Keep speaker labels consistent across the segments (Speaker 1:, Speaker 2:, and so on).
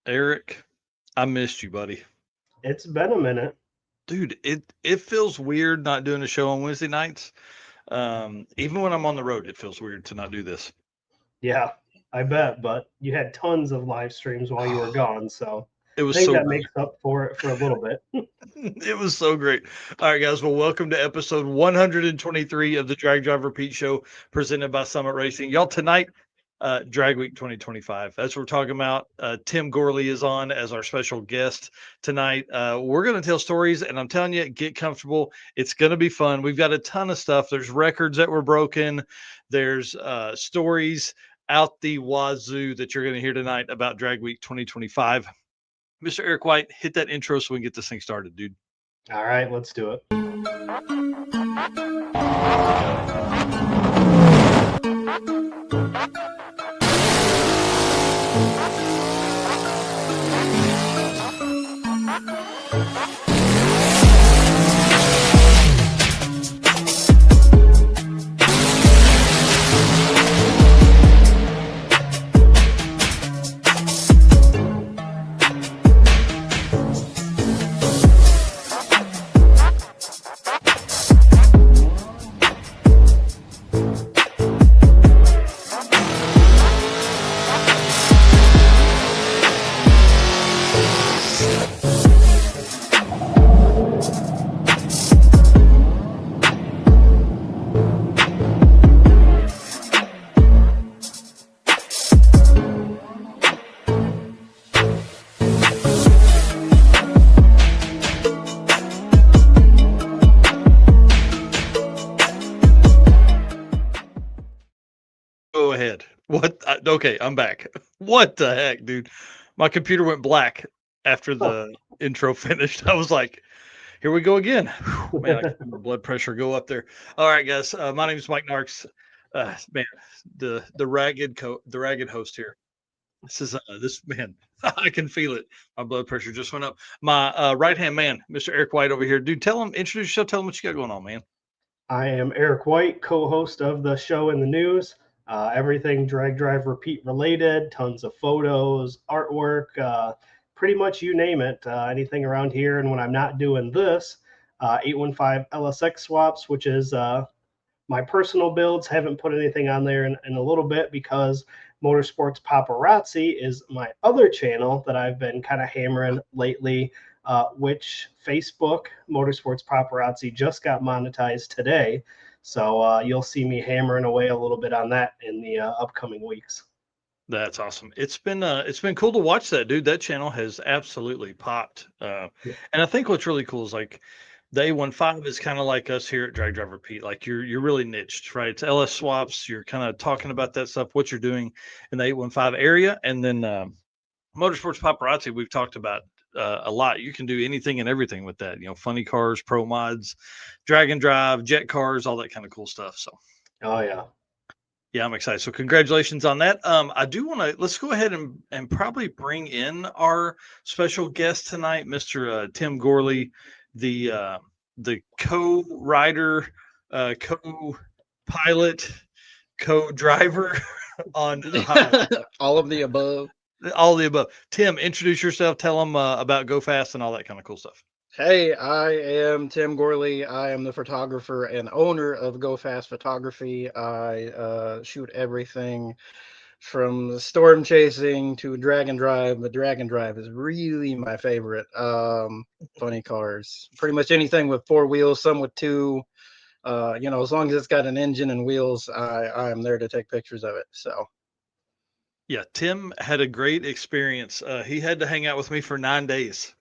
Speaker 1: Eric, I missed you, buddy.
Speaker 2: It's been a minute.
Speaker 1: Dude, it feels weird not doing a show on Wednesday nights. Even when I'm on the road, it feels weird to not do this.
Speaker 2: Yeah, I bet. But you had tons of live streams while you were gone, so
Speaker 1: It
Speaker 2: I
Speaker 1: was
Speaker 2: think
Speaker 1: so
Speaker 2: that
Speaker 1: great.
Speaker 2: makes up for it for a little bit.
Speaker 1: It was so great. All right, guys. Well, welcome to episode 123 of the Drag Drive Repeat Show presented by Summit Racing. Y'all, tonight, Drag Week 2025. That's what we're talking about. Tim Gourley is on as our special guest tonight. We're going to tell stories, and I'm telling you, get comfortable. It's going to be fun. We've got a ton of stuff. There's records that were broken, there's stories out the wazoo that you're going to hear tonight about Drag Week 2025. Mr. Eric White, hit that intro so we can get this thing started, dude.
Speaker 2: All right, let's do it.
Speaker 1: Go ahead. What? Okay, I'm back. What the heck, dude? My computer went black after
Speaker 2: Huh.
Speaker 1: the intro finished. I was like, here we go again. Whew, man, I can feel my blood pressure go up there. All right, guys. My name is Mike Narks. Man, the ragged host here. This man. I can feel it. My blood pressure just went up. My right hand man, Mr. Eric White over here. Dude, introduce yourself. Tell him what you got going on, man.
Speaker 2: I am Eric White, co-host of the show in the news. Everything drag drive repeat related, tons of photos, artwork, pretty much you name it. Anything around here. And when I'm not doing this, 815 LSX swaps, which is my personal builds. Haven't put anything on there in a little bit because Motorsports Paparazzi is my other channel that I've been kind of hammering lately, which Facebook Motorsports Paparazzi just got monetized today. So you'll see me hammering away a little bit on that in the upcoming weeks.
Speaker 1: That's awesome. It's been cool to watch that, dude. That channel has absolutely popped. And I think what's really cool is like the A15 is kind of like us here at Drag Driver Pete. Like you're really niched, right? It's LS swaps. You're kind of talking about that stuff, what you're doing in the 815 area, and then Motorsports Paparazzi. We've talked about a lot. You can do anything and everything with that. You know, funny cars, pro mods, drag and drive, jet cars, all that kind of cool stuff. So
Speaker 2: Oh yeah.
Speaker 1: yeah, I'm excited. So congratulations on that. I do want to let's go ahead and probably bring in our special guest tonight, Mr. Tim Gourley, the co-writer, co-pilot, co-driver on
Speaker 3: All of the above.
Speaker 1: all the above. Tim, introduce yourself. Tell them about Go Fast and all that kind of cool stuff.
Speaker 3: Hey, I am Tim Gourley. I am the photographer and owner of Go Fast Photography. I shoot everything from storm chasing to drag and drive. The drag and drive is really my favorite. Funny cars, pretty much anything with four wheels, some with two. As long as it's got an engine and wheels, I am there to take pictures of it. So
Speaker 1: Yeah, Tim had a great experience. He had to hang out with me for 9 days.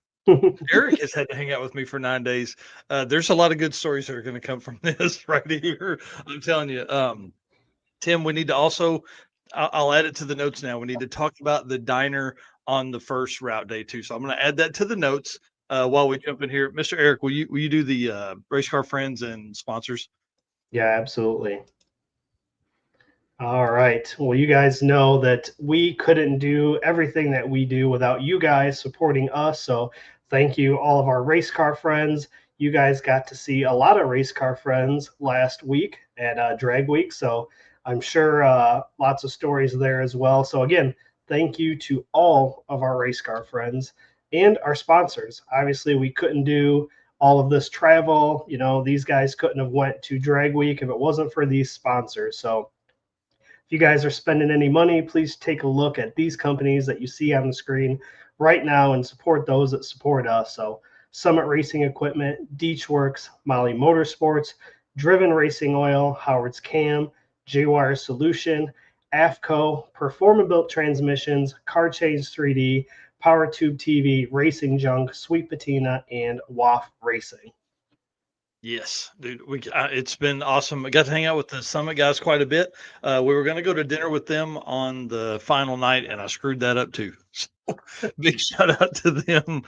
Speaker 1: Eric has had to hang out with me for 9 days. There's a lot of good stories that are going to come from this right here. I'm telling you. Tim, we need to also, I'll add it to the notes now. We need to talk about the diner on the first route day too. So I'm going to add that to the notes while we jump in here. Mr. Eric, will you do the race car friends and sponsors?
Speaker 2: Yeah, absolutely. All right. Well, you guys know that we couldn't do everything that we do without you guys supporting us. So thank you, all of our race car friends. You guys got to see a lot of race car friends last week at Drag Week. So I'm sure lots of stories there as well. So again, thank you to all of our race car friends and our sponsors. Obviously, we couldn't do all of this travel. These guys couldn't have went to Drag Week if it wasn't for these sponsors. So if you guys are spending any money, please take a look at these companies that you see on the screen right now and support those that support us. So Summit Racing Equipment, Deechworks, Molly Motorsports, Driven Racing Oil, Howard's Cam, J-Wire Solution, AFCO, Performa-Built Transmissions, Car Change 3D, Power Tube TV, Racing Junk, Sweet Patina, and WAF Racing.
Speaker 1: Yes, dude. It's been awesome. I got to hang out with the Summit guys quite a bit. We were going to go to dinner with them on the final night, and I screwed that up too. So, big shout out to them.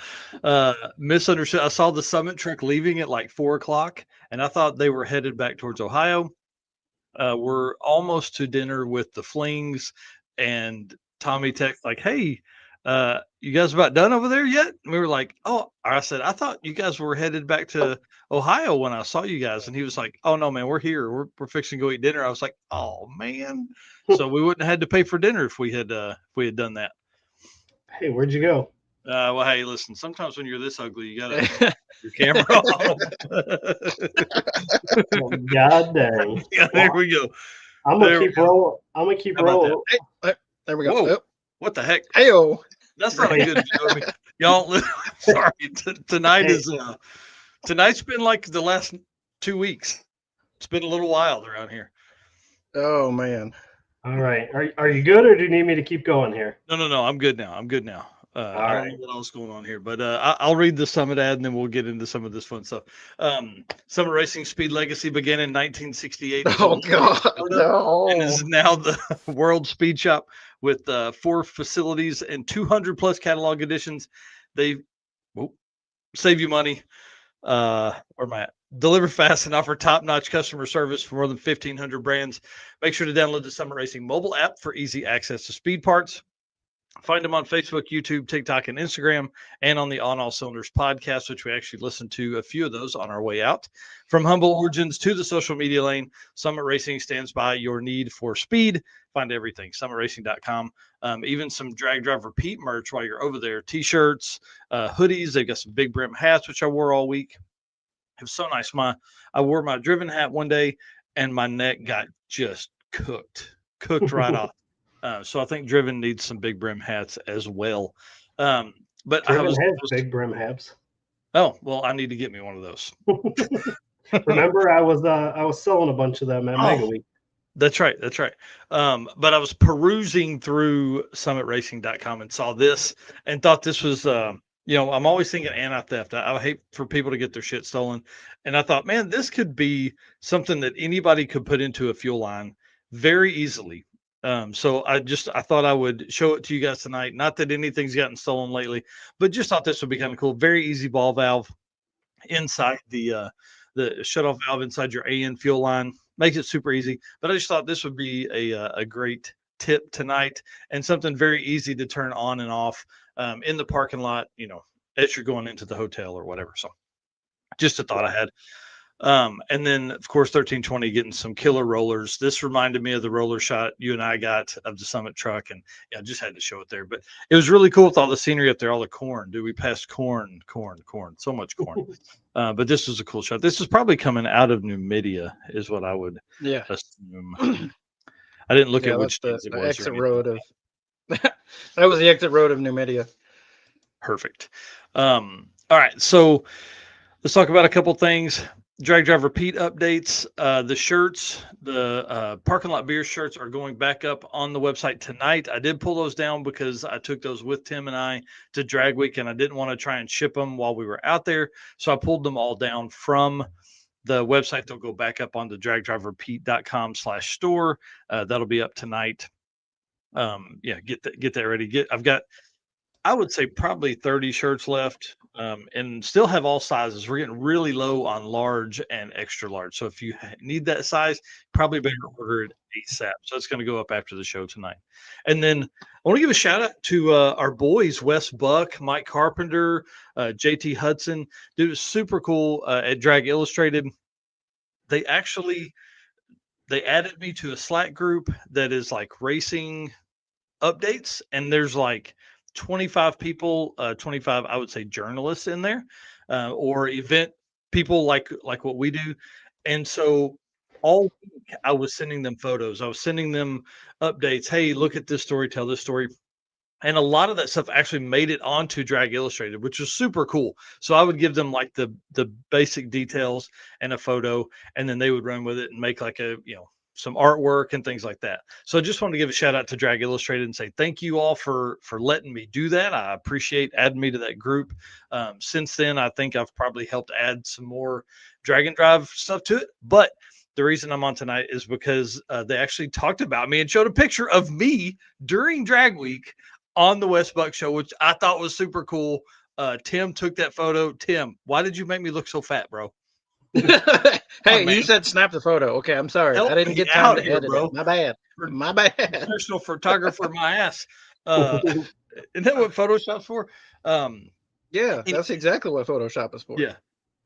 Speaker 1: Misunderstood. I saw the Summit truck leaving at like 4:00, and I thought they were headed back towards Ohio. We're almost to dinner with the Flings, and Tommy texted like, "Hey, you guys about done over there yet?" And we were like, "Oh," I said, "I thought you guys were headed back to Ohio when I saw you guys." And he was like, "Oh no, man, we're here. We're fixing to go eat dinner." I was like, "Oh man," so we wouldn't have had to pay for dinner if we had done that.
Speaker 2: Hey, where'd you go?
Speaker 1: Well, hey, listen. Sometimes when you're this ugly, you gotta your camera off.
Speaker 2: God dang!
Speaker 1: Yeah, there we go.
Speaker 2: I'm gonna keep rolling. I'm gonna keep
Speaker 1: How about
Speaker 2: rolling.
Speaker 3: Hey, there we go.
Speaker 1: Whoa!
Speaker 3: Oh,
Speaker 1: What the heck?
Speaker 3: heyo.
Speaker 1: That's not a good joke. I mean, y'all, sorry. Tonight
Speaker 2: Hey.
Speaker 1: is tonight's been like the last 2 weeks. It's been a little wild around here.
Speaker 3: Oh man.
Speaker 2: All right. Are you good, or do you need me to keep going here?
Speaker 1: No. I'm good now. I don't
Speaker 2: right.
Speaker 1: know what else going on here, but I'll read the Summit ad and then we'll get into some of this fun stuff. Summit Racing Speed Legacy began in 1968.
Speaker 3: Oh God. No.
Speaker 1: And is now the world speed shop with 4 facilities and 200 plus catalog editions. They save you money. Where am I at? Deliver fast and offer top-notch customer service for more than 1,500 brands. Make sure to download the Summit Racing mobile app for easy access to speed parts. Find them on Facebook, YouTube, TikTok, and Instagram, and on the On All Cylinders podcast, which we actually listened to a few of those on our way out. From humble origins to the social media lane, Summit Racing stands by your need for speed. Find everything, summitracing.com. Even some Drag Drive Repeat merch while you're over there. T-shirts, hoodies. They've got some big brim hats, which I wore all week. It was so nice. I wore my Driven hat one day, and my neck got just cooked right off. So I think Driven needs some big brim hats as well. But
Speaker 2: Driven has big brim hats.
Speaker 1: Oh well, I need to get me one of those.
Speaker 2: Remember, I was selling a bunch of them at Mega Week.
Speaker 1: That's right. But I was perusing through summitracing.com and saw this and thought this was I'm always thinking anti-theft. I hate for people to get their shit stolen. And I thought, man, this could be something that anybody could put into a fuel line very easily. So I thought I would show it to you guys tonight. Not that anything's gotten stolen lately, but just thought this would be kind of cool. Very easy ball valve inside the shutoff valve inside your AN fuel line. Makes it super easy. But I just thought this would be a great tip tonight and something very easy to turn on and off in the parking lot, as you're going into the hotel or whatever. So just a thought I had. And then, of course, 1320 getting some killer rollers. This reminded me of the roller shot you and I got of the Summit truck, and I just had to show it there. But it was really cool with all the scenery up there, all the corn. Dude, we passed corn, so much corn. But this was a cool shot. This is probably coming out of Numidia, is what I would assume. I didn't look at which
Speaker 3: the exit road of. That was the exit road of Numidia.
Speaker 1: Perfect. All right, so let's talk about a couple things. Drag Drive Repeat updates. The shirts, the parking lot beer shirts are going back up on the website tonight. I did pull those down because I took those with Tim and I to Drag Week, and I didn't want to try and ship them while we were out there. So I pulled them all down from the website. They'll go back up on the dragdriverepeat.com/store. That'll be up tonight. Get that ready. I've got, I would say, probably 30 shirts left, and still have all sizes. We're getting really low on large and extra large. So if you need that size, probably better order it ASAP. So it's going to go up after the show tonight. And then I want to give a shout out to our boys, Wes Buck, Mike Carpenter, JT Hudson. Dude, it was super cool at Drag Illustrated. They added me to a Slack group that is like racing updates, and there's like 25 people, 25, I would say, journalists in there, or event people like what we do. And so all week I was sending them photos. I was sending them updates. Hey, look at this story, tell this story. And a lot of that stuff actually made it onto Drag Illustrated, which was super cool. So I would give them like the basic details and a photo, and then they would run with it and make like a, some artwork and things like that. So I just wanted to give a shout out to Drag Illustrated and say thank you all for letting me do that. I appreciate adding me to that group. Since then, I think I've probably helped add some more drag and drive stuff to it. But the reason I'm on tonight is because they actually talked about me and showed a picture of me during Drag Week on the West Buck Show, which I thought was super cool. Tim took that photo. Tim, why did you make me look so fat, bro?
Speaker 3: Hey, you said snap the photo. Okay, I'm sorry.
Speaker 1: Help
Speaker 3: I didn't
Speaker 1: me
Speaker 3: get time
Speaker 1: out
Speaker 3: to
Speaker 1: here,
Speaker 3: edit
Speaker 1: bro.
Speaker 3: it. My bad. My bad.
Speaker 1: Professional photographer, my ass. Isn't that what Photoshop's for?
Speaker 3: Yeah, that's exactly what Photoshop is for.
Speaker 1: Yeah,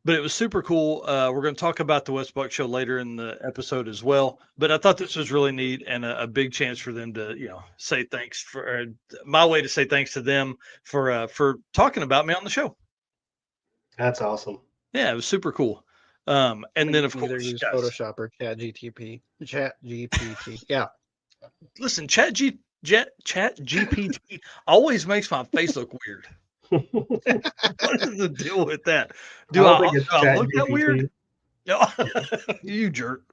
Speaker 1: but it was super cool. We're going to talk about the West Buck Show later in the episode as well. But I thought this was really neat and a big chance for them to, say thanks for my way to say thanks to them for talking about me on the show.
Speaker 2: That's awesome.
Speaker 1: Yeah, it was super cool. And then of
Speaker 3: Either
Speaker 1: course,
Speaker 3: use
Speaker 1: guys,
Speaker 3: Photoshop or Chat GPT. Yeah.
Speaker 1: listen, Chat GPT always makes my face look weird. What is the deal with that? Do
Speaker 2: don't
Speaker 1: I
Speaker 2: think it's
Speaker 1: look that weird? No, you jerk.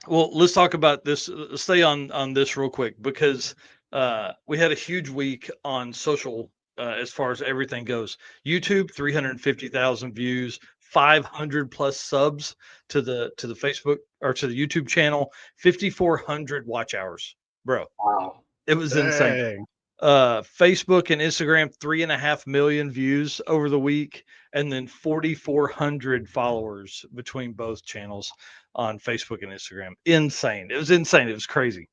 Speaker 1: Well, let's talk about this. Stay on this real quick because we had a huge week on social as far as everything goes. YouTube, 350,000 views, 500 plus subs to the Facebook or to the YouTube channel, 5,400 watch hours, bro.
Speaker 2: Wow.
Speaker 1: It was insane. Facebook and Instagram, 3.5 million views over the week, and then 4,400 followers between both channels on Facebook and Instagram. Insane. It was insane. It was crazy.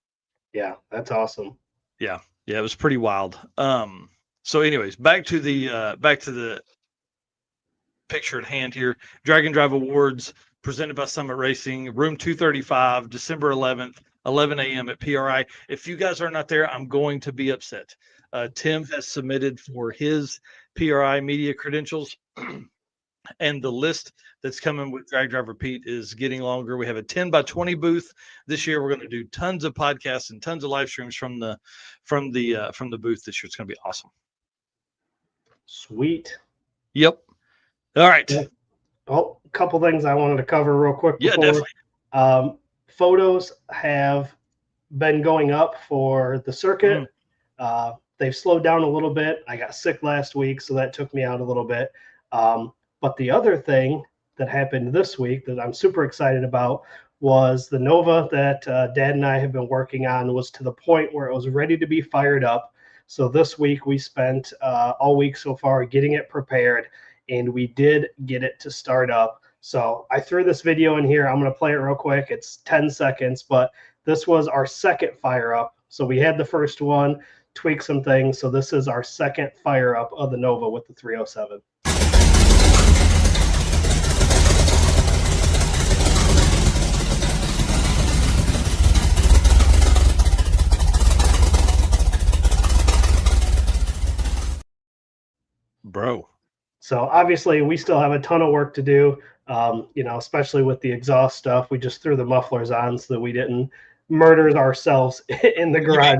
Speaker 2: Yeah, that's awesome.
Speaker 1: Yeah, it was pretty wild. So anyways, back to the picture at hand here. Drag and Drive Awards presented by Summit Racing, room 235, December 11th, 11 a.m. at PRI. If you guys are not there, I'm going to be upset. Tim has submitted for his PRI media credentials, and the list that's coming with Drag Driver Pete is getting longer. We have a 10 by 20 booth this year. We're going to do tons of podcasts and tons of live streams from the booth this year. It's going to be awesome.
Speaker 2: Sweet.
Speaker 1: Yep. All right.
Speaker 2: Well, a couple things I wanted to cover real quick before.
Speaker 1: Yeah, definitely.
Speaker 2: Photos have been going up for the circuit. They've slowed down a little bit. I got sick last week, so that took me out a little bit. But the other thing that happened this week that I'm super excited about was the Nova that Dad and I have been working on was to the point where it was ready to be fired up. So this week we spent all week so far getting it prepared, and we did get it to start up. So I threw this video in here. I'm going to play it real quick. It's 10 seconds, but this was our second fire up. So we had the first one, tweak some things. So this is our second fire up of the Nova with the 307.
Speaker 1: Bro.
Speaker 2: So obviously we still have a ton of work to do, especially with the exhaust stuff. We just threw the mufflers on so that we didn't murder ourselves in the garage.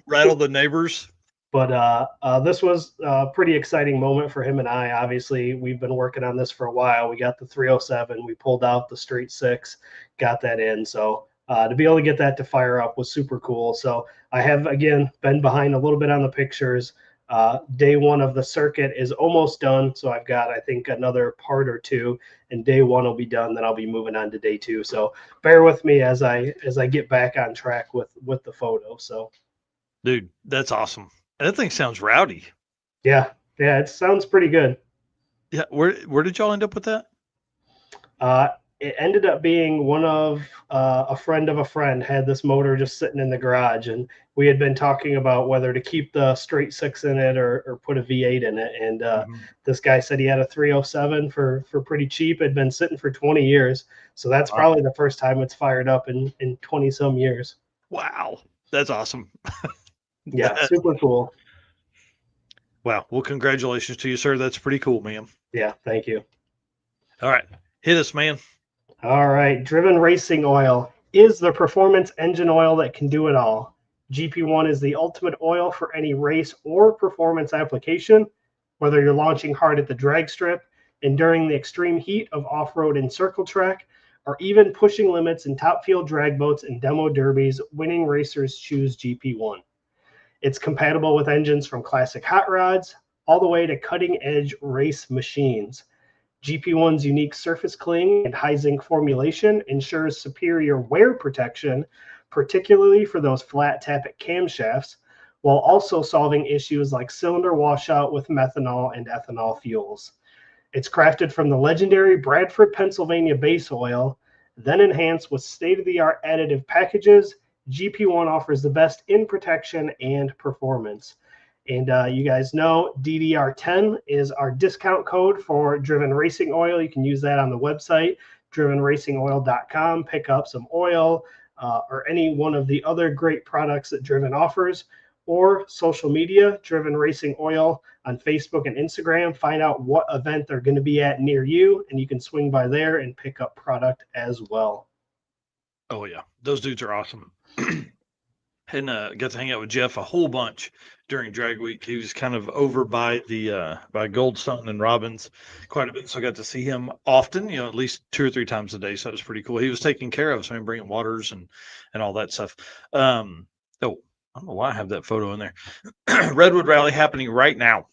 Speaker 1: Rattle the neighbors.
Speaker 2: But this was a pretty exciting moment for him and I. Obviously, we've been working on this for a while. We got the 307. We pulled out the Street 6, got that in. So to be able to get that to fire up was super cool. So I have, again, been behind a little bit on the pictures. Day one of the circuit is almost done. So I've got, I think, another part or two, and day one will be done. Then I'll be moving on to day two. So bear with me as I get back on track with the photo. So,
Speaker 1: dude, that's awesome. That thing sounds rowdy.
Speaker 2: Yeah, it sounds pretty good.
Speaker 1: Yeah, where did y'all end up with that?
Speaker 2: it ended up being one of a friend of a friend had this motor just sitting in the garage, and we had been talking about whether to keep the straight six in it or put a V8 in it. And this guy said he had a 307 for pretty cheap. It had been sitting for 20 years. So that's probably the first time it's fired up in 20 some years.
Speaker 1: Wow. That's awesome.
Speaker 2: Yeah, super cool.
Speaker 1: Wow. Well, congratulations to you, sir. That's pretty cool, man.
Speaker 2: Yeah, thank you.
Speaker 1: All right. Hit us, man.
Speaker 2: All right. Driven Racing Oil is the performance engine oil that can do it all. GP1 is the ultimate oil for any race or performance application, whether you're launching hard at the drag strip, enduring the extreme heat of off-road and circle track, or even pushing limits in top field drag boats and demo derbies. Winning racers choose GP1. It's compatible with engines from classic hot rods all the way to cutting-edge race machines. GP1's unique surface cling and high zinc formulation ensures superior wear protection, particularly for those flat tappet camshafts, while also solving issues like cylinder washout with methanol and ethanol fuels. It's crafted from the legendary Bradford, Pennsylvania base oil, then enhanced with state-of-the-art additive packages. GP1 offers the best in protection and performance. And you guys know DDR10 is our discount code for Driven Racing Oil. You can use that on the website, drivenracingoil.com. Pick up some oil or any one of the other great products that Driven offers, or social media, Driven Racing Oil on Facebook and Instagram. Find out what event they're going to be at near you, and you can swing by there and pick up product as well.
Speaker 1: Oh, yeah. Those dudes are awesome. And got to hang out with Jeff a whole bunch during drag week. He was kind of over by the by Goldstone and Robbins quite a bit, so I got to see him often, at least 2 or 3 times a day. So it was pretty cool. He was taking care of us, bringing waters and all that stuff. I don't know why I have that photo in there. Redwood Rally happening right now.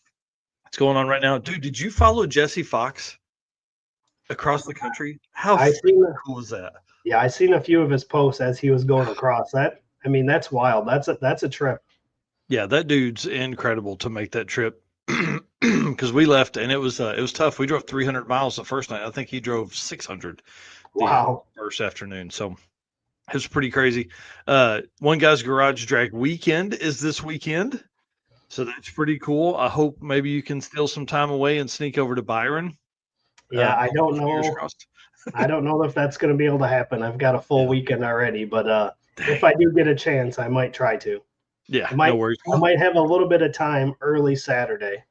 Speaker 1: It's going on right now, dude. Did you follow Jesse Fox across the country? How cool is that?
Speaker 2: Yeah, I seen a few of his posts as he was going across. That's wild. That's a trip.
Speaker 1: Yeah, that dude's incredible to make that trip, because we left and it was tough. We drove 300 miles the first night. I think he drove 600
Speaker 2: Wow.
Speaker 1: the first afternoon. So it was pretty crazy. One Guy's Garage Drag weekend is this weekend, so that's pretty cool. I hope maybe you can steal some time away and sneak over to Byron.
Speaker 2: Yeah, I don't know. I don't know if that's going to be able to happen. I've got a full weekend already, but if I do get a chance, I might try to.
Speaker 1: Yeah, no worries.
Speaker 2: I might have a little bit of time early Saturday.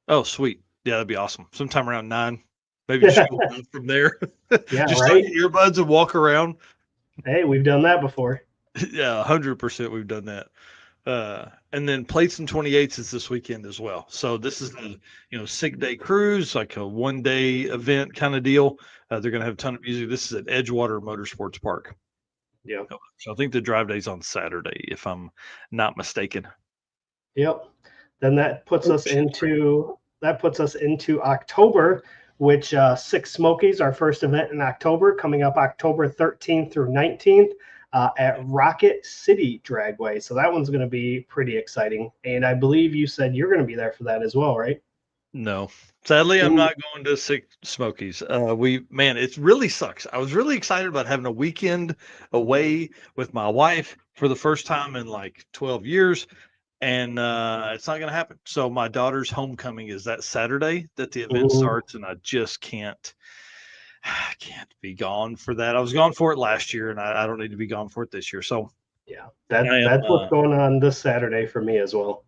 Speaker 1: Oh, sweet. Yeah, that'd be awesome. Sometime around 9. Maybe just go from there.
Speaker 2: Yeah,
Speaker 1: just
Speaker 2: right.
Speaker 1: Your earbuds and walk around.
Speaker 2: Hey, we've done that before.
Speaker 1: Yeah, 100% we've done that. And then Plates and 28s is this weekend as well. So this is the sick day cruise, like a 1-day event kind of deal. They're going to have a ton of music. This is at Edgewater Motorsports Park.
Speaker 2: Yeah.
Speaker 1: So I think the drive day's on Saturday, if I'm not mistaken.
Speaker 2: Yep. Then that puts us into October, which Six Smokies, our first event in October, coming up October 13th through 19th at Rocket City Dragway. So that one's going to be pretty exciting. And I believe you said you're going to be there for that as well, right?
Speaker 1: No, sadly, I'm not going to Six Smokies. It really sucks. I was really excited about having a weekend away with my wife for the first time in like 12 years. And it's not going to happen. So my daughter's homecoming is that Saturday that the event starts, and I just can't be gone for that. I was gone for it last year, and I don't need to be gone for it this year. So
Speaker 2: yeah, that's what's going on this Saturday for me as well.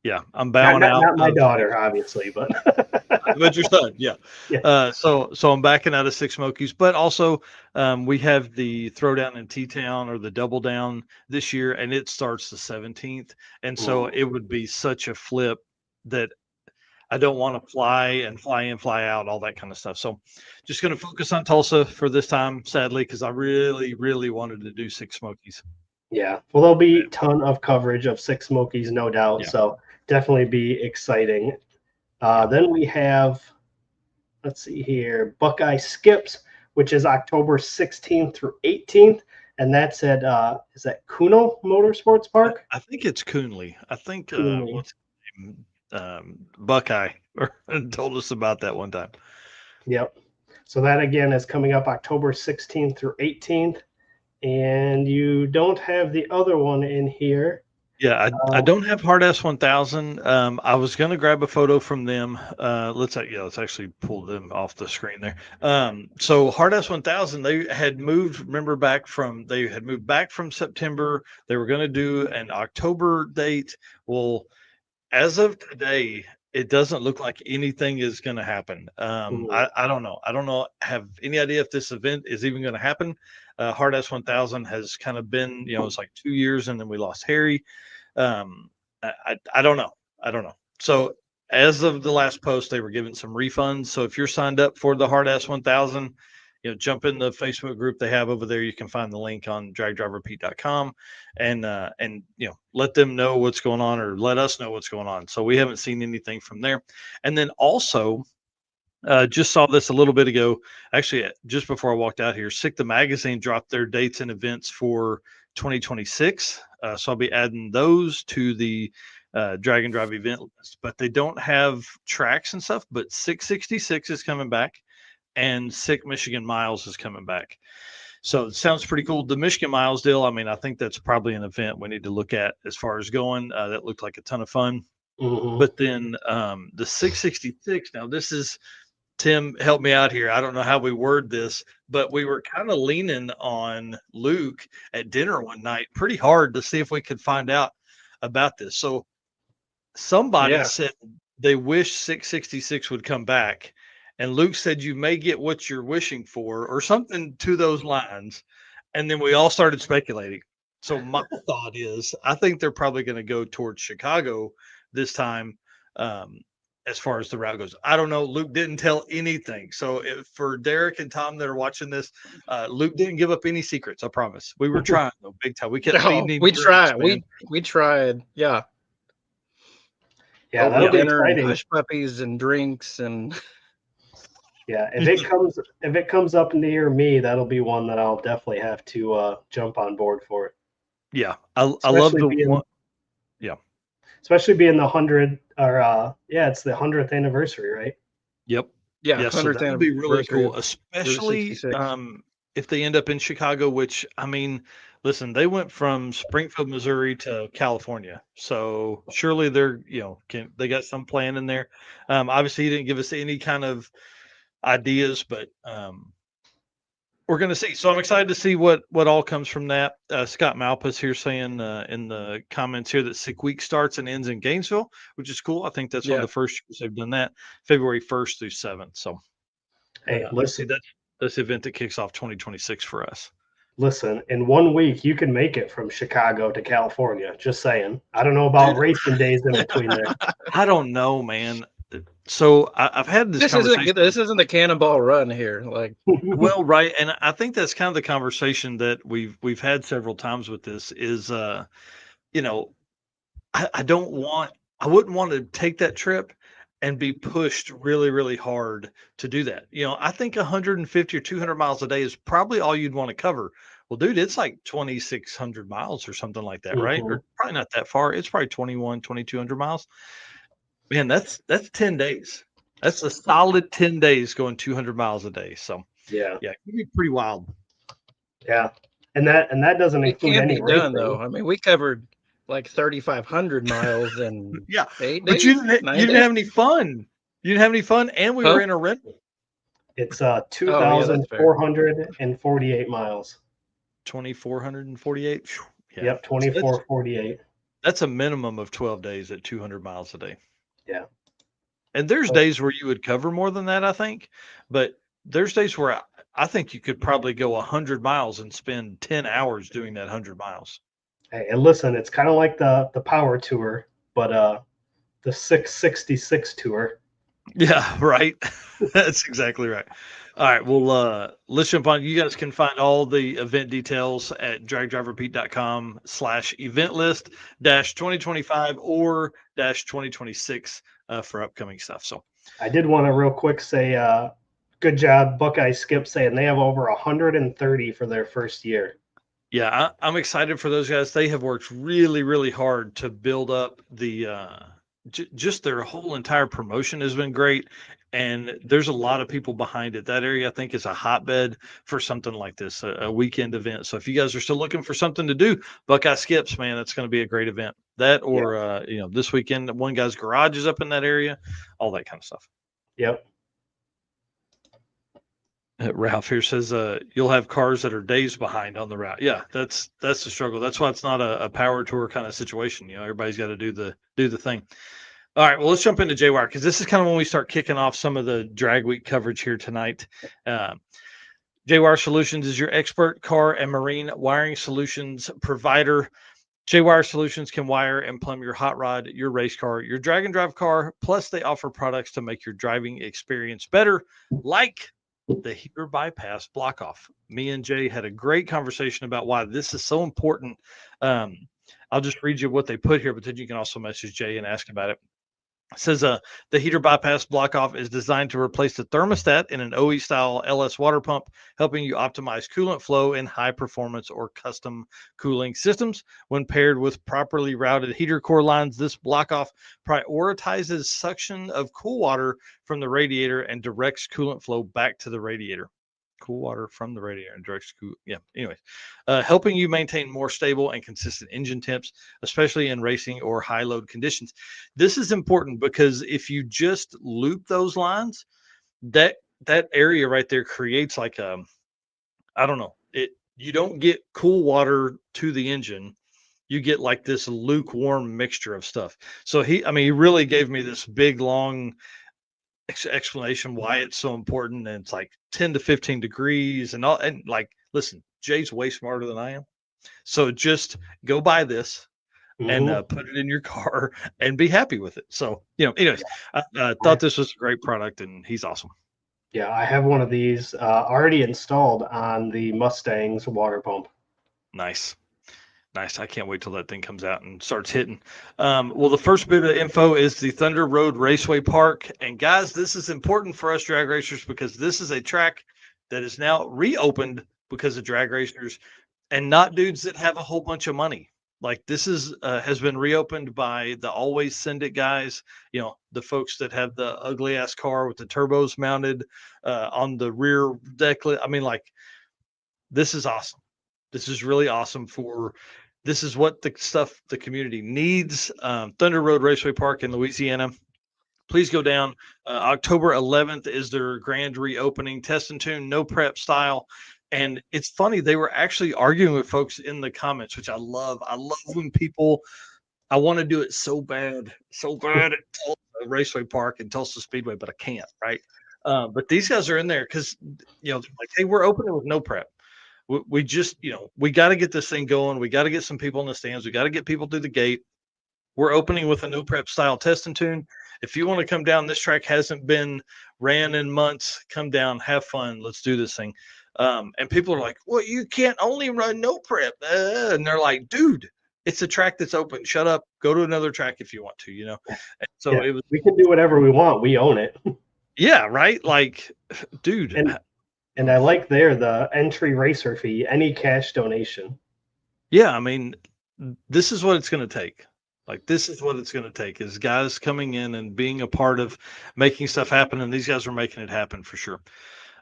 Speaker 1: Yeah, I'm bowing out.
Speaker 2: Not my daughter, obviously, but
Speaker 1: but your son, yeah. So I'm backing out of Six Smokies, but also we have the Throwdown in T-Town, or the Double Down, this year, and it starts the 17th. And so it would be such a flip that I don't want to fly in, fly out, all that kind of stuff. So just going to focus on Tulsa for this time, sadly, because I really, really wanted to do Six Smokies.
Speaker 2: Yeah, well, there'll be a ton of coverage of Six Smokies, no doubt. Yeah. So definitely be exciting. Then we have, let's see here, Buckeye Skips, which is October 16th through 18th. And that's at, is that Kuno Motorsports Park?
Speaker 1: I think it's Coonley. I think Buckeye told us about that one time.
Speaker 2: Yep. So that again is coming up October 16th through 18th. And you don't have the other one in here.
Speaker 1: Yeah, I don't have Hard S 1000. I was gonna grab a photo from them. Let's actually pull them off the screen there. So Hard S 1000, they had moved. Remember they had moved back from September. They were gonna do an October date. Well, as of today, it doesn't look like anything is going to happen. I don't know. I don't know. Have any idea if this event is even going to happen? Hard S 1000 has kind of been, it's like 2 years, and then we lost Harry. I don't know. I don't know. So as of the last post, they were giving some refunds. So if you're signed up for the Hard S 1000, jump in the Facebook group they have over there. You can find the link on dragdriverpete.com and let them know what's going on, or let us know what's going on. So we haven't seen anything from there. And then also, just saw this a little bit ago. Actually, just before I walked out here, Sick the Magazine dropped their dates and events for 2026. So I'll be adding those to the Drag and Drive event list. But they don't have tracks and stuff. But 666 is coming back, and Sick Michigan Miles is coming back. So it sounds pretty cool. The Michigan Miles deal, I think that's probably an event we need to look at as far as going. That looked like a ton of fun. But then the 666, now this is, Tim, help me out here. I don't know how we word this, but we were kind of leaning on Luke at dinner one night pretty hard to see if we could find out about this. So somebody said they wish 666 would come back. And Luke said, you may get what you're wishing for, or something to those lines. And then we all started speculating. So my thought is, I think they're probably going to go towards Chicago this time. As far as the route goes, I don't know. Luke didn't tell anything. So for Derek and Tom that are watching this, Luke didn't give up any secrets. I promise. We were trying though, big time. We kept feeding him.
Speaker 3: We tried. We tried. Yeah.
Speaker 2: Yeah, that'll be exciting.
Speaker 3: Hush puppies and drinks and.
Speaker 2: Yeah, if it comes up near me, that'll be one that I'll definitely have to jump on board for it.
Speaker 1: Yeah, I love the one. Yeah,
Speaker 2: especially being the 100 or it's the 100th anniversary, right?
Speaker 1: Yep.
Speaker 3: Yeah,
Speaker 1: 100th so that would be really cool, especially if they end up in Chicago. Which listen, they went from Springfield, Missouri to California, so surely they're they got some plan in there. Obviously, he didn't give us any kind of ideas, but we're going to see. So I'm excited to see what all comes from that. Scott Malpass here saying in the comments here that Sick Week starts and ends in Gainesville, which is cool. I think that's one of the first years they've done that, February 1st through 7th. So
Speaker 2: hey, listen,
Speaker 1: that's the event that kicks off 2026 for us.
Speaker 2: Listen, in 1 week you can make it from Chicago to California. Just saying. I don't know about racing days in between there.
Speaker 1: I don't know, man. So I've had this conversation.
Speaker 3: This isn't the Cannonball Run here, like.
Speaker 1: Well, right, and I think that's kind of the conversation that we've had several times with this. Is I wouldn't want to take that trip and be pushed really, really hard to do that. I think 150 or 200 miles a day is probably all you'd want to cover. Well, dude, it's like 2,600 miles or something like that, right? Or probably not that far. It's probably 2,200 miles. Man, that's 10 days. That's a solid 10 days going 200 miles a day. So yeah, it can be pretty wild.
Speaker 2: Yeah, and that doesn't include any
Speaker 3: done though. I mean, we covered like 3,500 miles in 8 days.
Speaker 1: But you didn't have any fun. You didn't have any fun, and we were in a rental.
Speaker 2: It's 2,448 miles.
Speaker 1: 2,448.
Speaker 2: Yeah. Yep, 2,448.
Speaker 1: That's a minimum of 12 days at 200 miles a day.
Speaker 2: Yeah.
Speaker 1: And there's days where you would cover more than that, I think. But there's days where I think you could probably go 100 miles and spend 10 hours doing that 100 miles.
Speaker 2: Hey, and listen, it's kind of like the Power Tour, but the 666 Tour.
Speaker 1: Yeah, right. That's exactly right. All right, well, let's jump on. You guys can find all the event details at dragdriverpete.com/event list -2025 or -2026 for upcoming stuff. So
Speaker 2: I did want to real quick say, good job, Buckeye Skip, saying they have over 130 for their first year.
Speaker 1: Yeah, I'm excited for those guys. They have worked really, really hard to build up the just their whole entire promotion has been great. and there's a lot of people behind it. That area, I think, is a hotbed for something like this, a weekend event. So if you guys are still looking for something to do, Buckeye Skips, man, that's going to be a great event. That or this weekend, one guy's garage is up in that area, all that kind of stuff.
Speaker 2: Yep.
Speaker 1: Ralph here says you'll have cars that are days behind on the route. Yeah, that's the struggle. That's why it's not a power tour kind of situation. Everybody's got to do the thing. All right, well, let's jump into J-Wire because this is kind of when we start kicking off some of the drag week coverage here tonight. J-Wire Solutions is your expert car and marine wiring solutions provider. J-Wire Solutions can wire and plumb your hot rod, your race car, your drag and drive car. Plus, they offer products to make your driving experience better, like the heater bypass block off. Me and Jay had a great conversation about why this is so important. I'll just read you what they put here, but then you can also message Jay and ask about it. It says the heater bypass block off is designed to replace the thermostat in an OE style LS water pump, helping you optimize coolant flow in high performance or custom cooling systems. When paired with properly routed heater core lines, this block off prioritizes suction of cool water from the radiator and directs coolant flow back to the radiator. Cool water from the radiator and directs cool. Yeah. Anyways, helping you maintain more stable and consistent engine temps, especially in racing or high load conditions. This is important because if you just loop those lines, that area right there creates like I don't know, you don't get cool water to the engine. You get like this lukewarm mixture of stuff. So he really gave me this big long explanation why it's so important, and it's like 10 to 15 degrees and all, and like, listen, Jay's way smarter than I am, so just go buy this and put it in your car and be happy with it. So anyways, I thought this was a great product, and he's awesome.
Speaker 2: Yeah, I have one of these already installed on the Mustang's water pump.
Speaker 1: Nice. I can't wait till that thing comes out and starts hitting. Well, the first bit of info is the Thunder Road Raceway Park. And guys, this is important for us drag racers because this is a track that is now reopened because of drag racers and not dudes that have a whole bunch of money. Like this is has been reopened by the Always Send It guys, the folks that have the ugly ass car with the turbos mounted on the rear deck. I mean, like, this is awesome. This is really awesome this is what the community needs. Thunder Road Raceway Park in Louisiana. Please go down. October 11th is their grand reopening. Test and tune, no prep style. And it's funny, they were actually arguing with folks in the comments, which I love. I love when people, I want to do it so bad at Tulsa Raceway Park and Tulsa Speedway, but I can't, right? But these guys are in there because, they're like, hey, we're opening with no prep. We just, we got to get this thing going. We got to get some people in the stands. We got to get people through the gate. We're opening with a no prep style test and tune. If you want to come down, this track hasn't been ran in months. Come down, have fun. Let's do this thing. And people are like, well, you can't only run no prep. And they're like, dude, it's a track that's open. Shut up. Go to another track if you want to, And so
Speaker 2: we can do whatever we want. We own it.
Speaker 1: Yeah, right. Like, dude.
Speaker 2: And I like the entry racer fee, any cash donation.
Speaker 1: Yeah, I mean, this is what it's going to take. Like, this is what it's going to take is guys coming in and being a part of making stuff happen. And these guys are making it happen for sure.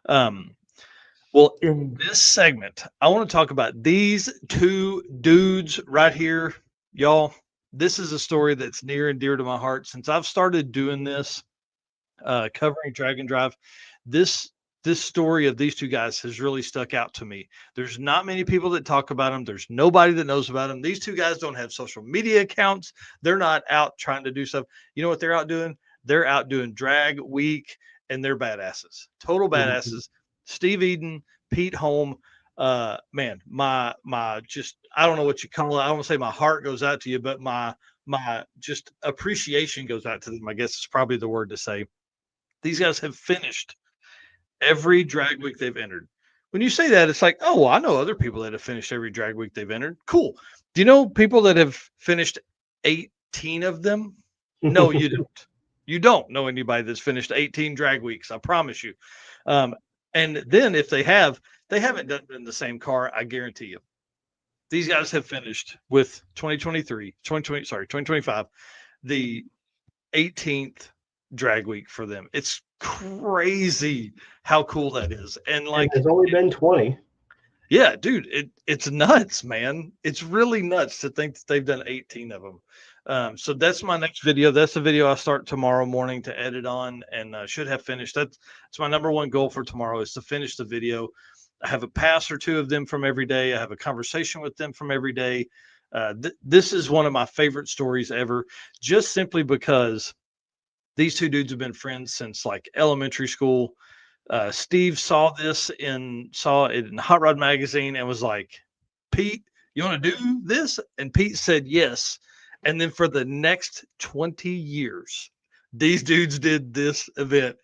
Speaker 1: Well, in this segment, I want to talk about these two dudes right here. Y'all, this is a story that's near and dear to my heart. Since I've started doing this, covering Drag and Drive, this story of these two guys has really stuck out to me. There's not many people that talk about them. There's nobody that knows about them. These two guys don't have social media accounts. They're not out trying to do stuff. You know what they're out doing? They're out doing Drag Week, and they're badasses. Total badasses. Mm-hmm. Steve Eden, Pete Holm. Man, my just, I don't know what you call it. I don't want to say my heart goes out to you, but my just appreciation goes out to them, I guess is probably the word to say. These guys have finished every drag week they've entered. When you say that, it's like, oh, well, I know other people that have finished every drag week they've entered. Cool. Do you know people that have finished 18 of them? No, you don't. You don't know anybody that's finished 18 drag weeks. I promise you. And then if they haven't done it in the same car, I guarantee you. These guys have finished with 2025, the 18th drag week for them. It's crazy how cool that is. And like,
Speaker 2: there's only been 20.
Speaker 1: yeah, dude, it's nuts, man. It's really nuts to think that they've done 18 of them. So that's my next video. That's the video I start tomorrow morning to edit on, and should have finished. That's my number one goal for tomorrow, is to finish the video. I have a pass or two of them from every day. I have a conversation with them from every day. This is one of my favorite stories ever, just simply because these two dudes have been friends since like elementary school. Steve saw it in Hot Rod Magazine and was like, "Pete, you want to do this?" And Pete said yes. And then for the next 20 years, these dudes did this event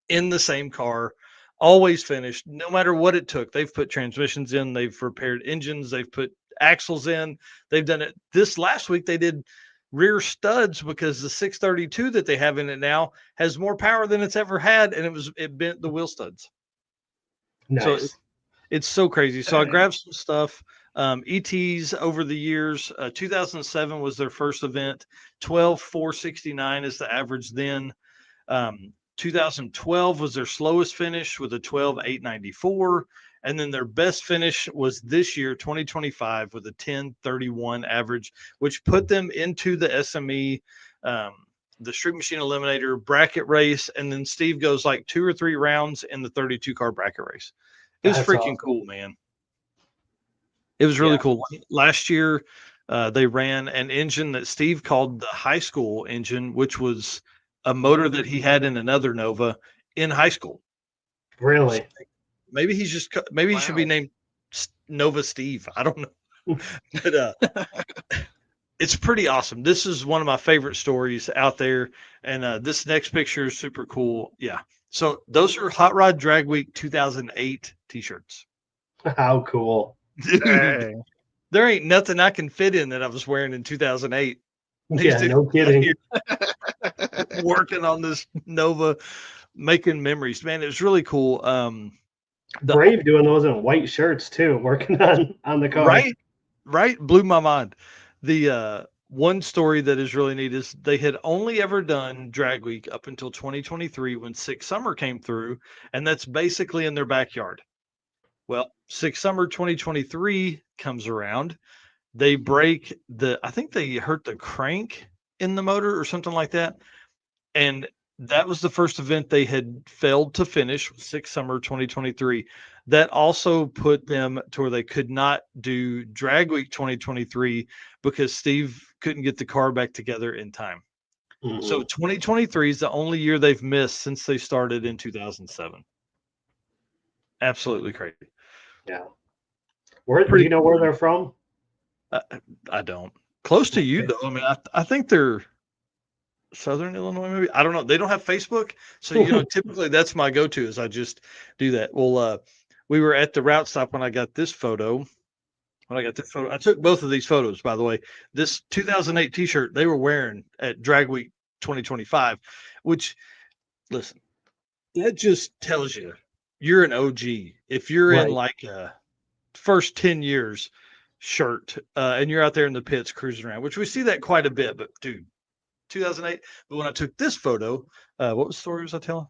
Speaker 1: in the same car, always finished, no matter what it took. They've put transmissions in, they've repaired engines, they've put axles in, they've done it. This last week, they did rear studs because the 632 that they have in it now has more power than it's ever had, and it bent the wheel studs.
Speaker 2: Nice.
Speaker 1: So it's so crazy. So I grabbed some stuff. ETs over the years. 2007 was their first event. 12,469 is the average then. 2012 was their slowest finish with a 12,894. And then their best finish was this year, 2025, with a 10,31 average, which put them into the SME, the Street Machine Eliminator bracket race. And then Steve goes like 2 or 3 rounds in the 32 car bracket race. It was
Speaker 2: That's
Speaker 1: freaking
Speaker 2: awesome.
Speaker 1: Cool, man. It was really cool. Last year, they ran an engine that Steve called the high school engine, which was a motor that he had in another Nova in high school.
Speaker 2: Really?
Speaker 1: So maybe he should be named Nova Steve. I don't know. But it's pretty awesome. This is one of my favorite stories out there. And this next picture is super cool. Yeah. So those are Hot Rod Drag Week 2008 t-shirts.
Speaker 2: How cool.
Speaker 1: Dude, there ain't nothing I can fit in that I was wearing in 2008.
Speaker 2: Yeah, no kidding.
Speaker 1: Working on this Nova, making memories, man. It was really cool.
Speaker 2: Brave doing those in white shirts too, working on the car.
Speaker 1: Right, blew my mind. The one story that is really neat is they had only ever done Drag Week up until 2023 when Six Summer came through, and that's basically in their backyard. Well, Six Summer 2023 comes around. They break I think they hurt the crank in the motor or something like that. And that was the first event they had failed to finish, Six Summer 2023. That also put them to where they could not do Drag Week 2023 because Steve couldn't get the car back together in time. Mm-hmm. So 2023 is the only year they've missed since they started in 2007. Absolutely crazy.
Speaker 2: Yeah. Do you know where they're from?
Speaker 1: I don't. Close to you, though. I mean, I think they're Southern Illinois, maybe. I don't know. They don't have Facebook. So, typically that's my go-to is I just do that. Well, we were at the route stop when I got this photo. I took both of these photos, by the way. This 2008 t-shirt they were wearing at Drag Week 2025, which, listen, that just tells you you're an OG. If you're in like first 10 years shirt and you're out there in the pits cruising around, which we see that quite a bit, but dude, 2008. But when I took this photo, what was the story was I telling?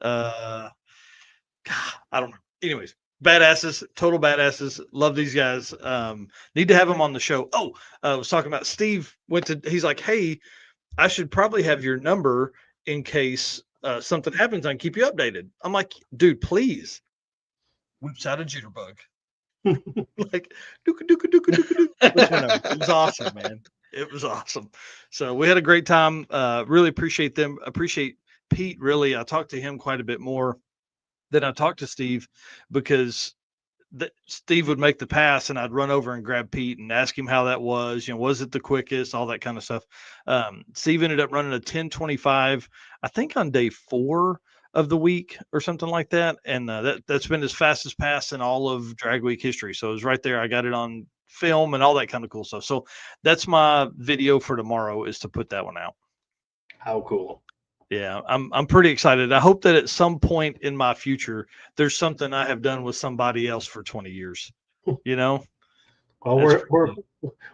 Speaker 1: God, I don't know. Anyways, badasses, total badasses. Love these guys. Need to have them on the show. Oh, I was talking about Steve he's like, hey, I should probably have your number in case something happens. I can keep you updated. I'm like, dude, please. Whips out a jitterbug. Like, it was awesome, man. It was awesome. So we had a great time. Really appreciate them. Appreciate Pete. Really, I talked to him quite a bit more than I talked to Steve because Steve would make the pass and I'd run over and grab Pete and ask him how that was. Was it the quickest? All that kind of stuff. Steve ended up running a 10:25, I think on day 4 of the week or something like that. And that's been his fastest pass in all of Drag Week history. So it was right there. I got it on film and all that kind of cool stuff. So that's my video for tomorrow is to put that one out.
Speaker 2: How cool.
Speaker 1: Yeah, I'm pretty excited. I hope that at some point in my future, there's something I have done with somebody else for 20 years,
Speaker 2: Well,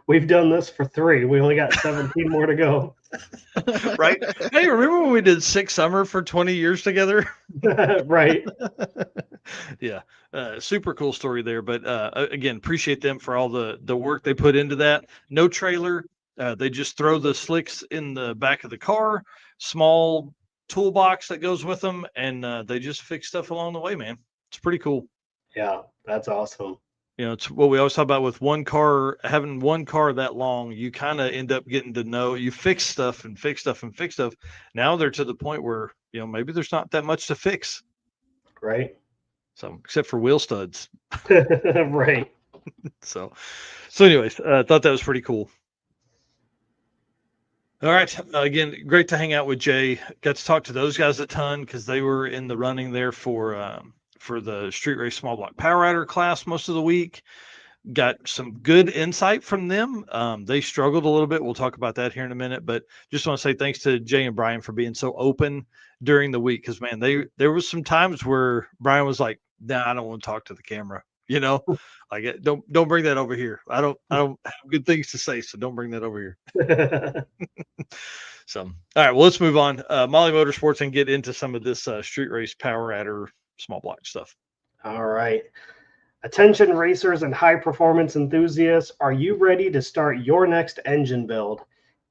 Speaker 2: we've done this for 3. We only got 17 more to go.
Speaker 1: Right? Hey, remember when we did 6 Summer for 20 years together?
Speaker 2: Right.
Speaker 1: Yeah, super cool story there. But again, appreciate them for all the work they put into that. No trailer. They just throw the slicks in the back of the car, small toolbox that goes with them, and they just fix stuff along the way, man. It's pretty cool.
Speaker 2: Yeah, that's awesome.
Speaker 1: You know, it's what we always talk about with one car, having one car that long, you kind of end up getting to know, you fix stuff and fix stuff and fix stuff. Now they're to the point where, maybe there's not that much to fix.
Speaker 2: Right.
Speaker 1: So, except for wheel studs.
Speaker 2: Right.
Speaker 1: So anyways, thought that was pretty cool. All right. Again, great to hang out with Jay. Got to talk to those guys a ton because they were in the running there for the street race small block power rider class most of the week. Got some good insight from them. They struggled a little bit. We'll talk about that here in a minute, but just want to say thanks to Jay and Brian for being so open during the week. Cause man, there was some times where Brian was like, nah, I don't want to talk to the camera, like don't bring that over here. I don't have good things to say. So don't bring that over here. So, all right, well, let's move on. Molly Motorsports and get into some of this street race power rider small block stuff.
Speaker 2: All right. Attention racers and high performance enthusiasts, are you ready to start your next engine build?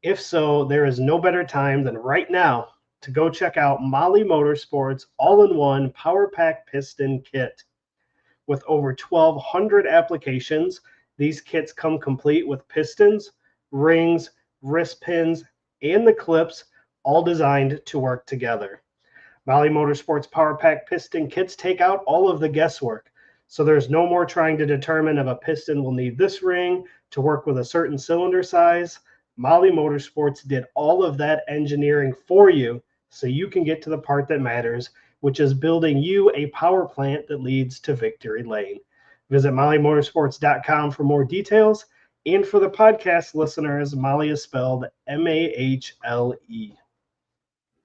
Speaker 2: If so, there is no better time than right now to go check out Molly Motorsports all-in-one Power Pack Piston Kit. With over 1,200 applications, these kits come complete with pistons, rings, wrist pins, and the clips, all designed to work together. Molly Motorsports Power Pack Piston Kits take out all of the guesswork. So there's no more trying to determine if a piston will need this ring to work with a certain cylinder size. Molly Motorsports did all of that engineering for you so you can get to the part that matters, which is building you a power plant that leads to victory lane. Visit mollymotorsports.com for more details. And for the podcast listeners, Molly is spelled M-A-H-L-E.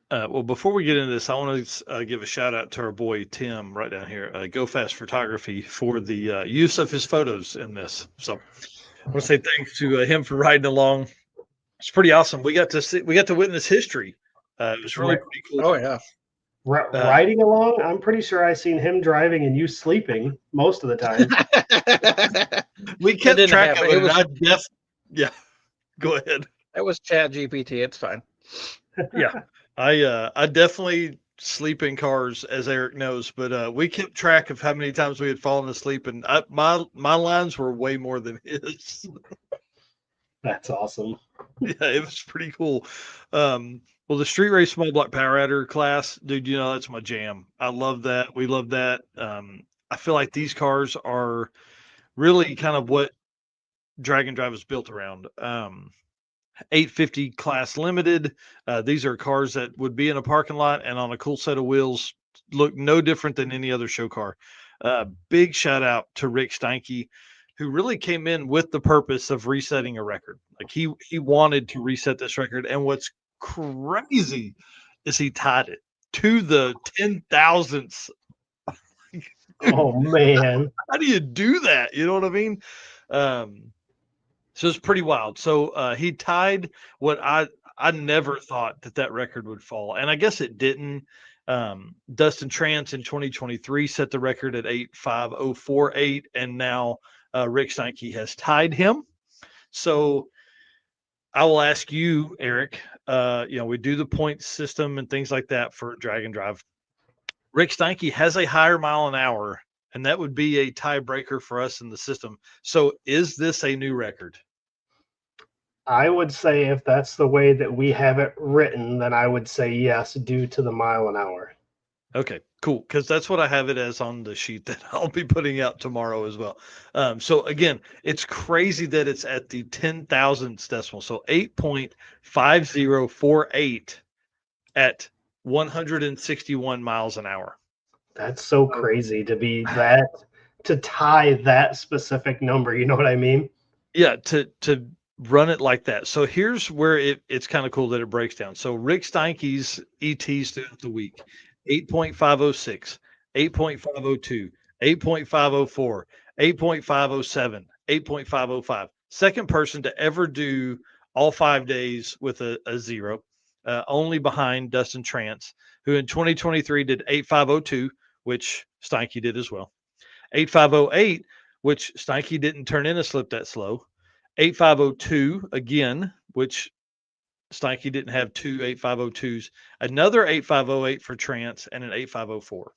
Speaker 1: Well, before we get into this, I want to give a shout out to our boy Tim right down here, Go Fast Photography, for the use of his photos in this. So I want to say thanks to him for riding along. It's pretty awesome. We got to witness history. It was really pretty cool.
Speaker 3: Oh yeah.
Speaker 2: Riding along, I'm pretty sure I seen him driving and you sleeping most of the time.
Speaker 1: We kept track of it. Yeah, go ahead.
Speaker 3: It was Chat GPT. It's fine.
Speaker 1: Yeah, I definitely sleep in cars, as Eric knows, but we kept track of how many times we had fallen asleep, and my lines were way more than his.
Speaker 2: That's awesome.
Speaker 1: Yeah, it was pretty cool. Well, the street race small block power rider class, dude, that's my jam. I love that. We love that. I feel like these cars are really kind of what Drag and Drive is built around. 850 class limited. These are cars that would be in a parking lot and on a cool set of wheels, look no different than any other show car. Big shout out to Rick Steinke, who really came in with the purpose of resetting a record. Like he wanted to reset this record. And what's crazy is he tied it to the 10,000ths.
Speaker 2: Oh man.
Speaker 1: How do you do that? You know what I mean? So it's pretty wild. So he tied what I never thought that record would fall. And I guess it didn't. Dustin Trance in 2023 set the record at 85048, and now Rick Steinke has tied him. So I will ask you, Eric, we do the point system and things like that for Drag and Drive. Rick Steinke has a higher mile an hour, and that would be a tiebreaker for us in the system. So is this a new record?
Speaker 2: I would say if that's the way that we have it written, then I would say yes, due to the mile an hour.
Speaker 1: Okay, cool. Because that's what I have it as on the sheet that I'll be putting out tomorrow as well. So again, it's crazy that it's at the 10,000th decimal. So 8.5048 at 161 miles an hour.
Speaker 2: That's so crazy to tie that specific number. You know what I mean?
Speaker 1: Yeah, to run it like that. So here's where it's kind of cool that it breaks down. So Rick Steinke's ETs throughout the week: 8.506, 8.502, 8.504, 8.507, 8.505. Second person to ever do all 5 days with a 0, only behind Dustin Trance, who in 2023 did 8502, which Steinke did as well. 8508, which Steinke didn't turn in a slip that slow. 8502 again, which Steinke didn't have two 8502s. Another 8508 for Trance and an 8504.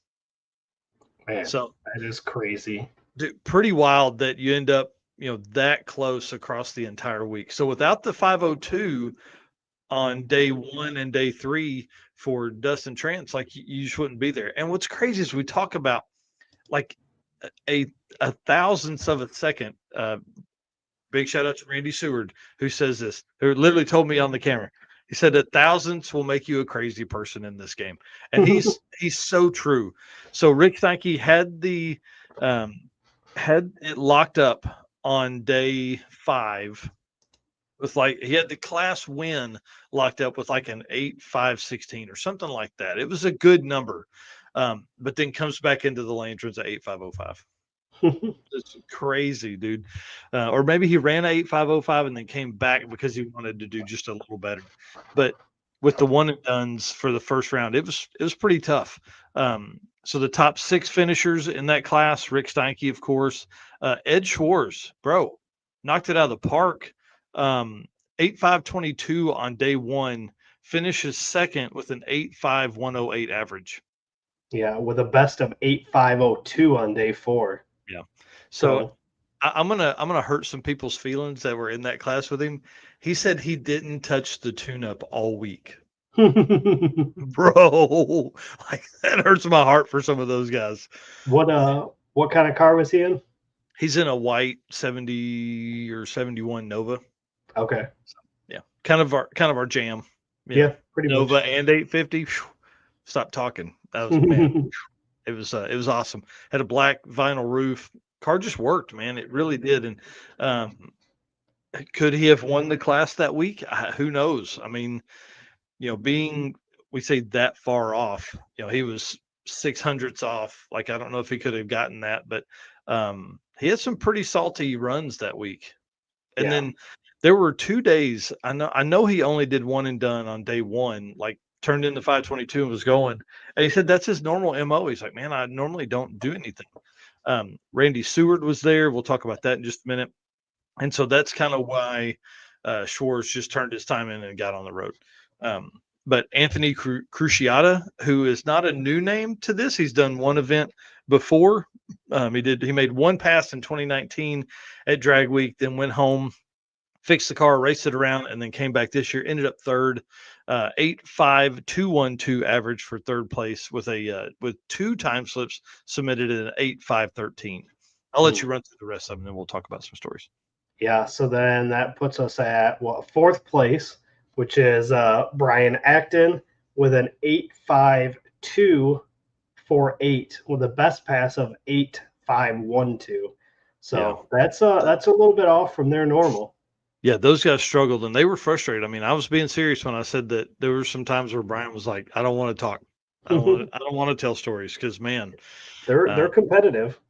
Speaker 2: Man,
Speaker 1: So
Speaker 2: that is crazy.
Speaker 1: dude, pretty wild that you end up, that close across the entire week. So without the 502 on day 1 and day 3 for Dustin Trance, like you just wouldn't be there. And what's crazy is we talk about like a thousandth of a second. Big shout out to Randy Seward, who says this, who literally told me on the camera. He said that thousandths will make you a crazy person in this game, and he's so true. So Rick Steinke had it locked up on day 5 with he had the class win locked up with like an 8.516 or something like that. It was a good number, but then comes back into the lane, turns at 8.505. It's crazy, dude. Or maybe he ran 8.505 and then came back because he wanted to do just a little better. But with the one and dones for the first round, it was pretty tough. So the top 6 finishers in that class: Rick Steinke, of course, Ed Schwartz, bro, knocked it out of the park. 8.522 on day 1, finishes second with an 8.5108 average.
Speaker 2: Yeah, with a best of 8.502 on day 4.
Speaker 1: Yeah. So I'm gonna hurt some people's feelings that were in that class with him. He said he didn't touch the tune-up all week. Bro, like that hurts my heart for some of those guys.
Speaker 2: What kind of car was he in?
Speaker 1: He's in a white 70 or 71 Nova.
Speaker 2: Okay.
Speaker 1: Yeah, kind of our jam.
Speaker 2: Yeah, pretty
Speaker 1: Nova
Speaker 2: much.
Speaker 1: and 850. Stop talking. That was man. It was awesome. Had a black vinyl roof. Car just worked, man. It really did. And could he have won the class that week? Who knows? I mean, being we say that far off, he was 600ths off. Like I don't know if he could have gotten that, but he had some pretty salty runs that week. And then there were 2 days. I know he only did one and done on day 1, like turned in the 522 and was going. And he said that's his normal MO. He's like, man, I normally don't do anything. Randy Seward was there. We'll talk about that in just a minute. And so that's kind of why Schwartz just turned his time in and got on the road. But Anthony Cruciata, who is not a new name to this, he's done one event before. He made one pass in 2019 at Drag Week, then went home, fixed the car, raced it around, and then came back this year. Ended up third, 8.5212 average for third place with 2 time slips submitted at an 8.513. I'll let you run through the rest of them, and then we'll talk about some stories.
Speaker 2: Yeah, so then that puts us at 4th place, which is Brian Acton with an 8.5248 with a best pass of 8.512. So that's a little bit off from their normal.
Speaker 1: Yeah, those guys struggled and they were frustrated. I mean, I was being serious when I said that there were some times where Brian was like, "I don't want to talk. I don't want to tell stories," because man,
Speaker 2: they're competitive.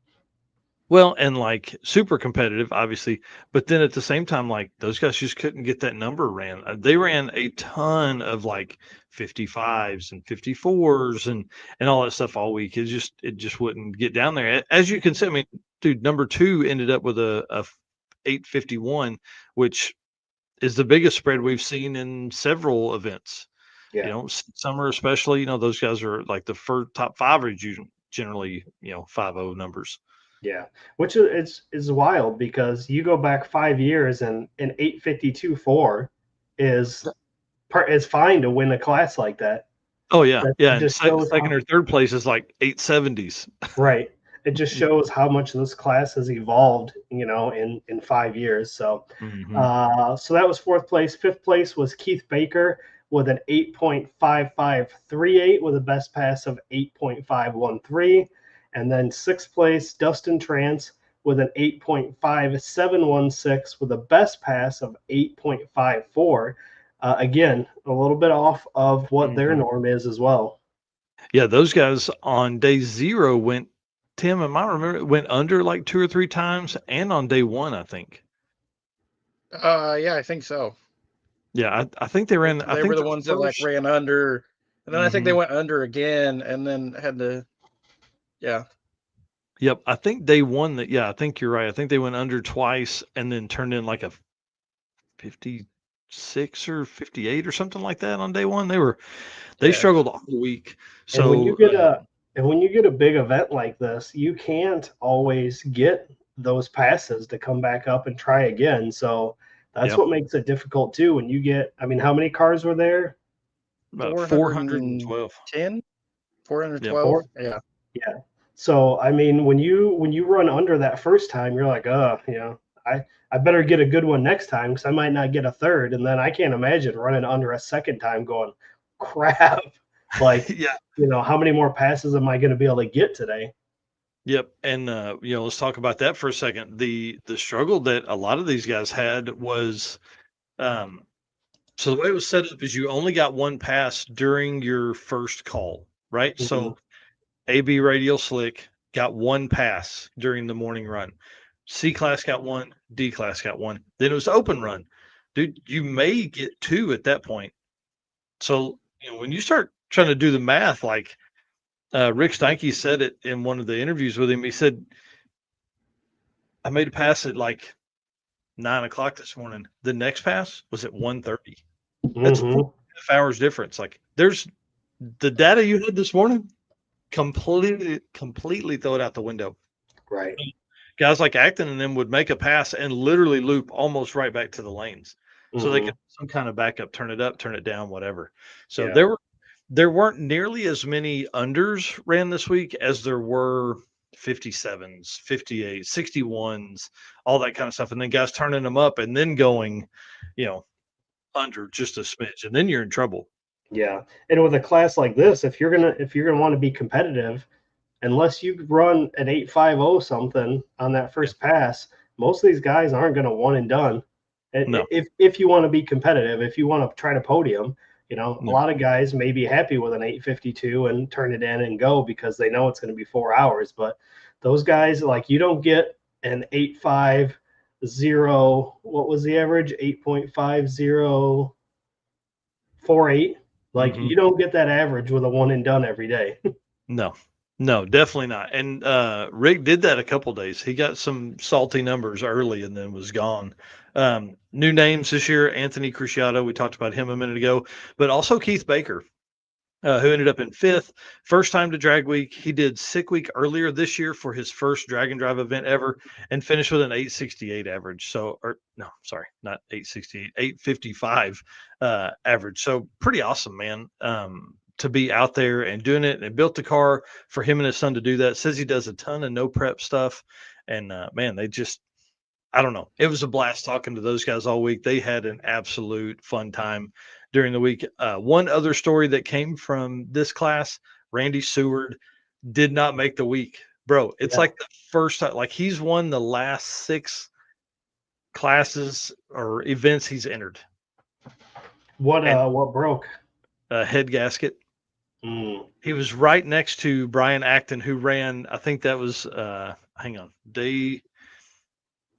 Speaker 1: Well, and like super competitive, obviously, but then at the same time, like those guys just couldn't get that number ran. They ran a ton of like 55s and 54s and all that stuff all week. It just wouldn't get down there. As you can see, I mean, dude, number 2 ended up with a 851, which is the biggest spread we've seen in several events.
Speaker 2: Yeah.
Speaker 1: Summer especially. Those guys are like the first top 5 are generally 5-0 numbers.
Speaker 2: Yeah, which is wild because you go back 5 years and an 8.52.4 is fine to win a class like that.
Speaker 1: Oh yeah, yeah. And
Speaker 2: just shows
Speaker 1: second or third place is like 870s.
Speaker 2: Right. It just shows how much this class has evolved, in 5 years. So, so that was 4th place. 5th place was Keith Baker with an 8.5538 with a best pass of 8.513. And then 6th place, Dustin Trance with an 8.5716 with a best pass of 8.54. Again, a little bit off of what their norm is as well.
Speaker 1: Yeah, those guys on day 0 went Tim, am I remember it went under like 2 or 3 times, and on day one, I think.
Speaker 3: Yeah, I think so.
Speaker 1: Yeah, I think they ran. I
Speaker 3: They
Speaker 1: think
Speaker 3: were the
Speaker 1: the
Speaker 3: ones that like
Speaker 1: first.
Speaker 3: ran under, and then I think they
Speaker 1: Mhm.
Speaker 3: went under again, and then had to. Yeah.
Speaker 1: Yep, I think day one that. Yeah, I think you're right. I think they went under twice, and then turned in like a 56 or 58 or something like that on day one. They
Speaker 3: Yeah.
Speaker 1: struggled all week.
Speaker 2: And when you
Speaker 1: So
Speaker 2: get a big event like this, you can't always get those passes to come back up and try again. So that's
Speaker 1: yeah,
Speaker 2: what makes it difficult too. When you get, I mean, how many cars were there?
Speaker 1: about
Speaker 3: 410,
Speaker 1: 412. Yep.
Speaker 3: 412.
Speaker 2: Four?
Speaker 3: Yeah.
Speaker 2: Yeah. So I mean, when you run under that first time, you're like, I better get a good one next time because I might not get a third. And then I can't imagine running under a second time going, crap. Like,
Speaker 1: Yeah.
Speaker 2: how many more passes am I going to be able to get today?
Speaker 1: Yep. And let's talk about that for a second. The struggle that a lot of these guys had was um so the way it was set up is you only got one pass during your first call, right?
Speaker 2: Mhm.
Speaker 1: So AB radial slick got one pass during the morning run. C class got one, D class got one. Then it was open run. Dude, you may get two at that point. So, when you start trying to do the math, like Rick Steinke said it in one of the interviews with him, he said, I made a pass at like 9 o'clock this morning. The next pass was at 1:30. That's
Speaker 2: Mhm.
Speaker 1: 4.5 hours difference. Like there's the data you had this morning, completely throw it out the window.
Speaker 2: Right.
Speaker 1: Guys like Acton and them would make a pass and literally loop almost right back to the lanes. So they
Speaker 2: Mhm.
Speaker 1: could some kind of backup, turn it up, turn it down, whatever. So
Speaker 2: Yeah.
Speaker 1: there weren't nearly as many unders ran this week as there were 57s, 58, 61s, all that kind of stuff. And then guys turning them up and then going, you know, under just a smidge, and then you're in trouble.
Speaker 2: Yeah. And with a class like this, if you're gonna want to be competitive, unless you run an 850 something on that
Speaker 1: Yeah.
Speaker 2: first pass, most of these guys aren't going to one and done.
Speaker 1: No,
Speaker 2: If you want to be competitive, if you want to try to podium, a
Speaker 1: no.
Speaker 2: lot of guys may be happy with an 852 and turn it in and go because they know it's going to be 4 hours. But those guys, like, you don't get an 850. What was the average? 8.5048. Like,
Speaker 1: Hmm.
Speaker 2: you don't get that average with a one and done every day.
Speaker 1: No, no, definitely not. And Rick did that a couple days. He got some salty numbers early and then was gone. New names this year: Anthony Cruciato. We talked about him a minute ago, but also Keith Baker, who ended up in fifth. First time to drag week. He did sick week earlier this year for his first drag and drive event ever and finished with an 868 average. So, or no, sorry, not 868, 855 average. So pretty awesome, man. To be out there and doing it, and built the car for him and his son to do that. Says he does a ton of no prep stuff. And man, I don't know. It was a blast talking to those guys all week. They had an absolute fun time during the week. One other story that came from this class: Randy Seward did not make the week. Bro, it's
Speaker 2: Yeah.
Speaker 1: like the first time, like he's won the last 6 classes or events he's entered.
Speaker 2: What
Speaker 1: And
Speaker 2: what broke?
Speaker 1: head gasket.
Speaker 2: Mm.
Speaker 1: He was right next to Brian Acton, who ran, I think that was, hang on,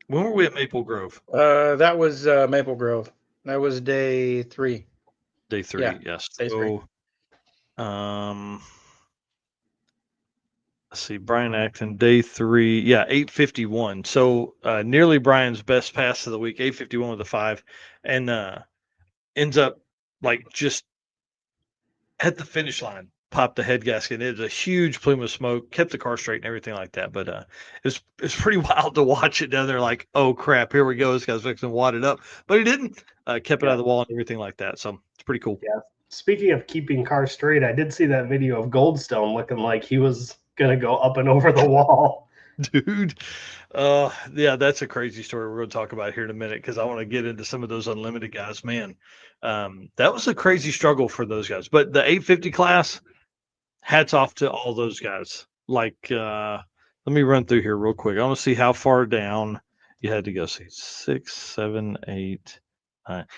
Speaker 1: when were we at Maple Grove?
Speaker 3: That was Maple Grove. That was day 3.
Speaker 1: Day
Speaker 3: Yeah,
Speaker 1: 3, yes.
Speaker 3: day 3.
Speaker 1: So, let's see, Brian Acton, day 3, yeah, 851. So nearly Brian's best pass of the week, 851 with a 5, and ends up like just at the finish line, popped the head gasket. It was a huge plume of smoke, kept the car straight and everything like that. But it's pretty wild to watch it down there. Like, oh crap, here we go. This guy's fixing to wad it up, but he didn't. Kept it out
Speaker 2: Yeah.
Speaker 1: of the wall and everything like that. So it's pretty cool.
Speaker 2: Yeah. Speaking of keeping cars straight, I did see that video of Goldstone looking like he was gonna go up and over the wall.
Speaker 1: Dude. Yeah, that's a crazy story we're going to talk about here in a minute because I want to get into some of those unlimited guys. Man, that was a crazy struggle for those guys. But the 850 class, hats off to all those guys. Like, let me run through here real quick. I want to see how far down you had to go. See, 6, 7, 8.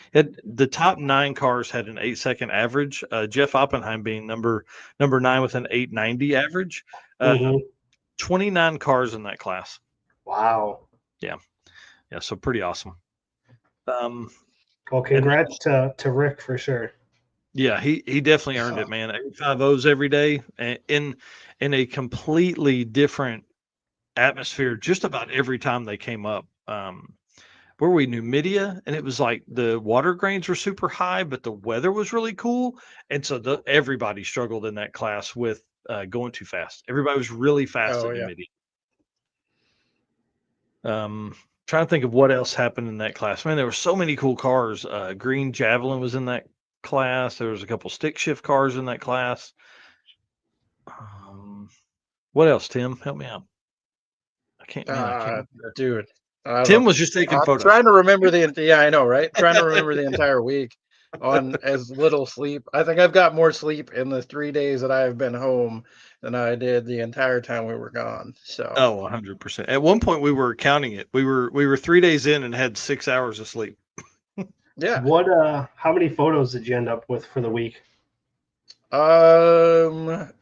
Speaker 1: The top 9 cars had an 8-second average. Jeff Oppenheim being number 9 with an 890 average. Uh,
Speaker 2: Hmm.
Speaker 1: 29 cars in that class.
Speaker 2: Wow.
Speaker 1: Yeah, so pretty awesome.
Speaker 2: Well,
Speaker 1: And
Speaker 2: congrats to Rick for sure.
Speaker 1: yeah, he definitely earned it, man. 85 O's every day, in a completely different atmosphere just about every time they came up. Where we Numidia, and it was like the water grains were super high, but the weather was really cool, and so everybody struggled in that class with going too fast. Everybody was really fast
Speaker 3: Oh
Speaker 1: at
Speaker 3: yeah.
Speaker 1: Numidia. Trying to think of what else happened in that class. Man, there were so many cool cars. Green Javelin was in that class. There was a couple stick shift cars in that class. What else, Tim? Help me out. I can't, man. I can't.
Speaker 3: Dude, I don't
Speaker 1: Tim
Speaker 3: know.
Speaker 1: was just taking
Speaker 3: I'm
Speaker 1: photos.
Speaker 3: trying to remember yeah, I know, right? Trying to remember the entire week on as little sleep. I think I've got more sleep in the 3 days that I have been home than I did the entire time we were gone. So
Speaker 1: Oh, 100%. At one point, we were counting it. We were 3 days in and had 6 hours of sleep.
Speaker 3: yeah.
Speaker 2: How many photos did you end up with for the week?
Speaker 3: Around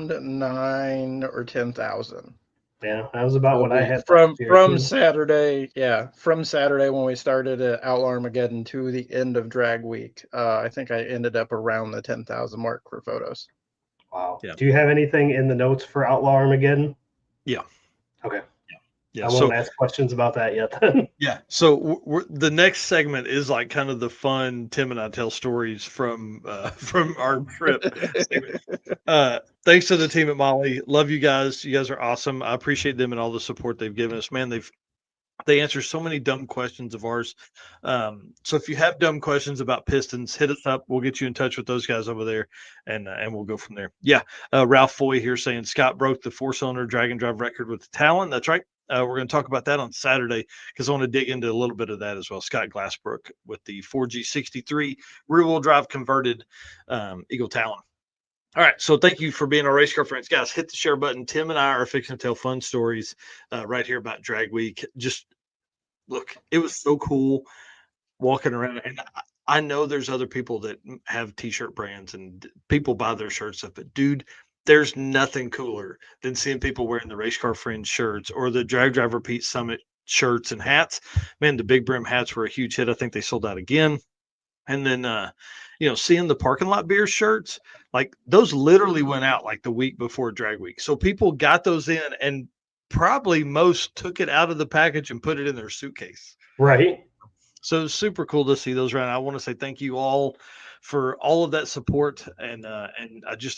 Speaker 3: 9 or 10,000.
Speaker 2: Yeah, that was about
Speaker 3: A
Speaker 2: what I
Speaker 3: week
Speaker 2: had
Speaker 3: from
Speaker 2: last year
Speaker 3: from
Speaker 2: too.
Speaker 3: Saturday, yeah, from Saturday when we started at Outlaw Armageddon to the end of Drag Week. I think I ended up around the 10,000 mark for photos.
Speaker 2: Wow.
Speaker 1: Yeah.
Speaker 2: Do you have anything in the notes for Outlaw Armageddon?
Speaker 1: Yeah.
Speaker 2: Okay.
Speaker 1: Yeah.
Speaker 2: I
Speaker 1: So,
Speaker 2: won't ask questions about that yet then.
Speaker 1: yeah. So the next segment is like kind of the fun Tim and I tell stories from from our trip. Thanks to the team at Molly. Love you guys. You guys are awesome. I appreciate them and all the support they've given us. Man, they answer so many dumb questions of ours. So if you have dumb questions about Pistons, hit us up. We'll get you in touch with those guys over there, and we'll go from there. Yeah, Ralph Foy here saying Scott broke the 4-cylinder drag and drive record with the Talon. That's right. We're going to talk about that on Saturday because I want to dig into a little bit of that as well. Scott Glassbrook with the 4G63 rear-wheel drive converted Eagle Talon. All right, so thank you for being our race car friends, guys. Hit the share button. Tim and I are fixing to tell fun stories right here about Drag Week. Just look, it was so cool walking around, and I know there's other people that have t-shirt brands and people buy their shirts up, but dude, there's nothing cooler than seeing people wearing the race car friends shirts or the drag driver Pete Summit shirts and hats. Man, the big brim hats were a huge hit. I think they sold out again. And then seeing the parking lot beer shirts, like those literally went out like the week before drag week, so people got those in, and probably most took it out of the package and put it in their suitcase.
Speaker 2: Right.
Speaker 1: So it's super cool to see those around. I want to say thank you all for all of that support, and I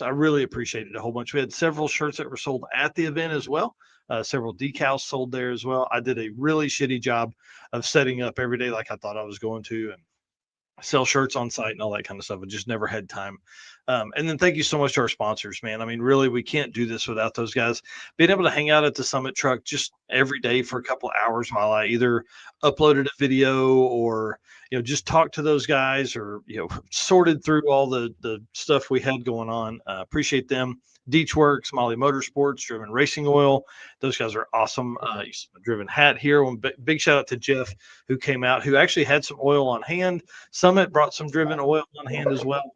Speaker 1: really appreciate it a whole bunch. We had several shirts that were sold at the event as well. Several decals sold there as well. I did a really shitty job of setting up every day like I thought I was going to, and sell shirts on site and all that kind of stuff. I just never had time. And then thank you so much to our sponsors, man. I mean, really, we can't do this without those guys. Being able to hang out at the Summit truck just every day for a couple of hours while I either uploaded a video or, just talked to those guys or, sorted through all the stuff we had going on. Appreciate them. Deechworks, Molly Motorsports, Driven Racing Oil. Those guys are awesome. Driven Hat here. One big shout out to Jeff, who came out, who actually had some oil on hand. Summit brought some Driven oil on hand as well,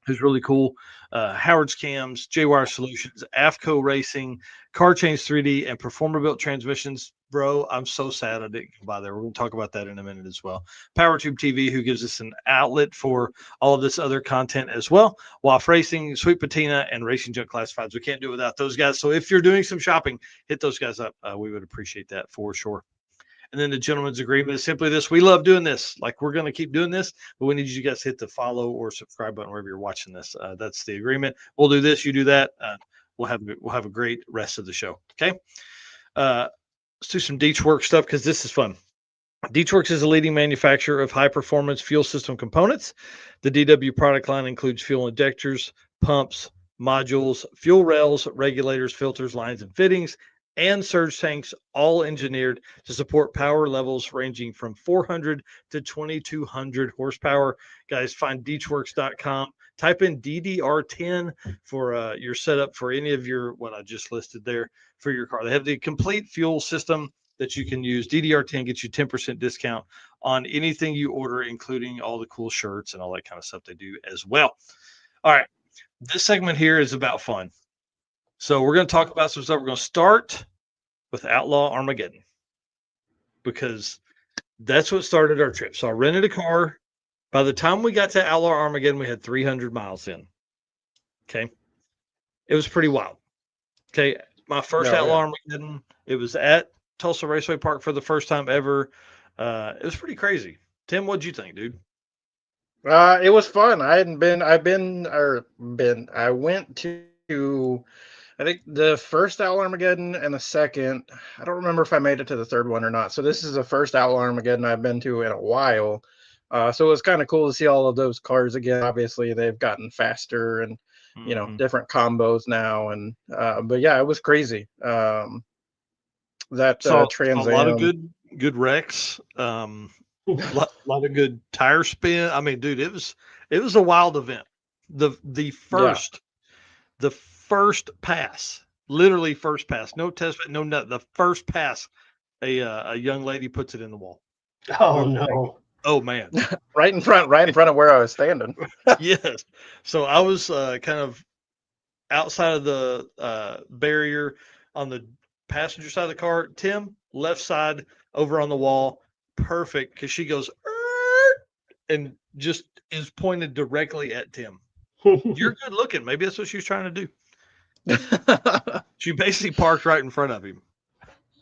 Speaker 1: who's really cool. Howard's Cams, J-Wire Solutions, AFCO Racing, Car Change 3D, and Performer Built Transmissions. Bro, I'm so sad I didn't come by there. We're going to talk about that in a minute as well. PowerTube TV, who gives us an outlet for all of this other content as well. WAF Racing, Sweet Patina, and Racing Junk Classifieds. We can't do it without those guys. So if you're doing some shopping, hit those guys up. We would appreciate that for sure. And then the gentleman's agreement is simply this: we love doing this. Like, we're going to keep doing this, but we need you guys to hit the follow or subscribe button wherever you're watching this. That's the agreement. We'll do this, you do that. We'll have a great rest of the show. Okay. Let's do some Deechworks stuff because this is fun. Deechworks is a leading manufacturer of high-performance fuel system components. The DW product line includes fuel injectors, pumps, modules, fuel rails, regulators, filters, lines, and fittings, and surge tanks, all engineered to support power levels ranging from 400 to 2200 horsepower. Guys, find Deechworks.com. Type in DDR10 for your setup for any of what I just listed there for your car. They have the complete fuel system that you can use. DDR10 gets you 10% discount on anything you order, including all the cool shirts and all that kind of stuff they do as well. All right. This segment here is about fun. So we're going to talk about some stuff. We're going to start with Outlaw Armageddon because that's what started our trip. So I rented a car. By the time we got to Outlaw Armageddon, we had 300 miles in. Okay. It was pretty wild. Okay. My first Outlaw Armageddon, it was at Tulsa Raceway Park for the first time ever. It was pretty crazy. Tim, what'd you think, dude?
Speaker 3: It was fun. I went to, I think the first Outlaw Armageddon and the second. I don't remember if I made it to the third one or not. So this is the first Outlaw Armageddon I've been to in a while. So it was kind of cool to see all of those cars again. Obviously, they've gotten faster and different combos now. And but yeah, it was crazy. That Trans
Speaker 1: a lot of
Speaker 3: Am.
Speaker 1: good wrecks. Lot of good tire spin. I mean, dude, it was a wild event. The first pass, literally first pass, no test, no nothing. The first pass, a young lady puts it in the wall.
Speaker 2: Oh no!
Speaker 1: Oh man!
Speaker 3: right in front of where I was standing.
Speaker 1: Yes. So I was kind of outside of the barrier on the passenger side of the car. Tim, left side over on the wall. Perfect, because she goes and just is pointed directly at Tim. You're good looking. Maybe that's what she was trying to do. She basically parked right in front of him.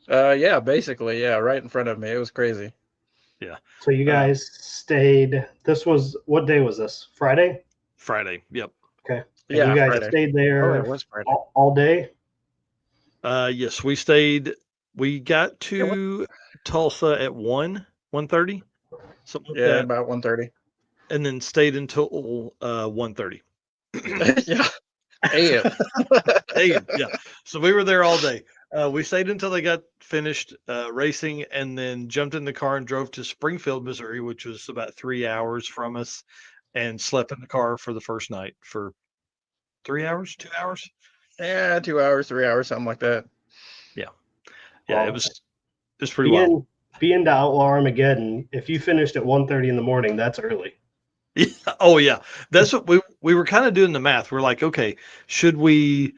Speaker 3: Yeah, basically, yeah, right in front of me. It was crazy.
Speaker 1: Yeah.
Speaker 2: So you guys stayed. What day was this? Friday?
Speaker 1: Friday. Yep.
Speaker 2: Okay. And
Speaker 3: Yeah,
Speaker 2: you guys
Speaker 3: Friday.
Speaker 2: stayed there
Speaker 3: it was Friday.
Speaker 2: all day?
Speaker 1: Yes, we stayed. We got to Tulsa at 1:30. Something like that.
Speaker 3: About 1:30.
Speaker 1: And then stayed until 1:30.
Speaker 3: Yeah. AM.
Speaker 1: Yeah. So we were there all day. We stayed until they got finished racing and then jumped in the car and drove to Springfield, Missouri, which was about 3 hours from us, and slept in the car for the first night for 3 hours, 2 hours.
Speaker 3: Yeah, 2 hours, 3 hours, something like that.
Speaker 1: Yeah.
Speaker 2: Well,
Speaker 1: It was pretty wild.
Speaker 2: Being to Outlaw Armageddon, if you finished at 1:30 in the morning, that's early.
Speaker 1: Yeah. Oh yeah. That's what we were kind of doing the math. We're like, okay, should we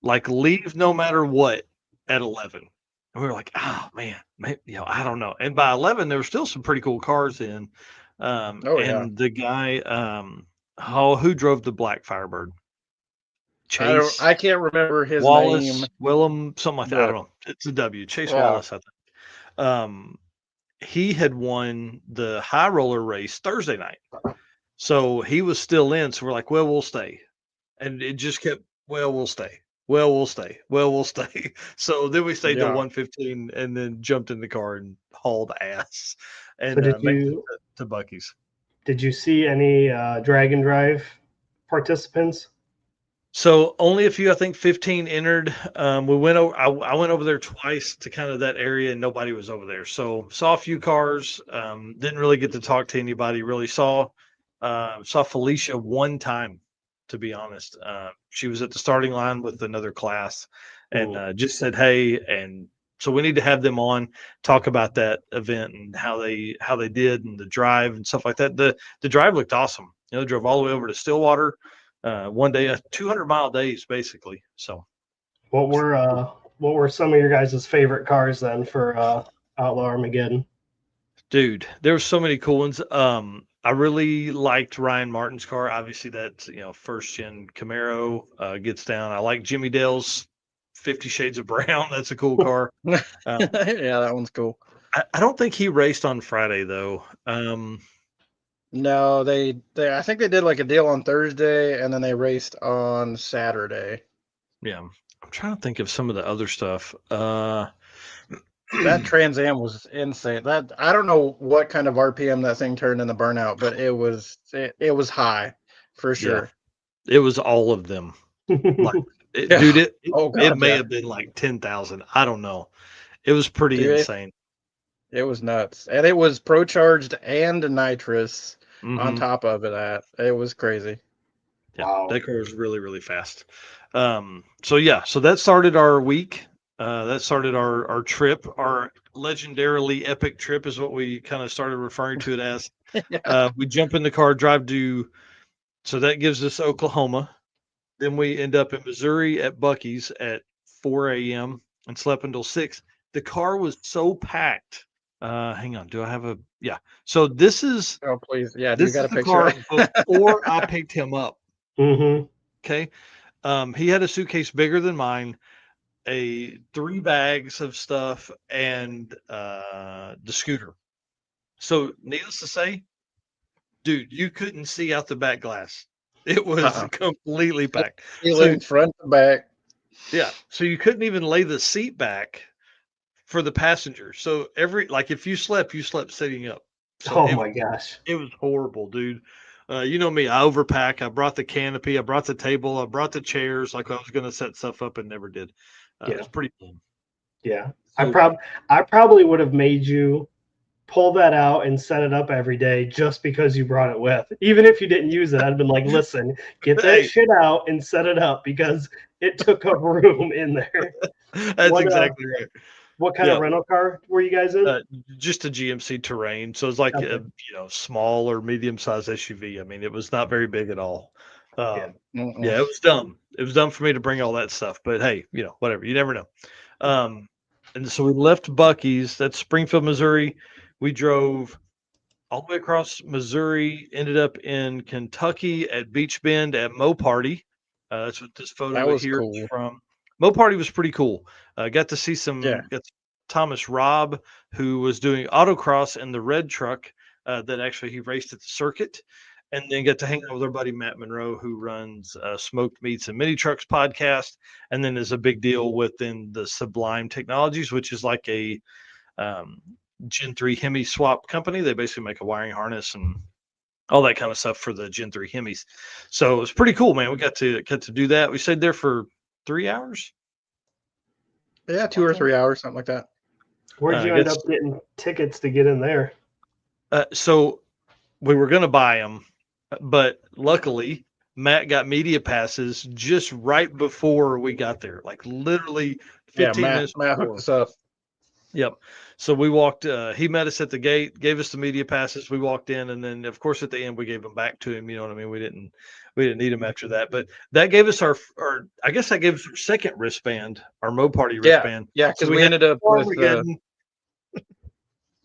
Speaker 1: like leave no matter what at 11? And we were like, oh man, maybe, I don't know. And by 11, there were still some pretty cool cars in. And the guy, who drove the black Firebird? Chase.
Speaker 3: I can't remember his
Speaker 1: Wallace,
Speaker 3: name.
Speaker 1: Willem, something like that. I don't know. It's a W. Chase Wallace, I think. He had won the high roller race Thursday night. So he was still in. So we're like, well, we'll stay. And it just kept, well, we'll stay. Well, we'll stay. Well, we'll stay. So then we stayed till 1:15 and then jumped in the car and hauled ass and made it to Buc-ee's.
Speaker 2: Did you see any drag and drive participants?
Speaker 1: So only a few, I think 15 entered. We went over. I went over there twice to kind of that area, and nobody was over there. So saw a few cars. Didn't really get to talk to anybody. Really saw Felicia one time, to be honest. She was at the starting line with another class, and just said hey. And so we need to have them on, talk about that event and how they did and the drive and stuff like that. The drive looked awesome. Drove all the way over to Stillwater. One day, 200-mile days, basically. So,
Speaker 2: what were some of your guys' favorite cars then for Outlaw Armageddon?
Speaker 1: Dude, there were so many cool ones. I really liked Ryan Martin's car. Obviously, that's first gen Camaro gets down. I like Jimmy Dale's 50 Shades of Brown. That's a cool car.
Speaker 3: Yeah, that one's cool.
Speaker 1: I don't think he raced on Friday though.
Speaker 3: No, they I think they did like a deal on Thursday and then they raced on Saturday.
Speaker 1: Yeah. I'm trying to think of some of the other stuff.
Speaker 3: That Trans Am was insane. That I don't know what kind of RPM that thing turned in the burnout, but it was high for sure.
Speaker 1: Yeah. It was all of them. Like, dude, it may have been like 10,000. I don't know. It was pretty insane.
Speaker 3: It was nuts. And it was pro charged and nitrous on top of it. It was crazy.
Speaker 1: Yeah, wow. That car was really, really fast. So that started our week. That started our trip. Our legendarily epic trip is what we kind of started referring to it as. We jump in the car, drive to, so that gives us Oklahoma. Then we end up in Missouri at Bucky's at 4 a.m. and slept until 6. The car was so packed. Hang on. Do I have a yeah. So this is
Speaker 3: Oh, please. Yeah. Do you got a
Speaker 1: the
Speaker 3: picture?
Speaker 1: car before I picked him up.
Speaker 2: Mm-hmm.
Speaker 1: Okay. He had a suitcase bigger than mine, 3 bags of stuff, and the scooter. So needless to say, dude, you couldn't see out the back glass. It was completely packed.
Speaker 3: Ceiling, front to back.
Speaker 1: Yeah. So you couldn't even lay the seat back for the passenger. So if you slept sitting up. So
Speaker 2: Oh my gosh.
Speaker 1: it was horrible, dude. You know me, I overpack. I brought the canopy, I brought the table, I brought the chairs, like I was gonna set stuff up and never did.
Speaker 2: Yeah.
Speaker 1: It's pretty fun.
Speaker 2: Yeah.
Speaker 1: So,
Speaker 2: I probably would have made you pull that out and set it up every day just because you brought it with. Even if you didn't use it, I'd been like, listen, get that
Speaker 1: Hey.
Speaker 2: shit out and set it up because it took up room in there.
Speaker 1: That's exactly right.
Speaker 2: What kind of rental car were you guys in?
Speaker 1: Just a GMC Terrain. So it's like
Speaker 2: Okay.
Speaker 1: a small or medium sized SUV. I mean, it was not very big at all.
Speaker 2: Yeah.
Speaker 1: Yeah, it was dumb. It was dumb for me to bring all that stuff. But hey, whatever. You never know. And so we left Bucky's. That's Springfield, Missouri. We drove all the way across Missouri, ended up in Kentucky at Beach Bend at Mo Party. That's what this photo here is from. Mo Party was pretty cool. Got to see Thomas Robb, who was doing autocross in the red truck that actually he raced at the circuit. And then got to hang out with our buddy Matt Monroe, who runs Smoked Meats and Mini Trucks podcast, and then is a big deal within the Sublime Technologies, which is like a Gen 3 Hemi swap company. They basically make a wiring harness and all that kind of stuff for the Gen 3 Hemis. So it was pretty cool, man. We got to do that. We stayed there for 3 hours.
Speaker 3: Yeah, 2 or 3 hours, something like that.
Speaker 2: Where'd you end up getting tickets to get in there?
Speaker 1: So we were going to buy them, but luckily Matt got media passes just right before we got there, like literally 15 minutes
Speaker 3: Matt hooked us up.
Speaker 1: Yep. So we walked, he met us at the gate, gave us the media passes. We walked in, and then of course at the end we gave them back to him. You know what I mean? We didn't need them after that, but that gave us our I guess that gave us our second wristband, our Mo Party wristband.
Speaker 3: Yeah. Cause we ended up with,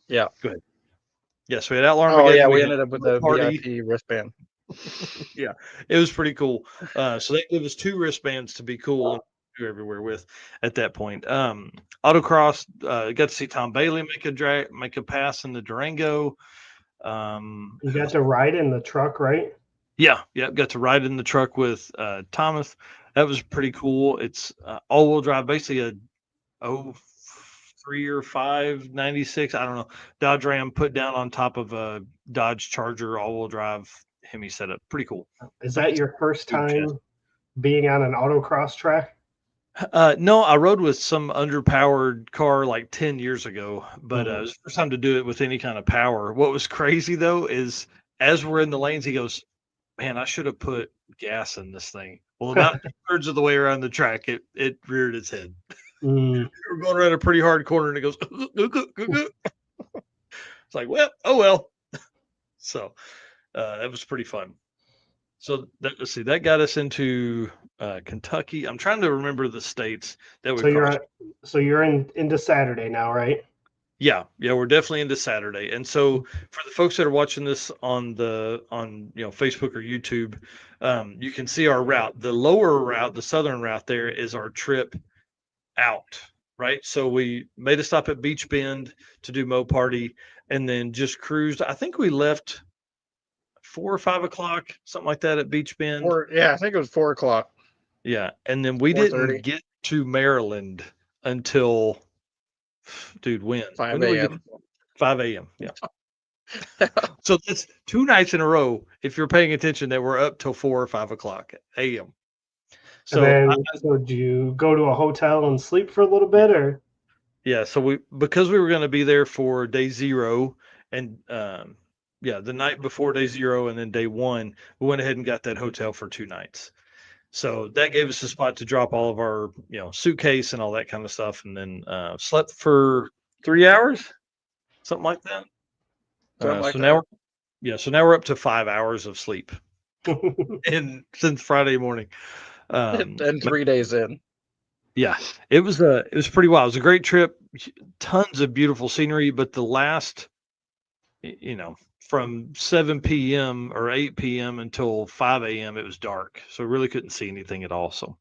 Speaker 3: yeah.
Speaker 1: Go ahead. Yes. We had Outlaw
Speaker 3: Armageddon. Oh yeah. We ended up with a VIP wristband.
Speaker 1: Yeah. It was pretty cool. So they gave us 2 wristbands to be cool. Everywhere with at that point. Autocross, got to see Tom Bailey make a pass in the Durango.
Speaker 2: You got to ride in the truck, right?
Speaker 1: Yeah, got to ride in the truck with Thomas. That was pretty cool. It's all-wheel drive, basically a 03 or 5 96, I don't know, Dodge Ram put down on top of a Dodge Charger all-wheel drive Hemi setup. Pretty cool.
Speaker 2: Is that your first time being on an autocross track?
Speaker 1: No, I rode with some underpowered car like 10 years ago, but it was the first time to do it with any kind of power. What was crazy though is as we're in the lanes, he goes, "Man, I should have put gas in this thing." Well, about 2/3 of the way around the track, it reared its head. We're going around a pretty hard corner, and it goes. It's like, well, oh well. So that was pretty fun. So let's see, that got us into Kentucky. I'm trying to remember the states that we crossed.
Speaker 2: So you're into Saturday now, right?
Speaker 1: Yeah, we're definitely into Saturday. And so for the folks that are watching this on Facebook or YouTube, you can see our route. The lower route, the southern route there is our trip out, right? So we made a stop at Beach Bend to do Mo Party and then just cruised. I think we left 4 or 5 o'clock, something like that at Beach Bend.
Speaker 3: I think it was 4 o'clock.
Speaker 1: Yeah. And then we didn't get to Maryland until, dude, when?
Speaker 3: 5 a.m.
Speaker 1: 5 a.m. Yeah. So that's 2 nights in a row, if you're paying attention, that we're up till 4 or 5 o'clock a.m.
Speaker 2: So, did you go to a hotel and sleep for a little bit, or?
Speaker 1: Yeah. So because we were going to be there for day 0 and, the night before day 0 and then day 1, we went ahead and got that hotel for 2 nights. So that gave us a spot to drop all of our, suitcase and all that kind of stuff. And then slept for 3 hours, something like that. Now we're up to 5 hours of sleep since Friday morning.
Speaker 3: And 3 days in.
Speaker 1: Yeah, it was pretty wild. It was a great trip. Tons of beautiful scenery, but the last, from 7 p.m. or 8 p.m. until 5 a.m. it was dark, so really couldn't see anything at all. So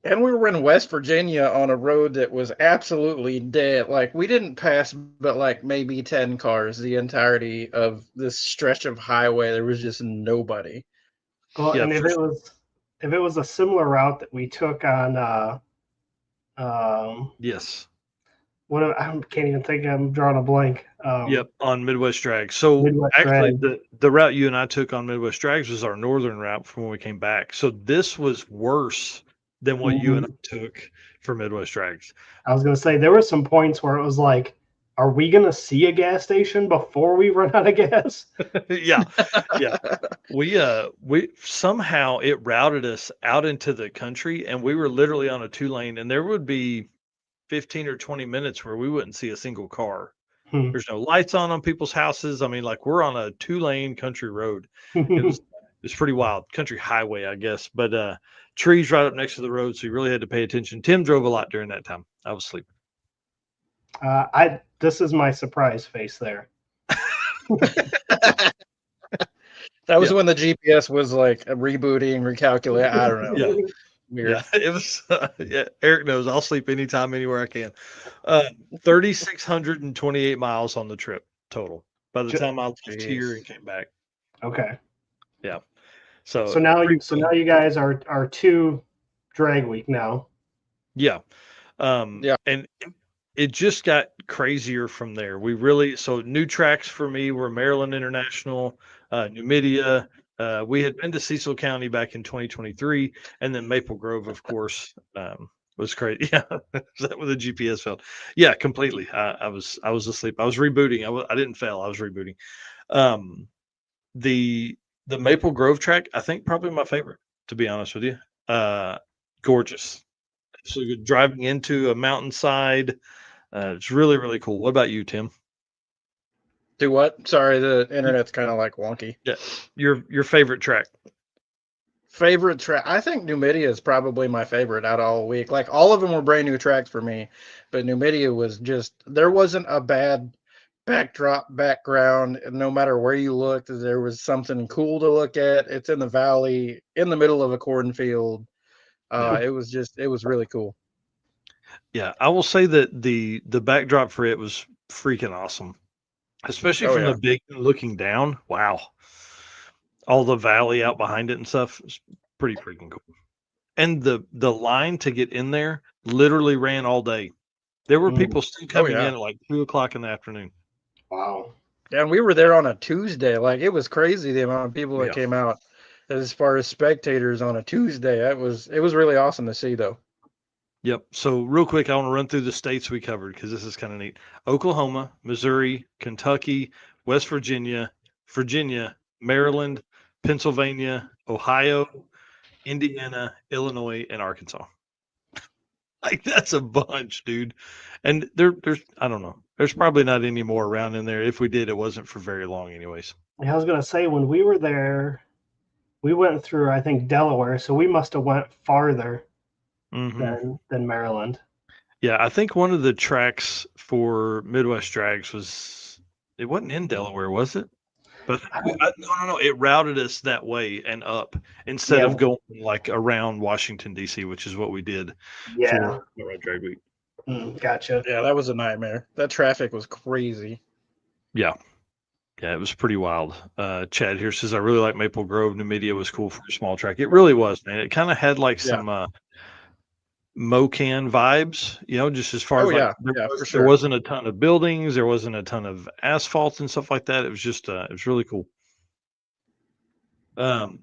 Speaker 3: And we were in West Virginia on a road that was absolutely dead. Like, we didn't pass but like maybe 10 cars the entirety of this stretch of highway. There was just nobody.
Speaker 2: Well,
Speaker 1: yeah,
Speaker 2: and if it was a similar route that we took on
Speaker 1: yes,
Speaker 2: I can't even think. I'm drawing a blank.
Speaker 1: yep, on Midwest Drag. So
Speaker 2: Midwest
Speaker 1: actually,
Speaker 2: Drag.
Speaker 1: the route you and I took on Midwest Drags was our northern route from when we came back. So this was worse than what you and I took for Midwest Drags.
Speaker 2: I was gonna say there were some points where it was like, are we gonna see a gas station before we run out of gas?
Speaker 1: Yeah, yeah. We somehow it routed us out into the country, and we were literally on a 2-lane, and there would be 15 or 20 minutes where we wouldn't see a single car. There's no lights on people's houses. I mean, like, we're on a 2-lane country road. It's pretty wild. Country highway, I guess, but trees right up next to the road, so you really had to pay attention. Tim drove a lot during that time. I was sleeping.
Speaker 2: This is my surprise face there.
Speaker 3: That was when the GPS was like rebooting, recalculating. I don't know.
Speaker 1: Yeah.
Speaker 3: Weird.
Speaker 1: Yeah, it was. Yeah, Eric knows I'll sleep anytime, anywhere I can. 3,628 miles on the trip total. By the time I left here and came back.
Speaker 2: Okay.
Speaker 1: Yeah. So
Speaker 2: now you guys are 2 drag week now.
Speaker 1: Yeah.
Speaker 3: Yeah.
Speaker 1: And it just got crazier from there. So new tracks for me were Maryland International, Numidia. We had been to Cecil County back in 2023, and then Maple Grove, of course, was crazy. Yeah, is that where the GPS failed? Yeah, completely. I was asleep. I was rebooting. I didn't fail. I was rebooting. The Maple Grove track, I think probably my favorite, to be honest with you. Gorgeous. So you're driving into a mountainside. It's really, really cool. What about you, Tim?
Speaker 3: Do what? Sorry, the internet's kind of like wonky.
Speaker 1: Yeah, your favorite track.
Speaker 3: Favorite track? I think Numidia is probably my favorite out of all week. Like, all of them were brand new tracks for me, but Numidia was just, there wasn't a bad background. No matter where you looked, there was something cool to look at. It's in the valley, in the middle of a cornfield. It was really cool.
Speaker 1: Yeah, I will say that the backdrop for it was freaking awesome, especially from the big looking down. Wow, all the valley out behind it and stuff is pretty freaking cool. And the line to get in there literally ran all day. There were people still coming in at like 2:00 in the afternoon.
Speaker 2: Wow.
Speaker 3: Yeah, and we were there on a Tuesday. Like, it was crazy the amount of people that came out as far as spectators on a Tuesday. It was really awesome to see, though.
Speaker 1: Yep. So real quick, I want to run through the states we covered because this is kind of neat. Oklahoma, Missouri, Kentucky, West Virginia, Maryland, Pennsylvania, Ohio, Indiana, Illinois, and Arkansas. Like, that's a bunch, dude. And there's I don't know. There's probably not any more around in there. If we did, it wasn't for very long anyways.
Speaker 2: I was gonna say, when we were there, we went through, I think, Delaware, so we must have went farther than Maryland.
Speaker 1: Yeah, I think one of the tracks for Midwest Drags it wasn't in Delaware, was it? But no, it routed us that way and up instead of going like around Washington D.C., which is what we did for Red Drag Week.
Speaker 2: Gotcha.
Speaker 3: Yeah, that was a nightmare. That traffic was crazy.
Speaker 1: Yeah, it was pretty wild. Chad here says, I really like Maple Grove. Numidia was cool for a small track. It really was, man. It kind of had like some Mocan vibes, just as far as there wasn't a ton of buildings, there wasn't a ton of asphalt and stuff like that. It was just it was really cool. The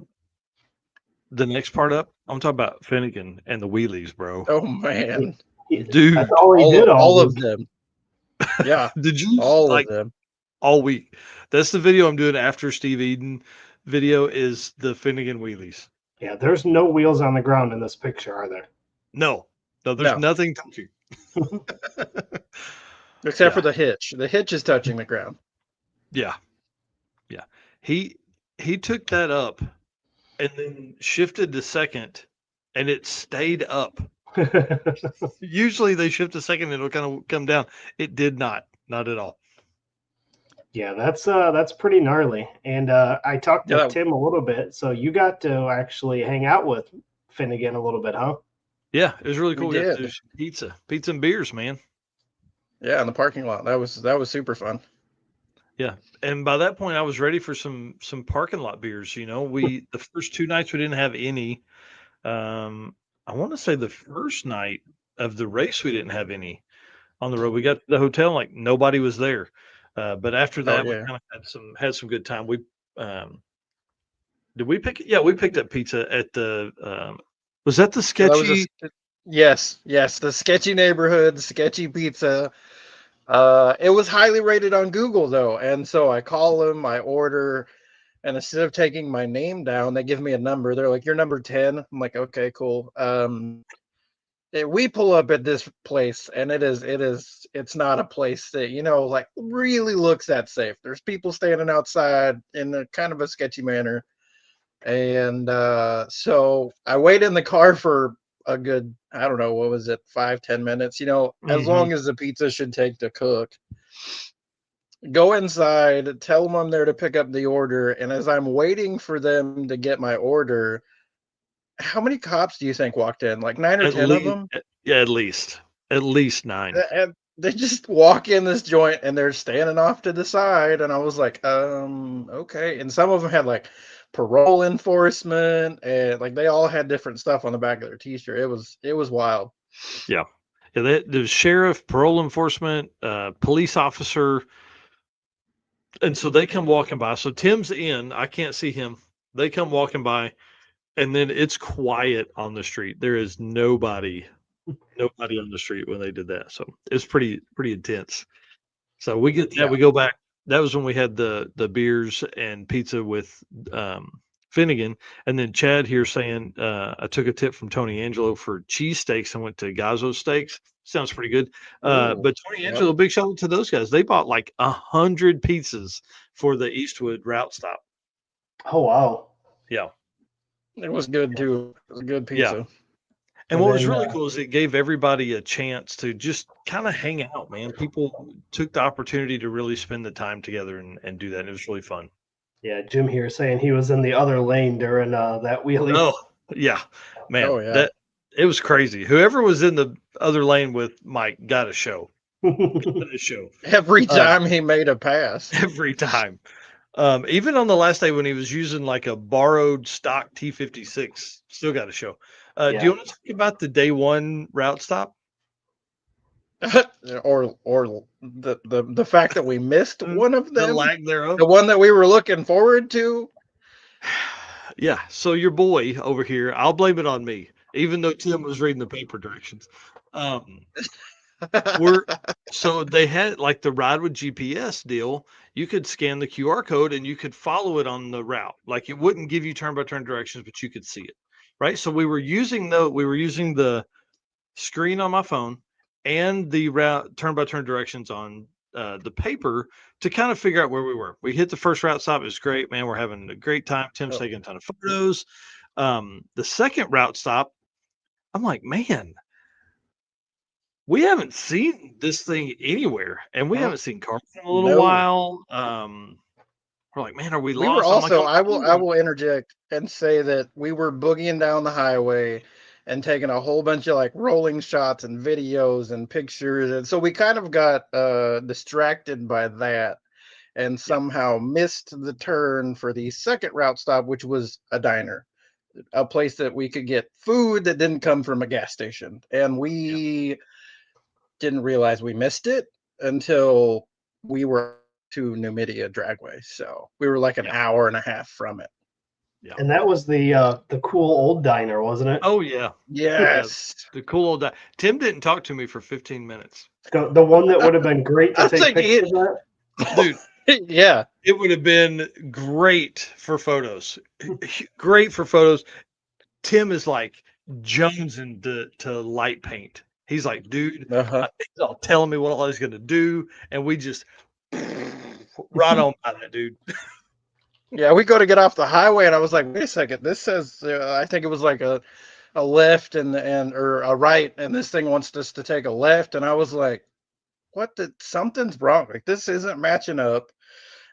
Speaker 1: next part up, I'm talking about Finnegan and the wheelies, bro.
Speaker 3: Oh man,
Speaker 1: dude,
Speaker 2: that's all he did
Speaker 3: all of them. Yeah,
Speaker 1: did you
Speaker 3: all of them
Speaker 1: all week? That's the video I'm doing after Steve Eden video is the Finnegan wheelies.
Speaker 2: Yeah, there's no wheels on the ground in this picture, are there?
Speaker 1: No, there's nothing touching.
Speaker 3: Except for the hitch. The hitch is touching the ground.
Speaker 1: Yeah. He took that up and then shifted to second and it stayed up. Usually they shift a second, it'll kind of come down. It did not at all.
Speaker 2: Yeah, that's pretty gnarly. And I talked to
Speaker 3: Yeah,
Speaker 2: Tim a little bit, so you got to actually hang out with Finnegan a little bit, huh?
Speaker 1: Yeah, it was really
Speaker 3: we
Speaker 1: cool. We got to
Speaker 3: did.
Speaker 1: do pizza and beers, man.
Speaker 3: Yeah, in the parking lot. That was super fun.
Speaker 1: Yeah, and by that point, I was ready for some parking lot beers. You know, the first 2 nights we didn't have any. I want to say the first night of the race we didn't have any on the road. We got to the hotel, like nobody was there. But after
Speaker 3: Oh
Speaker 1: that, we
Speaker 3: yeah.
Speaker 1: kind of had some good time. We did we pick? Yeah, we picked up pizza at the. Was that the
Speaker 3: Yeah, that was
Speaker 1: sketchy?
Speaker 3: yes, the sketchy neighborhood, sketchy pizza. It was highly rated on Google though, and so I call them, I order, and instead of taking my name down, they give me a number. They're like, "You're number 10." I'm like, "Okay, cool." We pull up at this place, and it's not a place that like really looks that safe. There's people standing outside in a kind of a sketchy manner, and so I wait in the car for a good, I don't know, what was it, 5-10 minutes, as
Speaker 1: Mhm.
Speaker 3: long as the pizza should take to cook. Go inside, tell them I'm there to pick up the order, and as I'm waiting for them to get my order, how many cops do you think walked in? Like 9 or
Speaker 1: At
Speaker 3: 10 of
Speaker 1: least,
Speaker 3: them?
Speaker 1: yeah, at least 9.
Speaker 3: And they just walk in this joint and they're standing off to the side, and I was like, okay. And some of them had like parole enforcement, and like they all had different stuff on the back of their t-shirt. It was wild.
Speaker 1: Yeah. Yeah, the sheriff, parole enforcement, police officer, and so they come walking by. So Tim's in, I can't see him. They come walking by, and then it's quiet on the street. There is nobody on the street when they did that. So it's pretty intense. So we get that.
Speaker 3: Yeah.
Speaker 1: We go back. That was when we had the beers and pizza with Finnegan, and then Chad here saying I took a tip from Tony Angelo for cheesesteaks and went to Gazzo Steaks. Sounds pretty good.
Speaker 3: Ooh,
Speaker 1: But Tony
Speaker 3: yep.
Speaker 1: Angelo, big shout out to those guys. They bought like 100 pizzas for the Eastwood route stop.
Speaker 2: Oh wow.
Speaker 1: Yeah,
Speaker 3: It was good too. It was a good
Speaker 1: yeah.
Speaker 3: pizza.
Speaker 1: And
Speaker 2: And
Speaker 1: what was
Speaker 2: then
Speaker 1: really cool is it gave everybody a chance to just kind of hang out, man. People took the opportunity to really spend the time together and do that. And it was really fun.
Speaker 2: yeah, Jim here saying he was in the other lane during that wheelie.
Speaker 1: Oh, yeah, man,
Speaker 3: Oh yeah.
Speaker 1: that it was crazy. Whoever was in the other lane with Mike got a show. Got a show
Speaker 3: Every
Speaker 1: uh,
Speaker 3: time he made a pass.
Speaker 1: every time. Even on the last day when he was using like a borrowed stock T56, still got a show. Do
Speaker 2: Yeah.
Speaker 1: you want to talk about the day one route stop?
Speaker 3: or the fact that we missed one of
Speaker 1: The
Speaker 3: them,
Speaker 1: lag thereof.
Speaker 3: the one that we were looking forward to.
Speaker 1: Yeah. So your boy over here, I'll blame it on me, even though Tim was reading the paper directions. Um, we're so they had like the ride with GPS deal. You could scan the QR code and you could follow it on the route. Like it wouldn't give you turn by turn directions, but you could see it. Right. So we were using the screen on my phone and the route turn by turn directions on the paper to kind of figure out where we were. We hit the first route stop. It was great, man. We're having a great time. Tim's
Speaker 3: Oh,
Speaker 1: taking a ton of photos. The second route stop, I'm like, man, we haven't seen this thing anywhere, and we
Speaker 3: mm,
Speaker 1: haven't seen Carson in a little
Speaker 3: no.
Speaker 1: while. We're like, man, are we
Speaker 3: We were
Speaker 1: lost? I'm like,
Speaker 3: also,
Speaker 1: I'm
Speaker 3: I
Speaker 1: calling.
Speaker 3: will interject and say that we were boogieing down the highway and taking a whole bunch of like rolling shots and videos and pictures, and so we kind of got distracted by that and
Speaker 1: Yeah,
Speaker 3: somehow missed the turn for the second route stop, which was a diner, a place that we could get food that didn't come from a gas station. And
Speaker 1: yeah,
Speaker 3: we didn't realize we missed it until we were to Numidia Dragway. So we were like an
Speaker 1: yeah,
Speaker 3: hour and a half from it.
Speaker 1: yeah.
Speaker 2: And that was the cool old diner, wasn't it?
Speaker 1: Oh yeah, yeah.
Speaker 3: Yes.
Speaker 1: The cool old guy. Tim didn't talk to me for 15 minutes,
Speaker 2: The one that would have been great
Speaker 3: I
Speaker 2: to
Speaker 3: was
Speaker 2: take
Speaker 3: like,
Speaker 2: pictures
Speaker 1: dude.
Speaker 3: yeah.
Speaker 1: It would have been great for photos. Great for photos. Tim is like jonesing to light paint. He's like, dude,
Speaker 3: Uh-huh.
Speaker 1: he's all telling me what all he's gonna do, and we just right on by that, dude.
Speaker 3: Yeah, we go to get off the highway, and I was like, wait a second. This says, I think it was like a a left or a right, and this thing wants us to take a left, and I was like, something's wrong. Like this isn't matching up.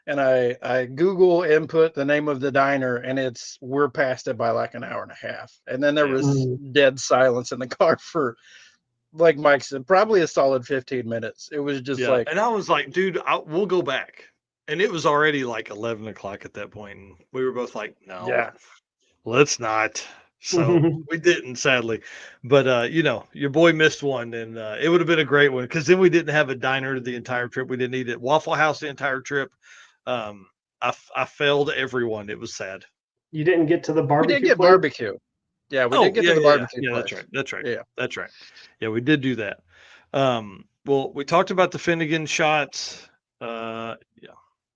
Speaker 3: And I Google input the name of the diner, and we're past it by like an hour and a half. And then there
Speaker 1: Yeah.
Speaker 3: was dead silence in the car for, like Mike said, probably a solid 15 minutes. It was just like,
Speaker 1: And I was like, dude, we'll go back. And it was already like 11 o'clock at that point, and we were both like, no,
Speaker 3: yeah,
Speaker 1: let's not. So we didn't, sadly. But you know, your boy missed one, and it would have been a great one because then we didn't have a diner the entire trip. We didn't eat at Waffle House the entire trip. I failed everyone. It was sad.
Speaker 2: You didn't get to the
Speaker 3: we did
Speaker 2: barbecue
Speaker 3: get
Speaker 2: place?
Speaker 3: barbecue. Yeah, we did get to the barbecue
Speaker 1: Yeah, that's
Speaker 3: place.
Speaker 1: right. That's right.
Speaker 3: Yeah.
Speaker 1: That's right. Yeah, we did do that. Well, we talked about the Finnegan shots. Yeah.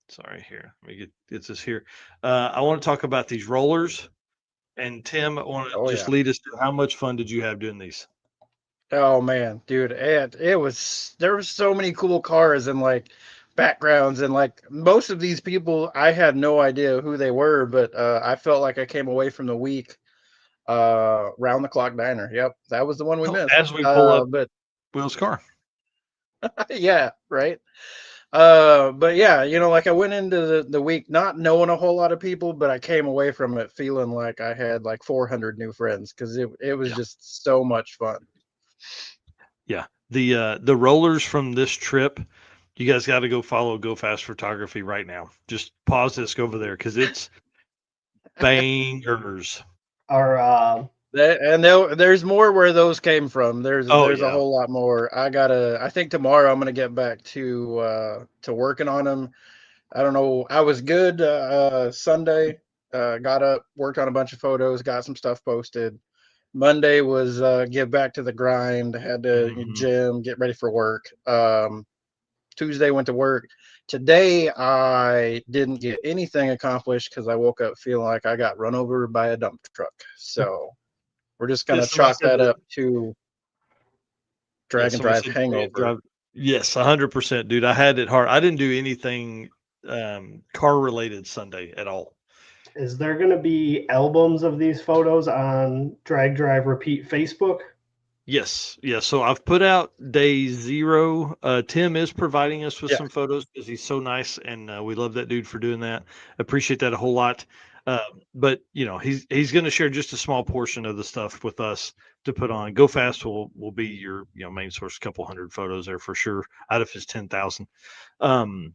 Speaker 1: Sorry, here. Let me get this here. I want to talk about these rollers. And Tim, I want to
Speaker 3: Oh
Speaker 1: just
Speaker 3: yeah.
Speaker 1: lead us to how much fun did you have doing these?
Speaker 3: Oh man, dude, it was there was so many cool cars and like backgrounds, and like most of these people I had no idea who they were, but I felt like I came away from the week round the clock diner. Yep, that was the one we
Speaker 1: Oh,
Speaker 3: missed.
Speaker 1: as we pull up
Speaker 3: But
Speaker 1: Will's car.
Speaker 3: yeah, right. But yeah, like I went into the week not knowing a whole lot of people, but I came away from it feeling like I had like 400 new friends because it was
Speaker 1: Yeah.
Speaker 3: just so much fun.
Speaker 1: Yeah. The rollers from this trip, you guys got to go follow Go Fast Photography right now. Just pause this, go over there because it's bangers.
Speaker 2: Or
Speaker 3: There's more where those came from.
Speaker 1: Oh
Speaker 3: There's a
Speaker 1: yeah.
Speaker 3: whole lot more. I think tomorrow I'm gonna get back to working on them. I don't know. I was good Sunday. Got up, worked on a bunch of photos, got some stuff posted. Monday was get back to the grind. Had to
Speaker 1: Mhm.
Speaker 3: gym, get ready for work. Tuesday went to work. Today I didn't get anything accomplished because I woke up feeling like I got run over by a dump truck. So we're just
Speaker 1: Yeah,
Speaker 3: gonna
Speaker 1: somebody
Speaker 3: chalk
Speaker 1: said
Speaker 3: that
Speaker 1: that.
Speaker 3: up to
Speaker 1: Yeah,
Speaker 3: drag and
Speaker 1: somebody
Speaker 3: drive
Speaker 1: said you can't
Speaker 3: hangover.
Speaker 1: drive. Yes, 100%, dude. I had it hard. I didn't do anything car related Sunday at all.
Speaker 2: is there going to be albums of these photos on Drag Drive Repeat Facebook?
Speaker 1: Yes, yes. So I've put out day 0. Tim is providing us with
Speaker 3: Yeah.
Speaker 1: some photos because he's so nice, and we love that dude for doing that. Appreciate that a whole lot. But you know, he's going to share just a small portion of the stuff with us to put on. Go Fast will be your main source. A couple hundred photos there for sure out of his 10,000. Um,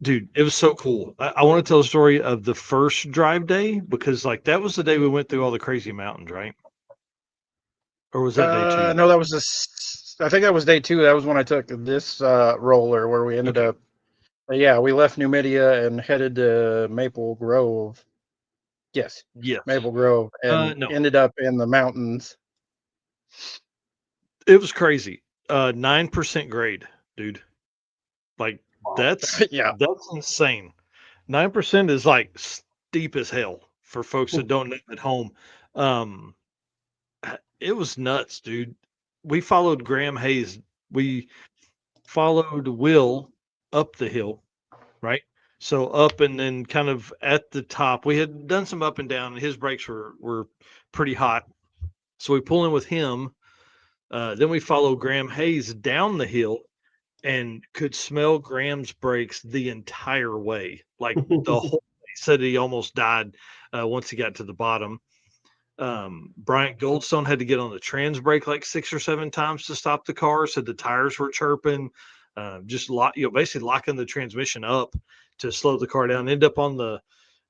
Speaker 1: Dude, it was so cool. I want to tell a story of the first drive day because like that was the day we went through all the crazy mountains, right? Or was that day 2?
Speaker 3: No, that was I think that was day 2. That was when I took this roller where we ended
Speaker 1: Okay.
Speaker 3: up. Yeah, we left Numidia and headed to Maple Grove. Yes,
Speaker 1: Yes.
Speaker 3: Maple Grove, and
Speaker 1: No,
Speaker 3: ended up in the mountains.
Speaker 1: it was crazy. 9% grade, dude. Like that's
Speaker 3: Yeah.
Speaker 1: that's insane. 9% is like steep as hell for folks that don't know at home. Um, it was nuts, dude. We followed Graham Hayes. We followed Will up the hill, right? So up and then kind of at the top. We had done some up and down, and his brakes were pretty hot. So we pull in with him. Then we follow Graham Hayes down the hill and could smell Graham's brakes the entire way. Like the whole he said he almost died once he got to the bottom. Bryant Goldstone had to get on the trans brake like 6 or 7 times to stop the car. Said the tires were chirping, just basically locking the transmission up to slow the car down. End up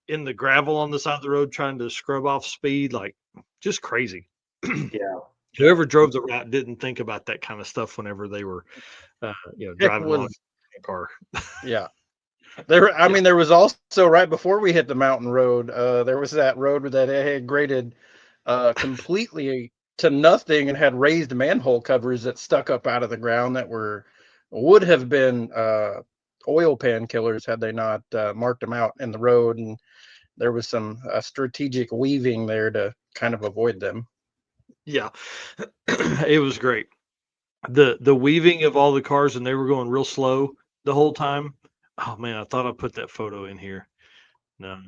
Speaker 1: in the gravel on the side of the road trying to scrub off speed, like just crazy.
Speaker 2: Yeah.
Speaker 1: Whoever drove the route didn't think about that kind of stuff whenever they were,
Speaker 3: It
Speaker 1: driving along
Speaker 3: was,
Speaker 1: in a car.
Speaker 3: yeah.
Speaker 1: Yeah.
Speaker 3: There was also right before we hit the mountain road, there was that road that had graded completely to nothing and had raised manhole covers that stuck up out of the ground that would have been oil pan killers had they not marked them out in the road, and there was some strategic weaving there to kind of avoid them.
Speaker 1: Yeah. It was great. The weaving of all the cars, and they were going real slow the whole time. Oh man, I thought I put that photo in here. No.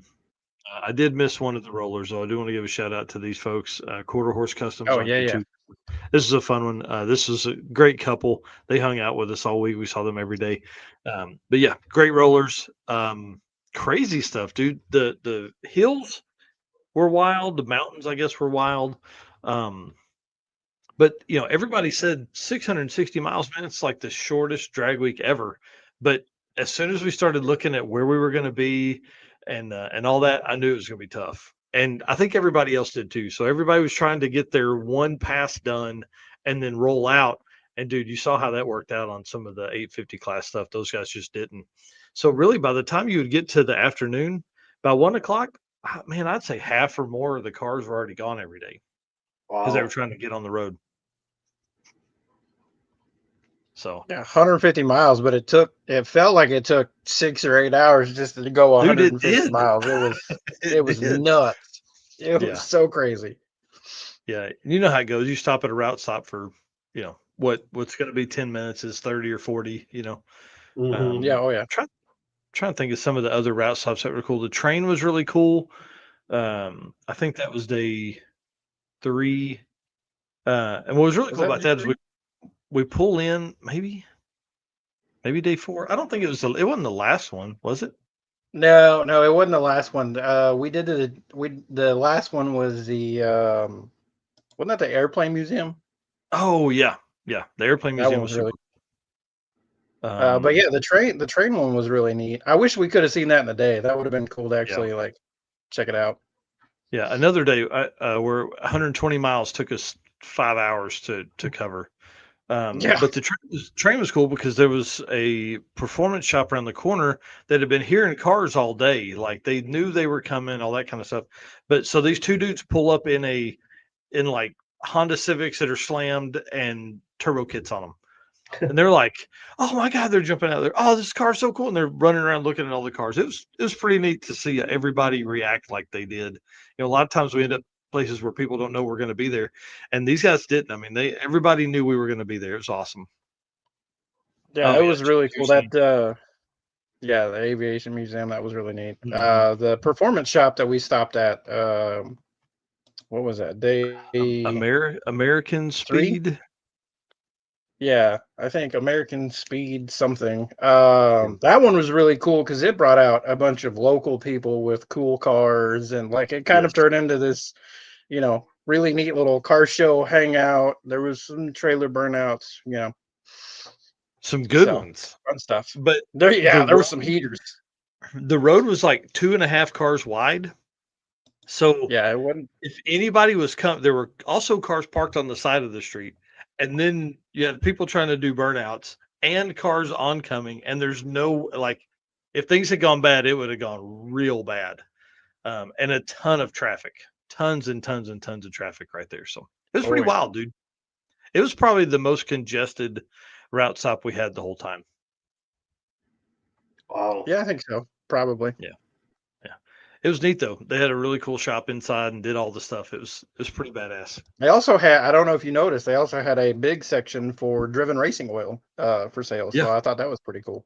Speaker 1: I did miss one of the rollers, though. I do want to give a shout out to these folks, Quarter Horse Customs
Speaker 3: Oh
Speaker 1: on
Speaker 3: yeah, yeah.
Speaker 1: YouTube. This is a fun one. This was a great couple. They hung out with us all week. We saw them every day. But yeah, great rollers. Crazy stuff, dude. The hills were wild. The mountains, I guess, were wild. Um, but everybody said 660 miles, man. It's like the shortest drag week ever. But as soon as we started looking at where we were going to be and all that, I knew it was going to be tough. And I think everybody else did too. So everybody was trying to get their one pass done and then roll out. And dude, you saw how that worked out on some of the 850 class stuff. Those guys just didn't. So really, by the time you would get to the afternoon, by 1 o'clock, man, I'd say half or more of the cars were already gone every day because they were
Speaker 2: Wow.
Speaker 1: trying to get on the road. So,
Speaker 3: Yeah, 150 miles, but it felt like it took 6 or 8 hours just to go
Speaker 1: dude, it
Speaker 3: 150
Speaker 1: did.
Speaker 3: miles. It
Speaker 1: It
Speaker 3: was
Speaker 1: did.
Speaker 3: nuts. It was
Speaker 1: Yeah.
Speaker 3: so crazy.
Speaker 1: Yeah. You know how it goes. You stop at a route stop for, what's going to be 10 minutes is 30 or 40,
Speaker 2: Hmm.
Speaker 3: Yeah, oh yeah.
Speaker 1: Trying to think of some of the other route stops that were cool. The train was really cool. I think that was day 3. And what was really
Speaker 3: Was
Speaker 1: cool
Speaker 3: that
Speaker 1: about that is
Speaker 3: D3?
Speaker 1: we pull in maybe day 4. I don't think it wasn't the last one, was it?
Speaker 3: No, no, it wasn't the last one. The last one was the wasn't that the airplane museum?
Speaker 1: Oh yeah. Yeah. The airplane
Speaker 3: That
Speaker 1: museum
Speaker 3: one
Speaker 1: was
Speaker 3: was really
Speaker 1: super cool.
Speaker 3: but yeah, the train one was really neat. I wish we could have seen that in the day. That would have been cool to
Speaker 1: Yeah.
Speaker 3: actually like check it out.
Speaker 1: Yeah, another day, where 120 miles took us 5 hours to cover.
Speaker 3: Yeah.
Speaker 1: But the train was cool because there was a performance shop around the corner that had been hearing cars all day. Like they knew they were coming, all that kind of stuff. But so these two dudes pull up in like Honda Civics that are slammed and turbo kits on them. And they're like, "Oh my god!" They're jumping out there. "Oh, this car's so cool!" And they're running around looking at all the cars. It was pretty neat to see everybody react like they did. A lot of times we end up places where people don't know we're going to be there, and these guys didn't. I mean, everybody knew we were going to be there. It was awesome.
Speaker 3: Yeah,
Speaker 1: Oh
Speaker 3: it
Speaker 1: yeah,
Speaker 3: was really cool.
Speaker 1: aviation.
Speaker 3: Yeah, the aviation museum, that was really neat.
Speaker 1: Mhm.
Speaker 3: The performance shop that we stopped at, what was that? Day
Speaker 1: American
Speaker 3: 3?
Speaker 1: Speed.
Speaker 3: Yeah, I think American Speed something.
Speaker 1: Yeah.
Speaker 3: That one was really cool because it brought out a bunch of local people with cool cars, and like it kind of
Speaker 1: Yes.
Speaker 3: turned into this, really neat little car show hangout. There was some trailer burnouts.
Speaker 1: Some good
Speaker 3: So
Speaker 1: ones,
Speaker 3: fun stuff.
Speaker 1: but the
Speaker 3: There were some
Speaker 1: road
Speaker 3: heaters.
Speaker 1: the road was like 2.5 cars wide. So
Speaker 3: Yeah, it wasn't.
Speaker 1: if anybody was coming, there were also cars parked on the side of the street, and then you had people trying to do burnouts and cars oncoming, and there's no like, if things had gone bad, it would have gone real bad, and a ton of traffic, tons and tons and tons of traffic right there. So it was
Speaker 3: Oh
Speaker 1: pretty
Speaker 3: yeah.
Speaker 1: wild, dude. It was probably the most congested route stop we had the whole time.
Speaker 2: Wow.
Speaker 3: Yeah, I think so. Probably.
Speaker 1: Yeah, yeah. It was neat though. They had a really cool shop inside and did all the stuff. It was pretty badass.
Speaker 3: They also had, I don't know if you noticed, they also had a big section for driven racing oil for sale.
Speaker 1: Yeah.
Speaker 3: So I thought that was pretty cool.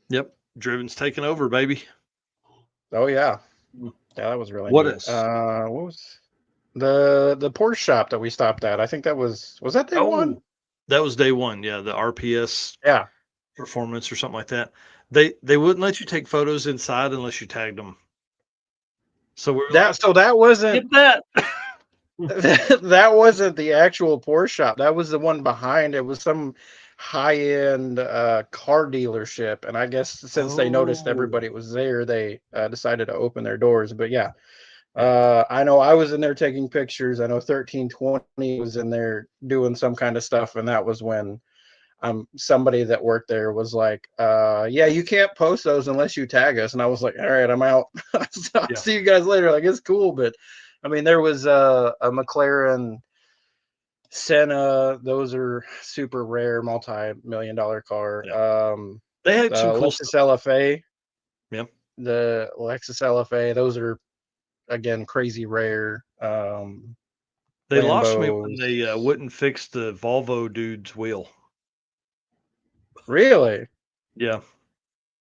Speaker 1: Yep. Driven's taking over, baby.
Speaker 3: Oh yeah.
Speaker 1: Mm.
Speaker 3: Yeah, that was really
Speaker 1: What
Speaker 3: neat.
Speaker 1: is?
Speaker 3: What was the Porsche shop that we stopped at? I think that was that day one?
Speaker 1: Oh, that was day 1. Yeah, the RPS
Speaker 3: Yeah.
Speaker 1: performance or something like that. They wouldn't let you take photos inside unless you tagged them. So we were like,
Speaker 3: That wasn't
Speaker 1: get that.
Speaker 3: that wasn't the actual Porsche shop. That was the one behind. It was some high-end car dealership, and I guess since they noticed
Speaker 1: Oh,
Speaker 3: everybody was there, they decided to open their doors. But yeah,
Speaker 1: yeah.
Speaker 3: I know I was in there taking pictures. I know 1320 was in there doing some kind of stuff, and that was when somebody that worked there was like, yeah, you can't post those unless you tag us. And I was like, all right, I'm out. So I'll
Speaker 1: Yeah.
Speaker 3: see you guys later. Like, it's cool, but I mean, there was a McLaren Senna. Those are super rare, multi-million dollar car.
Speaker 1: Yeah. They had some cool
Speaker 3: Lexus
Speaker 1: stuff.
Speaker 3: LFA,
Speaker 1: Yeah.
Speaker 3: the Lexus LFA. Those are again crazy rare.
Speaker 1: They lost me when
Speaker 3: Lambos.
Speaker 1: they wouldn't fix the Volvo dude's wheel.
Speaker 3: Really?
Speaker 1: Yeah.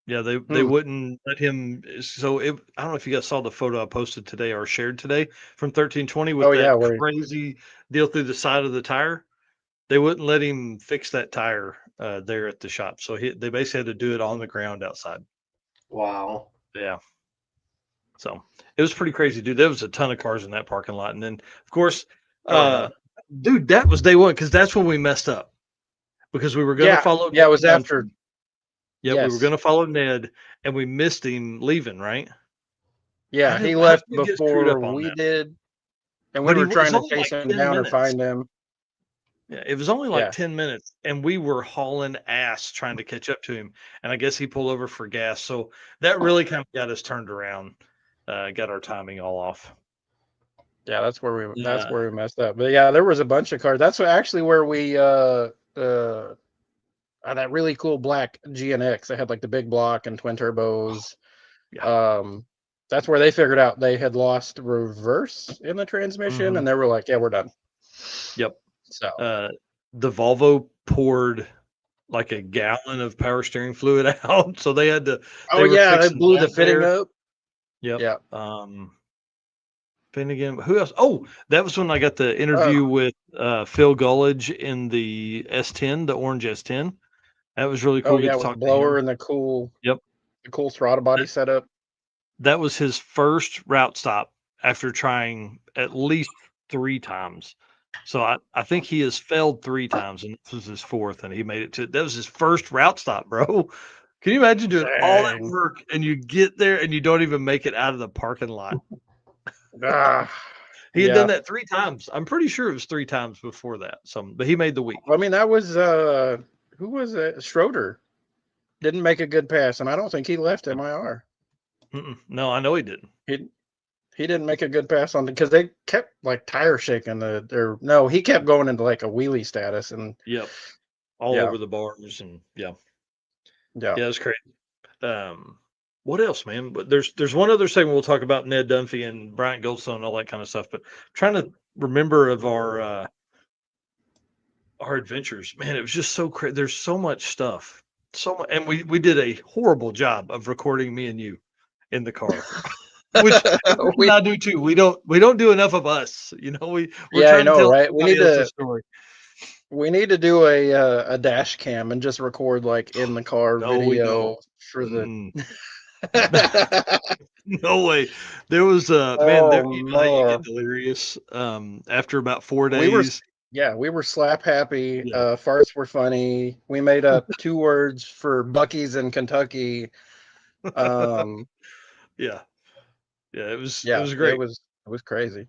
Speaker 1: Yeah, they wouldn't let him. So I don't know if you guys saw the photo I posted today or shared today from 1320 with
Speaker 3: Oh yeah,
Speaker 1: that
Speaker 3: where
Speaker 1: crazy deal through the side of the tire. They wouldn't let him fix that tire there at the shop. So they basically had to do it on the ground outside.
Speaker 2: Wow.
Speaker 1: Yeah. So it was pretty crazy, dude. There was a ton of cars in that parking lot. And then, of course,
Speaker 3: oh
Speaker 1: dude, that was day one because that's when we messed up because we were going to
Speaker 3: yeah.
Speaker 1: follow
Speaker 3: Yeah,
Speaker 1: Ned
Speaker 3: it was after.
Speaker 1: Dunphy. Yeah, we were
Speaker 3: Yes.
Speaker 1: going to follow Ned and we missed him leaving, right?
Speaker 3: Yeah, he
Speaker 1: How did
Speaker 3: left
Speaker 1: we get screwed up
Speaker 3: before
Speaker 1: on
Speaker 3: we
Speaker 1: that?
Speaker 3: did, and we
Speaker 1: But
Speaker 3: were
Speaker 1: it's
Speaker 3: trying to
Speaker 1: only
Speaker 3: chase
Speaker 1: like
Speaker 3: him
Speaker 1: 10
Speaker 3: down or
Speaker 1: minutes.
Speaker 3: find him.
Speaker 1: Yeah, it was only like
Speaker 3: Yeah.
Speaker 1: 10 minutes, and we were hauling ass trying to catch up to him. And I guess he pulled over for gas. So that really kind of got us turned around, got our timing all off.
Speaker 3: Yeah, that's where
Speaker 1: Yeah.
Speaker 3: we messed up. But yeah, there was a bunch of cars. That's actually where we that really cool black GNX. They had like the big block and twin turbos.
Speaker 1: Yeah.
Speaker 3: That's where they figured out they had lost reverse in the transmission,
Speaker 1: Mhm.
Speaker 3: and they were like, "Yeah, we're done."
Speaker 1: Yep.
Speaker 3: So
Speaker 1: The Volvo poured like a gallon of power steering fluid out. So they had to,
Speaker 3: oh
Speaker 1: they were
Speaker 3: yeah, they
Speaker 1: fixing
Speaker 3: blew the
Speaker 1: that
Speaker 3: fitting
Speaker 1: there.
Speaker 3: up.
Speaker 1: Yep.
Speaker 3: Yeah.
Speaker 1: Finnegan. Who else? Oh, that was when I got the interview with Phil Gullidge in the S10, the orange S10. That was really
Speaker 3: Oh
Speaker 1: cool. Get
Speaker 3: yeah,
Speaker 1: to
Speaker 3: with the
Speaker 1: talk to him.
Speaker 3: blower and
Speaker 1: Yep.
Speaker 3: the cool throttle body setup.
Speaker 1: That was his first route stop after trying at least 3 times. So I think he has failed 3 times, and this was his 4th, and he made it to that was his first route stop, bro. Can you imagine doing all that
Speaker 3: Dang.
Speaker 1: work and you get there and you don't even make it out of the parking lot?
Speaker 3: Ah,
Speaker 1: He had done
Speaker 3: yeah.
Speaker 1: that 3 times. I'm pretty sure it was 3 times before that. But he made the week.
Speaker 3: I mean, that was who was it? Schroeder didn't make a good pass, and I don't think he left MIR.
Speaker 1: No, I know he didn't.
Speaker 3: He didn't make a good pass on because they kept like tire shaking no, he kept going into like a wheelie status and
Speaker 1: Yep. All over the bars and yeah, it was crazy. What else, man? But there's one other segment we'll talk about Ned Dunphy and Bryant Goldstone and all that kind of stuff. But trying to remember of our adventures, man, it was just so crazy. There's so much stuff, so much, and we did a horrible job of recording me and you in the car, which
Speaker 3: we,
Speaker 1: I do too. We don't do enough of us, you know. We're
Speaker 3: yeah, I
Speaker 1: trying to
Speaker 3: know,
Speaker 1: tell
Speaker 3: right?
Speaker 1: somebody else's story.
Speaker 3: We need to do a dash cam and just record like in the car
Speaker 1: No, we don't.
Speaker 3: video for the.
Speaker 1: No way. There was man, there
Speaker 3: Oh
Speaker 1: you know how you get
Speaker 3: no.
Speaker 1: delirious after about 4
Speaker 3: We were
Speaker 1: days.
Speaker 3: we were slap happy.
Speaker 1: Yeah.
Speaker 3: Farts were funny. We made up 2 words for Buc-ee's in Kentucky.
Speaker 1: Yeah. Yeah, it was
Speaker 3: Yeah,
Speaker 1: great.
Speaker 3: it was crazy.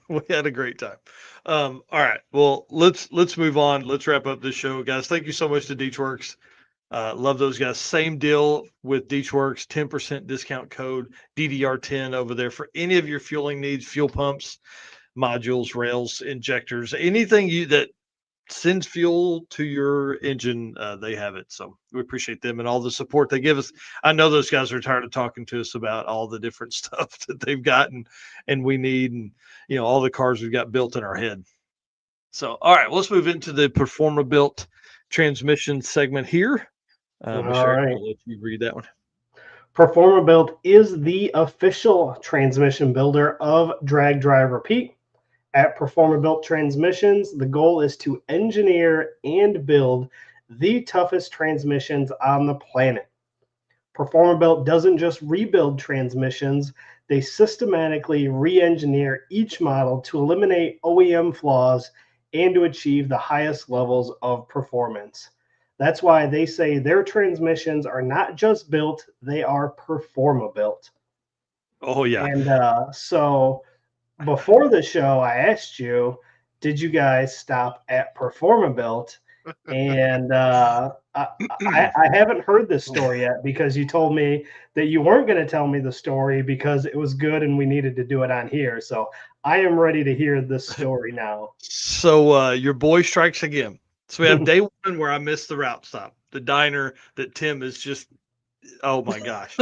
Speaker 1: We had a great time. All right. Well, let's move on. Let's wrap up this show, guys. Thank you so much to Deechworks. Love those guys. Same deal with Deechworks, 10% discount code DDR10 over there for any of your fueling needs, fuel pumps, modules, rails, injectors, anything that sends fuel to your engine, they have it. So we appreciate them and all the support they give us. I know those guys are tired of talking to us about all the different stuff that they've gotten and we need, and all the cars we've got built in our head. So, all right, let's move into the Performa Built transmission segment here.
Speaker 2: All
Speaker 1: Michelle,
Speaker 2: right.
Speaker 1: I'll let you read that one.
Speaker 2: Performa Built is the official transmission builder of Drag Drive Repeat. At Performa Built Transmissions, the goal is to engineer and build the toughest transmissions on the planet. Performa Built doesn't just rebuild transmissions, they systematically re-engineer each model to eliminate OEM flaws and to achieve the highest levels of performance. That's why they say their transmissions are not just built, they are Performa Built.
Speaker 1: Oh, yeah.
Speaker 2: And so before the show, I asked you, did you guys stop at Performa Built? And I haven't heard this story yet because you told me that you weren't going to tell me the story because it was good and we needed to do it on here. So I am ready to hear this story now.
Speaker 1: So your boy strikes again. So we have day one where I missed the route stop, the diner that Tim is just, oh my gosh.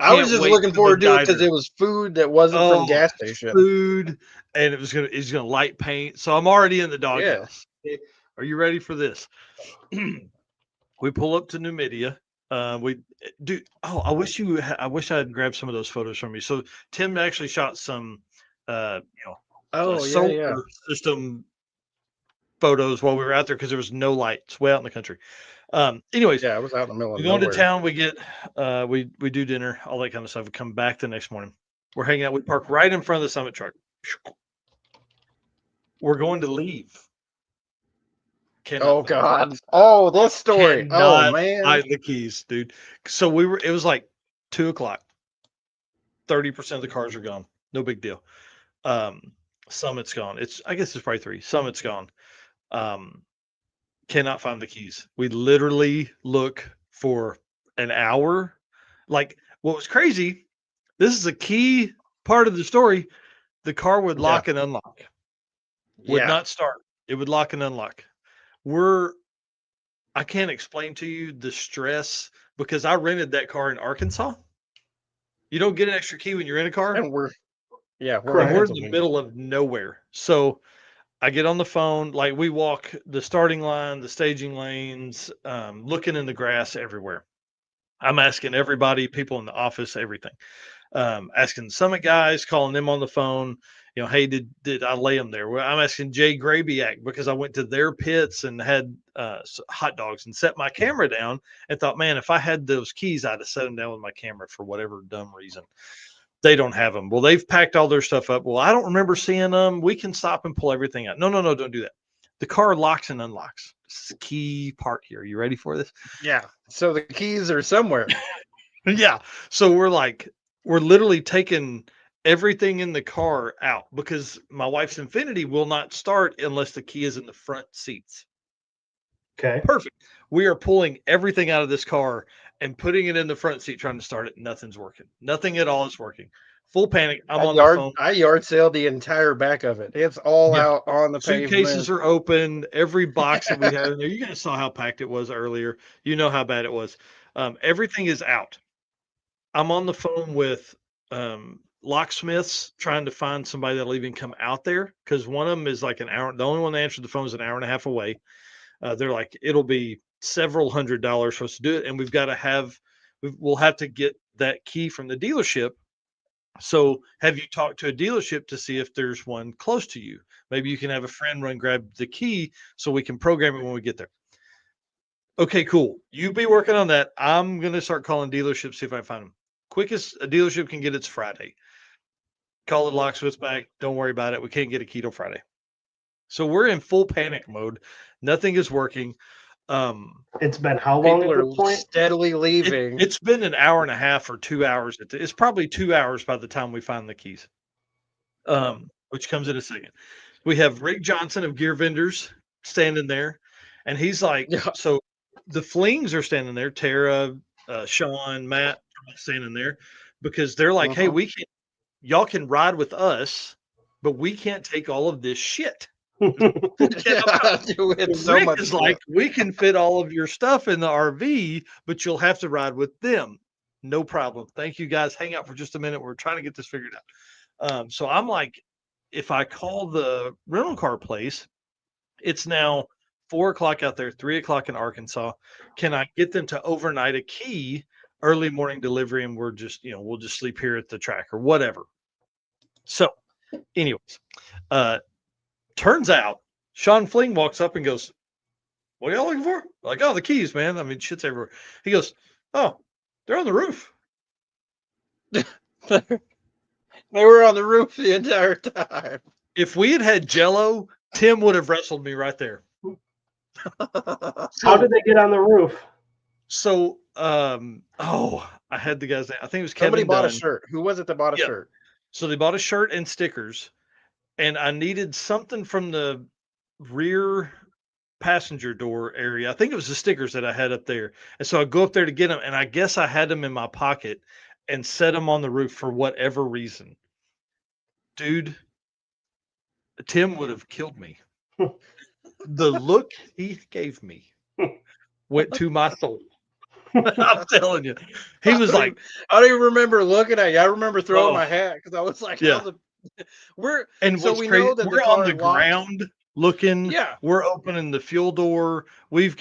Speaker 3: I was just looking forward to it because it was food that wasn't from gas station.
Speaker 1: Food, and it's gonna light paint. So I'm already in the doghouse. Okay. Are you ready for this? We pull up to Numidia. We do. Oh, I wish I wish I had grabbed some of those photos from you. So Tim actually shot some,
Speaker 3: Oh yeah,
Speaker 1: solar
Speaker 3: yeah.
Speaker 1: system photos while we were out there because there was no lights way out in the country. Anyways,
Speaker 3: Yeah, I was out in the middle of
Speaker 1: we go into
Speaker 3: nowhere.
Speaker 1: town. We get, we do dinner, all that kind of stuff. We come back the next morning. We're hanging out. We park right in front of the Summit truck. We're going to leave. Cannot
Speaker 3: Oh
Speaker 1: find
Speaker 3: God. Oh, this story. Oh
Speaker 1: cannot
Speaker 3: man.
Speaker 1: find the keys, dude. So it was like 2:00. 30% of the cars are gone. No big deal. Summit's gone. I guess it's probably 3. Summit's gone. Cannot find the keys. We literally look for an hour. Like, what was crazy, this is a key part of the story. The car would lock and unlock. Would
Speaker 3: Yeah.
Speaker 1: not start. It would lock and unlock. I can't explain to you the stress because I rented that car in Arkansas. You don't get an extra key when you're in a car.
Speaker 3: And we're
Speaker 1: And
Speaker 2: Correct.
Speaker 1: we're in the
Speaker 3: Pennsylvania.
Speaker 1: middle of nowhere. So I get on the phone, like we walk the starting line, the staging lanes, looking in the grass everywhere. I'm asking everybody, people in the office, everything. Asking the Summit guys, calling them on the phone. Hey, did I lay them there? Well, I'm asking Jay Grabiak because I went to their pits and had hot dogs and set my camera down and thought, man, if I had those keys, I'd have set them down with my camera for whatever dumb reason. They don't have them. Well, they've packed all their stuff up. Well, I don't remember seeing them. We can stop and pull everything out. No, don't do that. The car locks and unlocks. This is a key part here. You ready for this?
Speaker 3: Yeah. So the keys are somewhere.
Speaker 1: Yeah. So we're literally taking everything in the car out because my wife's Infinity will not start unless the key is in the front seats.
Speaker 2: Okay.
Speaker 1: Perfect. We are pulling everything out of this car and putting it in the front seat, trying to start it. Nothing's working. Nothing at all is working. Full panic. I'm on the phone.
Speaker 3: I yard sailed the entire back of it. It's all
Speaker 1: Yeah.
Speaker 3: out on the
Speaker 1: Suitcases
Speaker 3: pavement.
Speaker 1: are open. Every box that we had in there. You guys saw how packed it was earlier. You know how bad it was. Everything is out. I'm on the phone with locksmiths trying to find somebody that'll even come out there because one of them is like an hour. The only one that answered the phone is an hour and a half away. They're like, it'll be several $100s for us to do it, and we'll have to get that key from the dealership. So, have you talked to a dealership to see if there's one close to you? Maybe you can have a friend run grab the key so we can program it when we get there. Okay, cool. You be working on that. I'm gonna start calling dealerships, see if I can find them. Quickest a dealership can get it's Friday. Call the locksmiths back. Don't worry about it. We can't get a key till Friday. So we're in full panic mode. Nothing is working.
Speaker 2: It's been how long
Speaker 3: People
Speaker 2: at
Speaker 3: are
Speaker 2: this point?
Speaker 3: steadily leaving.
Speaker 1: It's been an hour and a half or 2 hours. It's probably 2 hours by the time we find the keys. Which comes in a second. We have Rick Johnson of Gear Vendors standing there, and he's like,
Speaker 3: Yeah.
Speaker 1: so the flings are standing there. Tara, Sean, Matt are all standing there because they're like, hey, y'all can ride with us, but we can't take all of this shit.
Speaker 3: It's so
Speaker 1: Rick
Speaker 3: much
Speaker 1: is
Speaker 3: shit.
Speaker 1: like, we can fit all of your stuff in the RV, but you'll have to ride with them. No problem. Thank you guys. Hang out for just a minute. We're trying to get this figured out. So I'm like, if I call the rental car place, it's now 4:00 out there, 3:00 in Arkansas. Can I get them to overnight a key, early morning delivery, and we'll just sleep here at the track or whatever. So, anyways, turns out Sean Fling walks up and goes, what are y'all looking for? Like, oh, the keys, man. I mean, shit's everywhere. He goes, oh, they're on the roof.
Speaker 3: They were on the roof the entire time.
Speaker 1: If we had Jello, Tim would have wrestled me right there.
Speaker 2: How did they get on the roof?
Speaker 1: So, I had the guy's name. I think it was Kevin
Speaker 3: Somebody bought
Speaker 1: Dunn.
Speaker 3: a shirt. Who was it that bought a shirt?
Speaker 1: So they bought a shirt and stickers, and I needed something from the rear passenger door area. I think it was the stickers that I had up there. And so I go up there to get them, and I guess I had them in my pocket and set them on the roof for whatever reason. Dude, Tim would have killed me. The look he gave me went to my soul. I'm telling you. He was like,
Speaker 3: I don't even remember looking at you. I remember throwing my hat because I was like,
Speaker 1: yeah.
Speaker 3: We're
Speaker 1: know that we're on the ground looking.
Speaker 3: Yeah.
Speaker 1: We're opening the fuel door. We've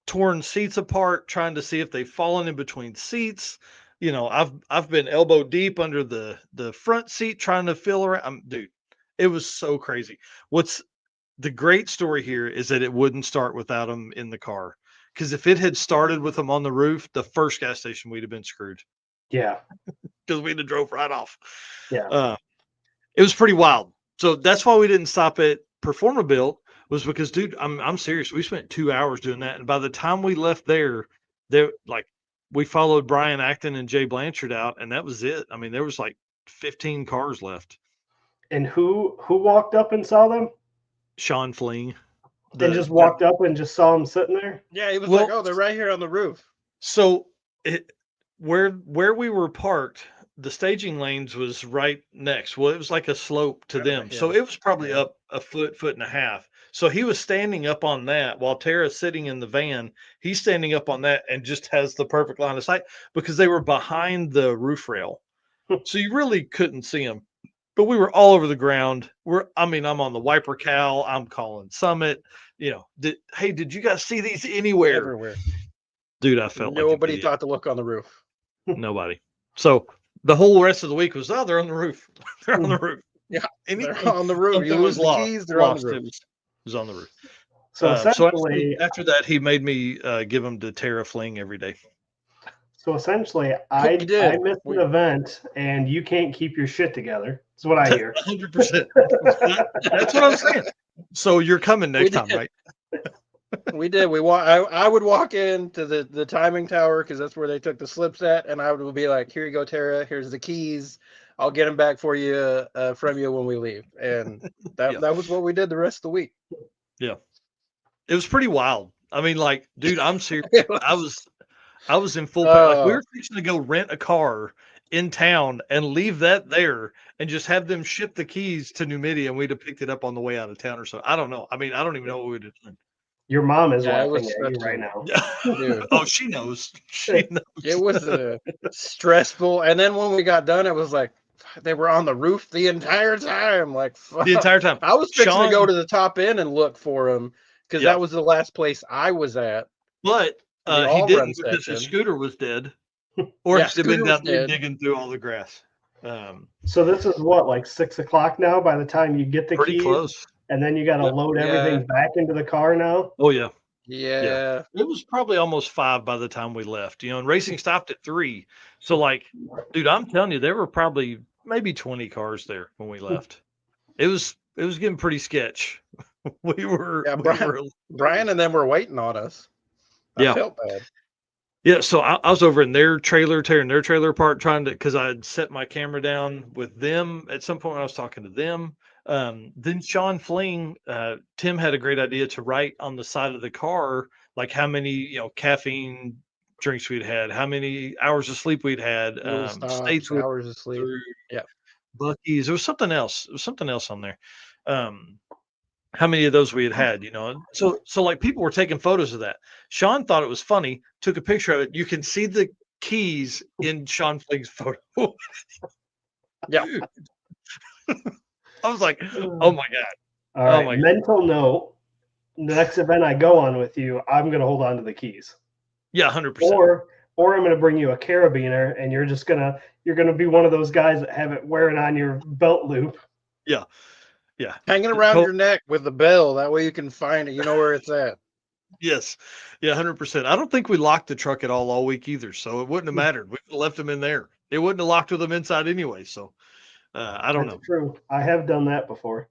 Speaker 1: torn seats apart, trying to see if they've fallen in between seats. You know, I've been elbow deep under the front seat trying to feel around. Dude, it was so crazy. What's the great story here is that it wouldn't start without them in the car. Because if it had started with them on the roof, the first gas station we'd have been screwed.
Speaker 2: Yeah.
Speaker 1: Because we'd have drove right off.
Speaker 2: Yeah.
Speaker 1: It was pretty wild. So that's why we didn't stop at Performabuilt, was because, dude, I'm serious. We spent 2 hours doing that, and by the time we left there like we followed Brian Acton and Jay Blanchard out, and that was it. I mean, there was like 15 cars left.
Speaker 2: And who walked up and saw them?
Speaker 1: Sean Fling.
Speaker 2: And just walked up and just saw them sitting there?
Speaker 3: Yeah, he was like, "Oh, they're right here on the roof."
Speaker 1: So where we were parked, the staging lanes was right next. Well, it was like a slope to them.
Speaker 3: Yeah.
Speaker 1: So it was probably up a foot and a half. So he was standing up on that while Tara's sitting in the van. He's standing up on that and just has the perfect line of sight because they were behind the roof rail. So you really couldn't see them. But we were all over the ground. I'm on the wiper cowl. I'm calling Summit. You know, did you guys see these anywhere?
Speaker 3: Everywhere.
Speaker 1: Dude, I felt
Speaker 3: nobody
Speaker 1: like
Speaker 3: thought to look on the roof.
Speaker 1: Nobody. So the whole rest of the week was, they're on the roof. They're on the roof.
Speaker 3: Yeah,
Speaker 1: Anything,
Speaker 3: they're on the roof. You lose the keys, they're on the roof.
Speaker 1: It was on the roof.
Speaker 2: So essentially,
Speaker 1: after that, he made me give them to Tara Fling every day.
Speaker 2: So essentially, I missed an event, and you can't keep your shit together. That's what I hear.
Speaker 1: 100%. That's what I'm saying. So you're coming next time, right?
Speaker 3: We did. I would walk into the timing tower because that's where they took the slips at, and I would be like, "Here you go, Tara. Here's the keys. I'll get them back for you from you when we leave." And that was what we did the rest of the week.
Speaker 1: Yeah, it was pretty wild. I mean, like, dude, I'm serious. I was in full. Like, we were fixing to go rent a car in town and leave that there and just have them ship the keys to New Midi, and we'd have picked it up on the way out of town or so. I don't know. I mean, I don't even know what we'd have done.
Speaker 2: Your mom is laughing at you right now.
Speaker 1: Dude. Oh, she knows. She knows.
Speaker 3: It was stressful. And then when we got done, it was like they were on the roof the entire time. Like, fuck.
Speaker 1: The entire time.
Speaker 3: I was fixing to go to the top end and look for them because that was the last place I was at.
Speaker 1: But he didn't because his scooter was dead. Or he'd been down there digging through all the grass.
Speaker 2: So this is what, like 6 o'clock now by the time you get the
Speaker 1: pretty
Speaker 2: keys?
Speaker 1: Close.
Speaker 2: And then you got to load everything back into the car now?
Speaker 1: Oh, yeah.
Speaker 3: Yeah.
Speaker 1: It was probably almost 5 by the time we left, and racing stopped at 3. So, like, dude, I'm telling you, there were probably maybe 20 cars there when we left. It was getting pretty sketch.
Speaker 3: Brian and them were waiting on us. I felt bad.
Speaker 1: Yeah, so I was over in their trailer, tearing their trailer apart, because I had set my camera down with them at some point when I was talking to them. Then Sean Fling, Tim had a great idea to write on the side of the car, like how many, caffeine drinks we'd had, how many hours of sleep we'd had, states
Speaker 3: hours of sleep. Yeah.
Speaker 1: Buc-ee's. There was something else. There was something else on there. How many of those we had, So like people were taking photos of that. Sean thought it was funny, took a picture of it. You can see the keys in Sean Fling's photo.
Speaker 3: Yeah.
Speaker 1: I was like, oh my God.
Speaker 2: All right. Mental note. The next event I go on with you, I'm going to hold on to the keys.
Speaker 1: Yeah, 100%.
Speaker 2: Or I'm going to bring you a carabiner, and you're going to be one of those guys that have it wearing on your belt loop.
Speaker 1: Yeah. Yeah.
Speaker 3: Hanging around your neck with the bell. That way you can find it. You know where it's at.
Speaker 1: Yes. Yeah, 100%. I don't think we locked the truck at all week either. So it wouldn't have mattered. We left them in there. It wouldn't have locked with them inside anyway. So I don't know.
Speaker 2: True. I have done that before.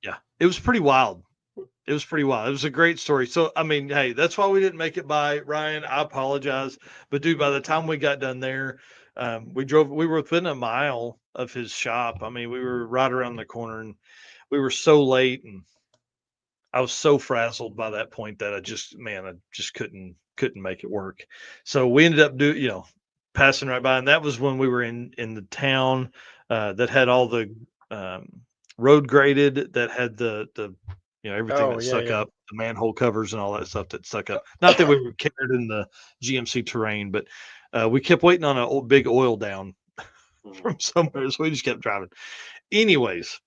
Speaker 1: Yeah. It was pretty wild. It was pretty wild. It was a great story. So, I mean, hey, that's why we didn't make it by Ryan. I apologize. But dude, by the time we got done there, we were within a mile of his shop. I mean, we were right around the corner, and we were so late, and I was so frazzled by that point that I just couldn't make it work. So we ended up passing right by. And that was when we were in the town that had all the road graded, that had the everything that stuck up, the manhole covers and all that stuff that stuck up. Not that we were carried in the GMC terrain, but we kept waiting on a big oil down from somewhere. So we just kept driving. Anyways,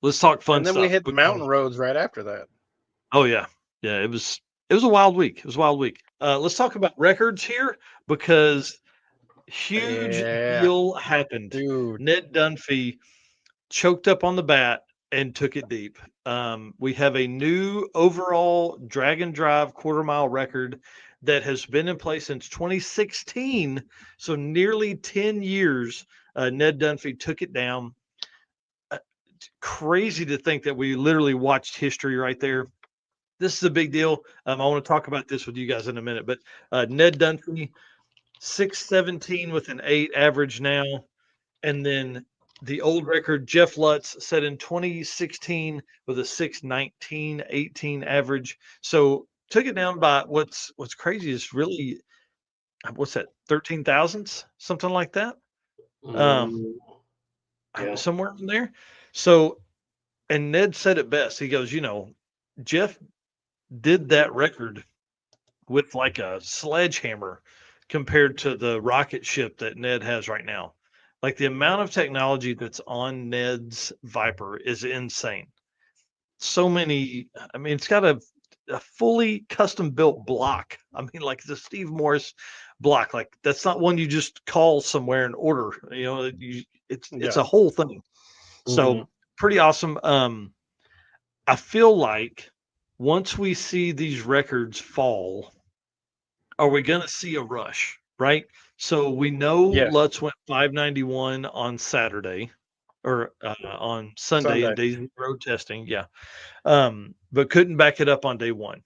Speaker 1: let's talk fun stuff.
Speaker 3: And then we hit the mountain roads right after that.
Speaker 1: Oh, yeah. Yeah, it was It was a wild week. It was a wild week. Let's talk about records here because huge
Speaker 3: Yeah,
Speaker 1: deal happened.
Speaker 3: dude.
Speaker 1: Ned Dunphy choked up on the bat and took it deep. We have a new overall Dragon Drive quarter mile record that has been in place since 2016. So nearly 10 years. Ned Dunphy took it down. Crazy to think that we literally watched history right there. This is a big deal. I want to talk about this with you guys in a minute, but Ned Dunphy, 617 with an 8 average now. And then the old record, Jeff Lutz set in 2016 with a 619, 18 average. So took it down by what's crazy is really, what's that, 13 thousandths, something like that.
Speaker 2: Yeah.
Speaker 1: Somewhere in there. So, and Ned said it best. He goes, Jeff did that record with like a sledgehammer compared to the rocket ship that Ned has right now. Like the amount of technology that's on Ned's Viper is insane. So many, I mean, it's got a fully custom built block. I mean, like the Steve Morris block, like that's not one you just call somewhere and order. It's a whole thing. So pretty awesome. I feel like once we see these records fall, are we going to see a rush? Right. So we know
Speaker 3: Yes.
Speaker 1: Lutz went 591 on Saturday or on Sunday in day zero testing. Yeah. But couldn't back it up on day one.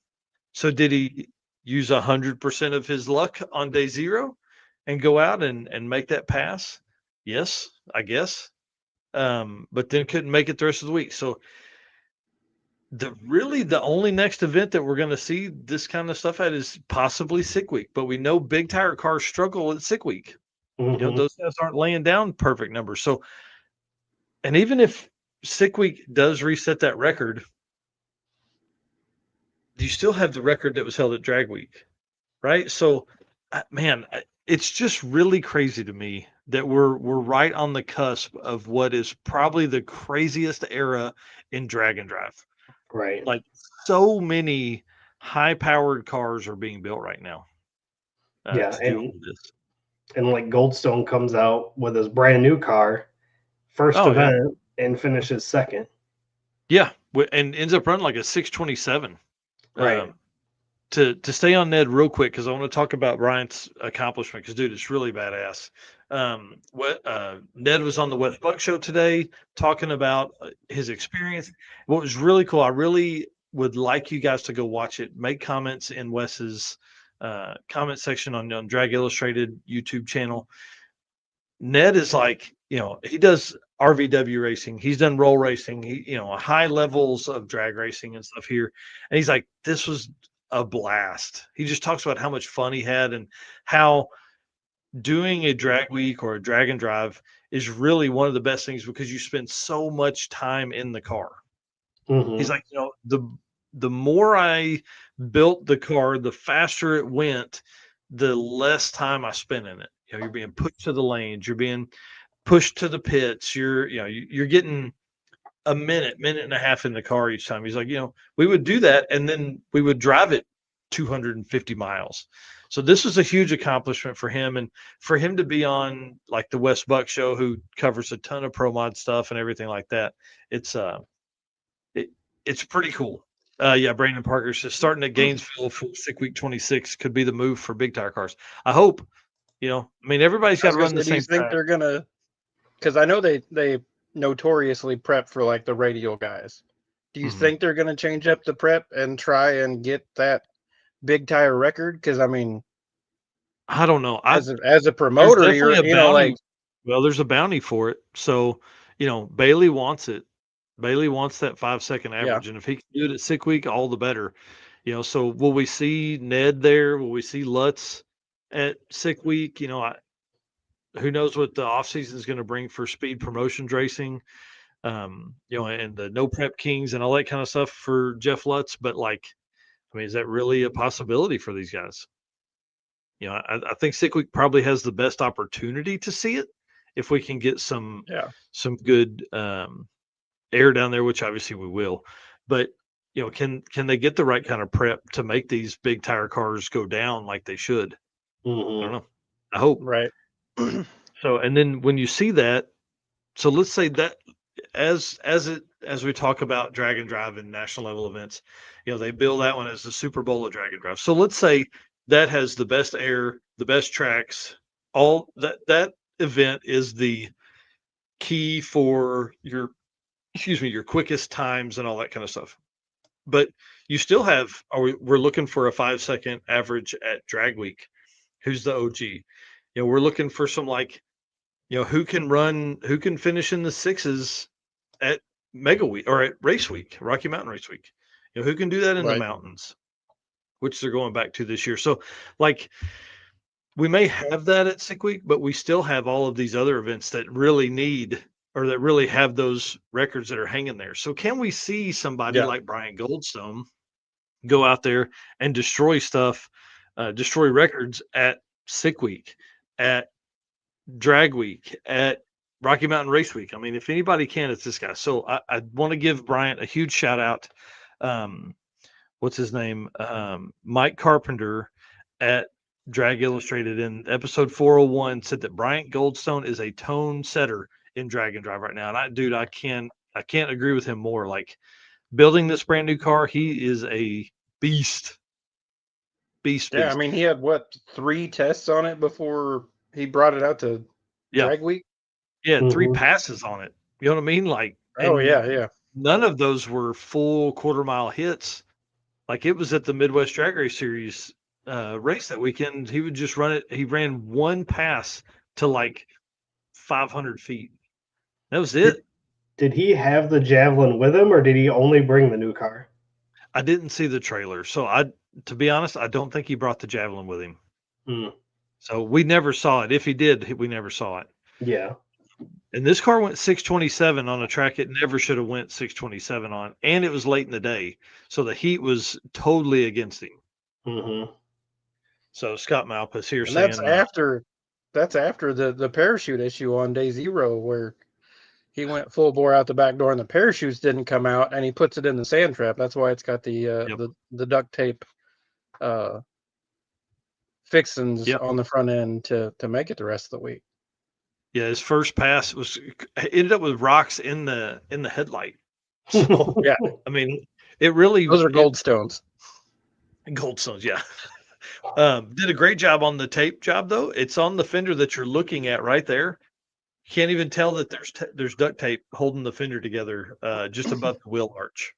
Speaker 1: So did he use 100% of his luck on day zero and go out and make that pass? Yes, I guess. But then couldn't make it the rest of the week. So the only next event that we're going to see this kind of stuff at is possibly sick week. But we know big tire cars struggle at sick week. Those guys aren't laying down perfect numbers. So, and even if sick week does reset that record, you still have the record that was held at drag week, right? So, man, it's just really crazy to me that we're right on the cusp of what is probably the craziest era in drag and drive.
Speaker 2: Right.
Speaker 1: Like so many high-powered cars are being built right now.
Speaker 2: Yeah,
Speaker 1: to do all this.
Speaker 2: And like Goldstone comes out with his brand new car, first event, and finishes second.
Speaker 1: Yeah, and ends up running like a 627.
Speaker 2: Right.
Speaker 1: To stay on Ned real quick because I want to talk about Bryant's accomplishment because dude, it's really badass. Ned was on the West Buck show today talking about his experience. What was really cool, I really would like you guys to go watch it. Make comments in Wes's comment section on Drag Illustrated YouTube channel. Ned is like, he does RVW racing. He's done roll racing. He, high levels of drag racing and stuff here. And he's like, this was a blast. He just talks about how much fun he had and how doing a drag week or a drag and drive is really one of the best things because you spend so much time in the car. He's like, the more I built the car, the faster it went, the less time I spent in it. You're being pushed to the lanes, you're being pushed to the pits, you're getting a minute and a half in the car each time. He's like, we would do that and then we would drive it 250 miles. So this was a huge accomplishment for him, and for him to be on like the West Buck show, who covers a ton of pro mod stuff and everything like that. It's pretty cool. Brandon Parker says starting at Gainesville for sick week 26 could be the move for big tire cars. I hope. I mean, everybody's got to run the same.
Speaker 3: Do you think they're gonna? Because I know they notoriously prep for like the radial guys. Do you think they're gonna change up the prep and try and get that big tire record? Because I mean,
Speaker 1: I don't know.
Speaker 3: As a promoter,
Speaker 1: there's a bounty for it. So Bailey wants it. Bailey wants that 5-second average, and if he can do it at sick week, all the better. So will we see Ned there? Will we see Lutz at sick week? Who knows what the offseason is going to bring for speed promotions racing, and the no prep kings and all that kind of stuff for Jeff Lutz. But is that really a possibility for these guys? I think sick week probably has the best opportunity to see it if we can get some good air down there, which obviously we will. But can they get the right kind of prep to make these big tire cars go down like they should? I don't
Speaker 2: Mhm.
Speaker 1: know. I hope
Speaker 3: Right.
Speaker 1: so. And then when you see that, so let's say that as we talk about drag and drive and national level events, they bill that one as the Super Bowl of drag and drive. So let's say that has the best air, the best tracks, all that event is the key for your quickest times and all that kind of stuff. But you still have, we're looking for a 5-second average at drag week. Who's the OG? We're looking for some who can finish in the sixes at Mega Week or at Race Week, Rocky Mountain Race Week. Who can do that in the
Speaker 3: Right.
Speaker 1: mountains, which they're going back to this year. So, like, we may have that at Sick Week, but we still have all of these other events that really need or that really have those records that are hanging there. So, can we see somebody
Speaker 3: Yeah.
Speaker 1: like Brian Goldstone go out there and destroy stuff, destroy records at Sick Week, at Drag Week, at Rocky Mountain Race Week? I mean, if anybody can, it's this guy. So I want to give Bryant a huge shout out. Um, what's his name? Mike Carpenter at Drag Illustrated in episode 401 said that Bryant Goldstone is a tone setter in drag and drive right now. And I can't agree with him more. Like, building this brand new car, he is a beast. Beast,
Speaker 3: Yeah. I
Speaker 1: beast.
Speaker 3: mean, he had what 3 tests on it before he brought it out to
Speaker 1: Yeah.
Speaker 3: drag week.
Speaker 1: Yeah, 3
Speaker 2: Mhm.
Speaker 1: passes on it. You know what I mean? Like,
Speaker 3: Oh
Speaker 1: and
Speaker 3: yeah, yeah.
Speaker 1: none of those were full quarter-mile hits. Like, it was at the Midwest Drag Race Series, race that weekend. He would just run it. He ran 1 pass to, like, 500 feet. That was
Speaker 2: Did
Speaker 1: it.
Speaker 2: did he have the javelin with him, or did he only bring the new car?
Speaker 1: I didn't see the trailer, so to be honest, I don't think he brought the Javelin with him.
Speaker 2: Hmm.
Speaker 1: So we never saw it. If he did, we never saw it.
Speaker 2: Yeah.
Speaker 1: And this car went 627 on a track it never should have went 627 on, and it was late in the day, so the heat was totally against him.
Speaker 2: Mhm.
Speaker 1: So Scott Malpass here
Speaker 3: And that's
Speaker 1: saying,
Speaker 3: after the parachute issue on day 0 where he went full bore out the back door and the parachutes didn't come out and he puts it in the sand trap. That's why it's got
Speaker 1: "Yep,
Speaker 3: the duct tape fixings
Speaker 1: yep,
Speaker 3: on the front end to make it the rest of the week.
Speaker 1: yeah." His first pass ended up with rocks in the headlight. So
Speaker 3: Yeah,
Speaker 1: I mean, it really
Speaker 3: those are gold stones.
Speaker 1: Goldstones, yeah. Did a great job on the tape job though. It's on the fender that you're looking at right there. Can't even tell that there's duct tape holding the fender together, just above the wheel arch.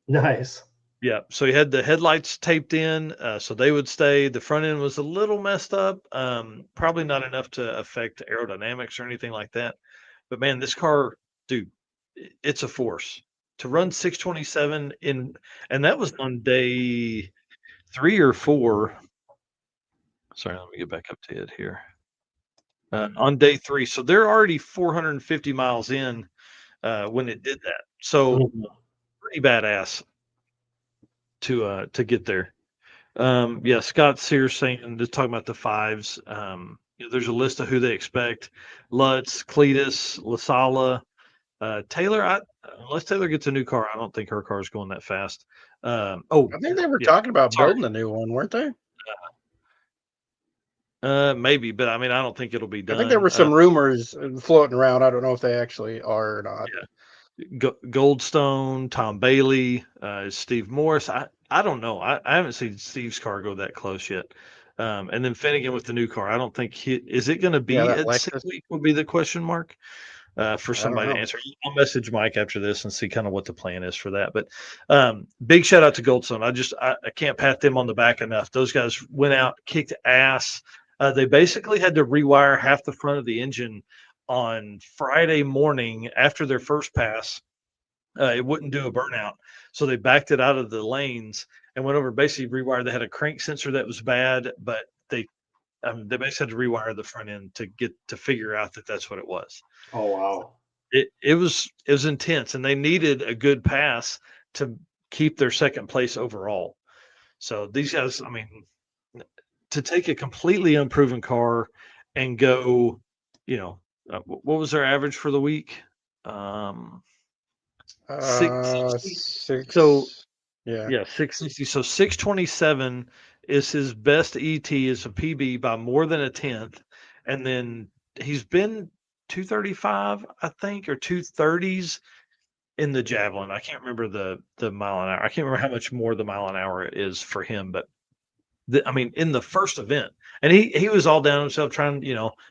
Speaker 2: Nice.
Speaker 1: Yeah, so he had the headlights taped in, so they would stay. The front end was a little messed up, probably not enough to affect aerodynamics or anything like that. But man, this car, dude, it's a force to run 627 and that was on day 3 or 4. Sorry, let me get back up to it here. On day 3, so they're already 450 miles in when it did that. So
Speaker 2: Mhm.
Speaker 1: pretty badass to get there. Yeah, Scott's here saying just talking about the fives. There's a list of who they expect: Lutz, Cletus, Lasala, Taylor. Unless Taylor gets a new car, I don't think her car is going that fast. Oh,
Speaker 3: I think they were
Speaker 1: yeah,
Speaker 3: talking about
Speaker 1: sorry.
Speaker 3: building a new one, weren't they?
Speaker 1: Maybe, but I mean, I don't think it'll be
Speaker 3: I think there
Speaker 1: done.
Speaker 3: were some rumors floating around. I don't know if they actually are or not.
Speaker 1: Goldstone, Tom Bailey, Steve Morris. I don't know. I haven't seen Steve's car go that close yet. And then Finnegan with the new car. I don't think is it going to
Speaker 3: Yeah,
Speaker 1: be
Speaker 3: that
Speaker 1: at 6
Speaker 3: Lexus.
Speaker 1: week would be the question mark for
Speaker 3: I don't
Speaker 1: somebody to
Speaker 3: know.
Speaker 1: answer. I'll message Mike after this and see kind of what the plan is for that. But big shout out to Goldstone. I can't pat them on the back enough. Those guys went out, kicked ass. They basically had to rewire half the front of the engine on Friday morning after their first pass. It wouldn't do a burnout, so they backed it out of the lanes and went over. Basically, rewired. They had a crank sensor that was bad, but they basically had to rewire the front end to figure out that that's what it was.
Speaker 2: Oh wow.
Speaker 1: It was intense, and they needed a good pass to keep their second place overall. So these guys, I mean, to take a completely unproven car and go, what was their average for the week? 660. So
Speaker 3: Six. Yeah.
Speaker 1: Yeah, 660. So 627 is his best ET, is a PB by more than a tenth. And then he's been 235, I think, or 230s in the javelin. I can't remember the mile an hour. I can't remember how much more the mile an hour is for him, but I mean, in the first event, and he was all down himself trying,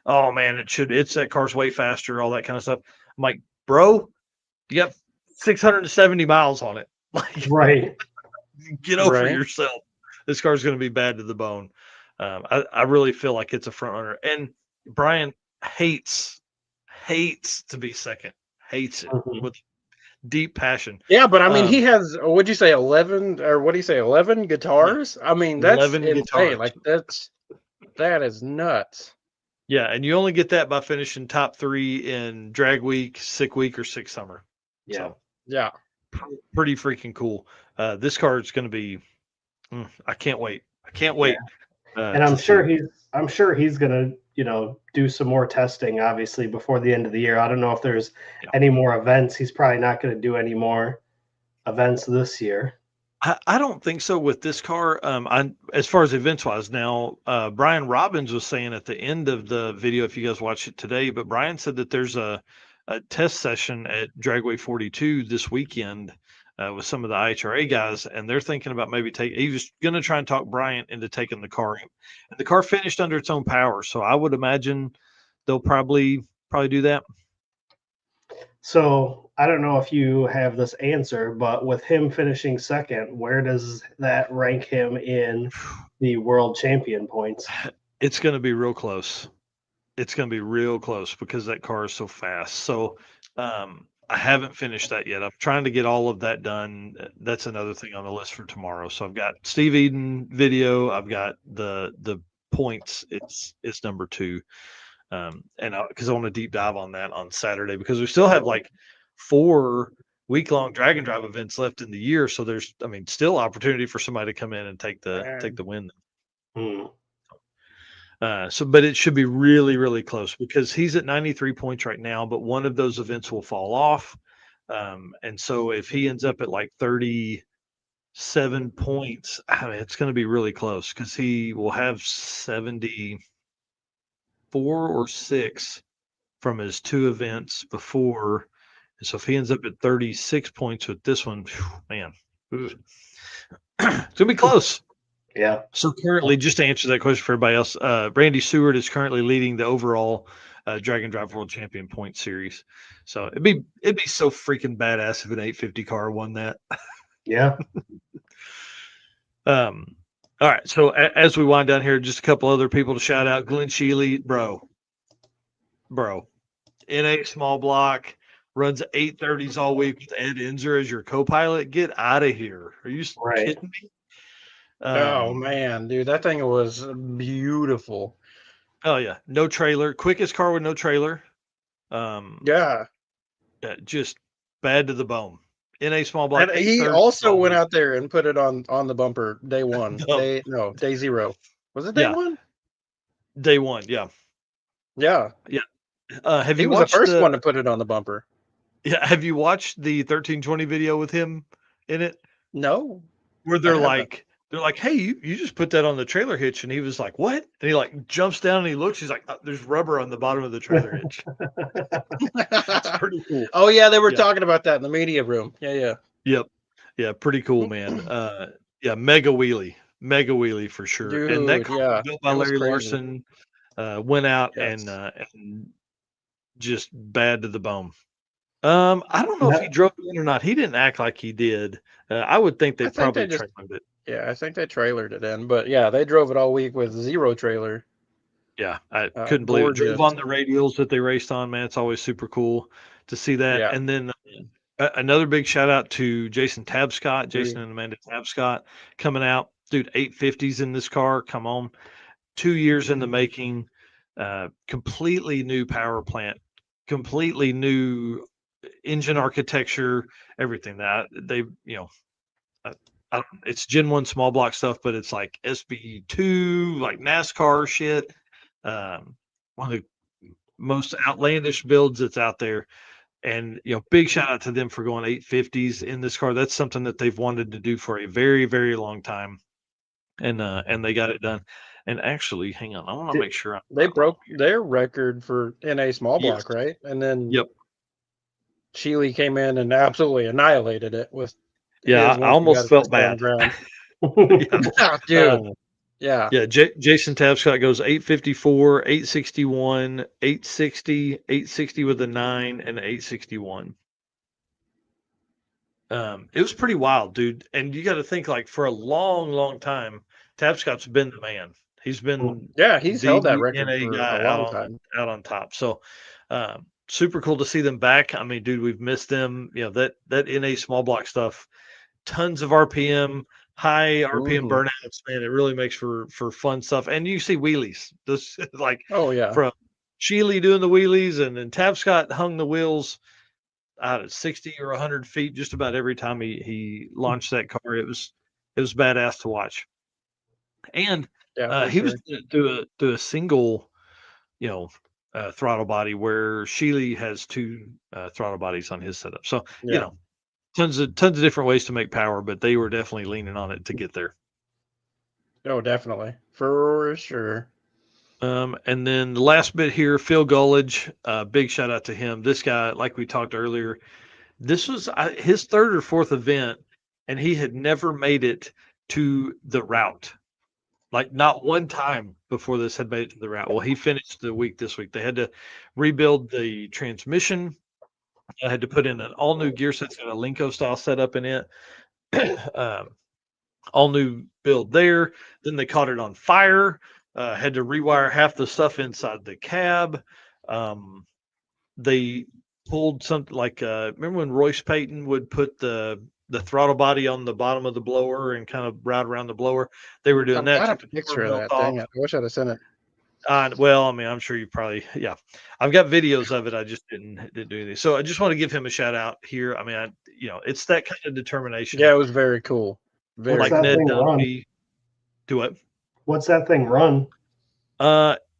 Speaker 1: oh man, it's that car's way faster, all that kind of stuff. I'm like, bro, you got 670 miles on it. Like,
Speaker 2: Right.
Speaker 1: get over
Speaker 3: Right.
Speaker 1: yourself. This car's going to be bad to the bone. I really feel like it's a front runner. And Brian hates to be second. Hates it
Speaker 2: Mhm.
Speaker 1: with deep passion.
Speaker 3: Yeah, but I mean,
Speaker 1: Um,
Speaker 3: he has, what'd you say, 11, or what do you say, 11 guitars? I mean, that's
Speaker 1: 11
Speaker 3: insane.
Speaker 1: guitars.
Speaker 3: Like, that is nuts.
Speaker 1: Yeah, and you only get that by finishing top 3 in drag week, sick week, or sick summer.
Speaker 2: Yeah.
Speaker 1: So
Speaker 3: Yeah.
Speaker 1: pretty freaking cool. This card is going to be. I can't wait. I can't wait.
Speaker 2: And
Speaker 1: To see.
Speaker 2: I'm sure he's gonna, do some more testing obviously before the end of the year. I don't know if there's
Speaker 1: Yeah.
Speaker 2: any more events. He's probably not gonna do any more events this year.
Speaker 1: I don't think so with this car. As far as events wise, now Brian Robbins was saying at the end of the video, if you guys watch it today, but Brian said that there's a test session at Dragway 42 this weekend with some of the IHRA guys, and they're thinking about maybe he was going to try and talk Bryant into taking the car in, and the car finished under its own power. So I would imagine they'll probably do that.
Speaker 2: So I don't know if you have this answer, but with him finishing second, where does that rank him in the world champion points?
Speaker 1: It's going to be real close. It's going to be real close because that car is so fast. So I haven't finished that yet. I'm trying to get all of that done. That's another thing on the list for tomorrow. So I've got Steve Eden video. I've got the points. It's number 2. And because I want to deep dive on that on Saturday because we still have like 4 week-long drag and drive events left in the year. So there's, I mean, still opportunity for somebody to come in and take the win.
Speaker 2: Hmm.
Speaker 1: But it should be really, really close because he's at 93 points right now, but one of those events will fall off. And so if he ends up at like 37 points, I mean, it's going to be really close because he will have 74 or 6 from his 2 events before. And so if he ends up at 36 points with this one, man, it's going to be close.
Speaker 2: Yeah.
Speaker 1: So currently, just to answer that question for everybody else, Randy Seward is currently leading the overall Drag and Drive World Champion point series. So it'd be so freaking badass if an 850 car won that.
Speaker 2: Yeah.
Speaker 1: All right. So as we wind down here, just a couple other people to shout out. Glenn Sheely, bro, NA small block, runs 830s all week with Ed Enzer as your co-pilot. Get out of here. Are you
Speaker 2: Right.
Speaker 1: kidding me?
Speaker 3: Oh man, dude, that thing was beautiful.
Speaker 1: Oh yeah, no trailer. Quickest car with no trailer.
Speaker 3: Yeah.
Speaker 1: Just bad to the bone. NA small block.
Speaker 3: And he
Speaker 1: 830s
Speaker 3: also
Speaker 1: all
Speaker 3: went
Speaker 1: week.
Speaker 3: out there and put it on the bumper day 1.
Speaker 1: No.
Speaker 3: Day 0. Was it day
Speaker 1: Yeah.
Speaker 3: 1?
Speaker 1: Day 1. Yeah.
Speaker 3: Yeah.
Speaker 1: Have
Speaker 3: He
Speaker 1: you
Speaker 3: was the
Speaker 1: watched
Speaker 3: first one to put it on the bumper.
Speaker 1: Yeah. Have you watched the 1320 video with him in it?
Speaker 3: No.
Speaker 1: Where
Speaker 3: I
Speaker 1: they're
Speaker 3: haven't.
Speaker 1: like, hey, you just put that on the trailer hitch, and he was like, what? And he like jumps down and he looks. He's like, there's rubber on the bottom of the trailer hitch. It's pretty cool.
Speaker 3: Oh yeah, they were
Speaker 1: Yeah.
Speaker 3: talking about that in the media room. Yeah.
Speaker 1: Yep. Yeah, pretty cool, man. Yeah, mega wheelie for sure. And that
Speaker 3: Dude,
Speaker 1: car
Speaker 3: yeah.
Speaker 1: was built by
Speaker 3: It was
Speaker 1: Larry
Speaker 3: crazy.
Speaker 1: Larson. Went out
Speaker 3: Yes.
Speaker 1: and just bad to the bone. I don't know if he drove it in or not. He didn't act like he did. I would think they
Speaker 3: I think
Speaker 1: probably
Speaker 3: they just
Speaker 1: trailered it.
Speaker 3: Yeah, I think they trailered it in, but yeah, they drove it all week with 0 trailer.
Speaker 1: Yeah, I couldn't believe it. Drove
Speaker 3: Gorgeous.
Speaker 1: on the radials that they raced on, man. It's always super cool to see that.
Speaker 3: Yeah.
Speaker 1: And then another big shout out to Jason Tabscott, Jason and Amanda Tabscott coming out. Dude, 850s in this car. Come on. 2 years in the making. Completely new power plant, completely new engine architecture, everything that they, it's Gen 1 small block stuff, but it's like SB2, like NASCAR shit. One of the most outlandish builds that's out there. And big shout out to them for going 850s in this car. That's something that they've wanted to do for a very, very long time, and they got it done. And actually, hang on, I want to make sure
Speaker 3: They broke their record for NA small block,
Speaker 1: Yes.
Speaker 3: right? And then
Speaker 1: Yep.
Speaker 3: Sheely came in and absolutely annihilated it with
Speaker 1: Yeah,
Speaker 3: his
Speaker 1: I
Speaker 3: once he got
Speaker 1: almost
Speaker 3: his
Speaker 1: felt
Speaker 3: foot on
Speaker 1: bad.
Speaker 3: the ground.
Speaker 1: Yeah.
Speaker 3: Dude. Yeah.
Speaker 1: Yeah, Jason Tapscott goes 854, 861, 860, 860 with a 9, and 861. It was pretty wild, dude. And you got to think, like, for a long, long time, Tapscott's been the man. He's been
Speaker 3: Yeah, he's held that
Speaker 1: the
Speaker 3: record
Speaker 1: NA
Speaker 3: for
Speaker 1: guy
Speaker 3: a long time.
Speaker 1: out on top. So, super cool to see them back. I mean, dude, we've missed them. That NA small block stuff, tons of RPM, high RPM
Speaker 3: Mhm.
Speaker 1: burnouts, man. It really makes for fun stuff. And you see wheelies, this like
Speaker 3: Oh yeah.
Speaker 1: from Sheely doing the wheelies, and then Tapscott hung the wheels out at 60 or 100 feet just about every time he launched that car. It was badass to watch. And
Speaker 3: Yeah, for
Speaker 1: he
Speaker 3: sure.
Speaker 1: was do a single, throttle body, where Sheely has two throttle bodies on his setup. So
Speaker 3: Yeah.
Speaker 1: tons of different ways to make power, but they were definitely leaning on it to get there.
Speaker 3: Oh, definitely. For sure.
Speaker 1: And then the last bit here, Phil Gullidge, big shout out to him. This guy, like we talked earlier, this was his third or fourth event, and he had never made it to the route. Like, not one time before this had made it to the route. Well, he finished the week this week. They had to rebuild the transmission. I had to put in an all new gear set, got a Linko style setup in it. All new build there. Then they caught it on fire. Had to rewire half the stuff inside the cab. They pulled something like remember when Royce Payton would put the throttle body on the bottom of the blower and kind of route around the blower? They were doing
Speaker 3: I've
Speaker 1: that.
Speaker 3: got a
Speaker 1: Took the
Speaker 3: picture of
Speaker 1: belt
Speaker 3: that.
Speaker 1: off.
Speaker 3: Dang it. I wish I'd have sent it.
Speaker 1: Well, I mean, I'm sure you probably, yeah. I've got videos of it. I just didn't do anything. So I just want to give him a shout out here. I mean, it's that kind of determination.
Speaker 3: Yeah, it was very cool. Very
Speaker 2: What's
Speaker 1: Like
Speaker 2: that
Speaker 1: Ned
Speaker 2: thing run?
Speaker 1: Dunphy. Do it.
Speaker 2: What's that thing run?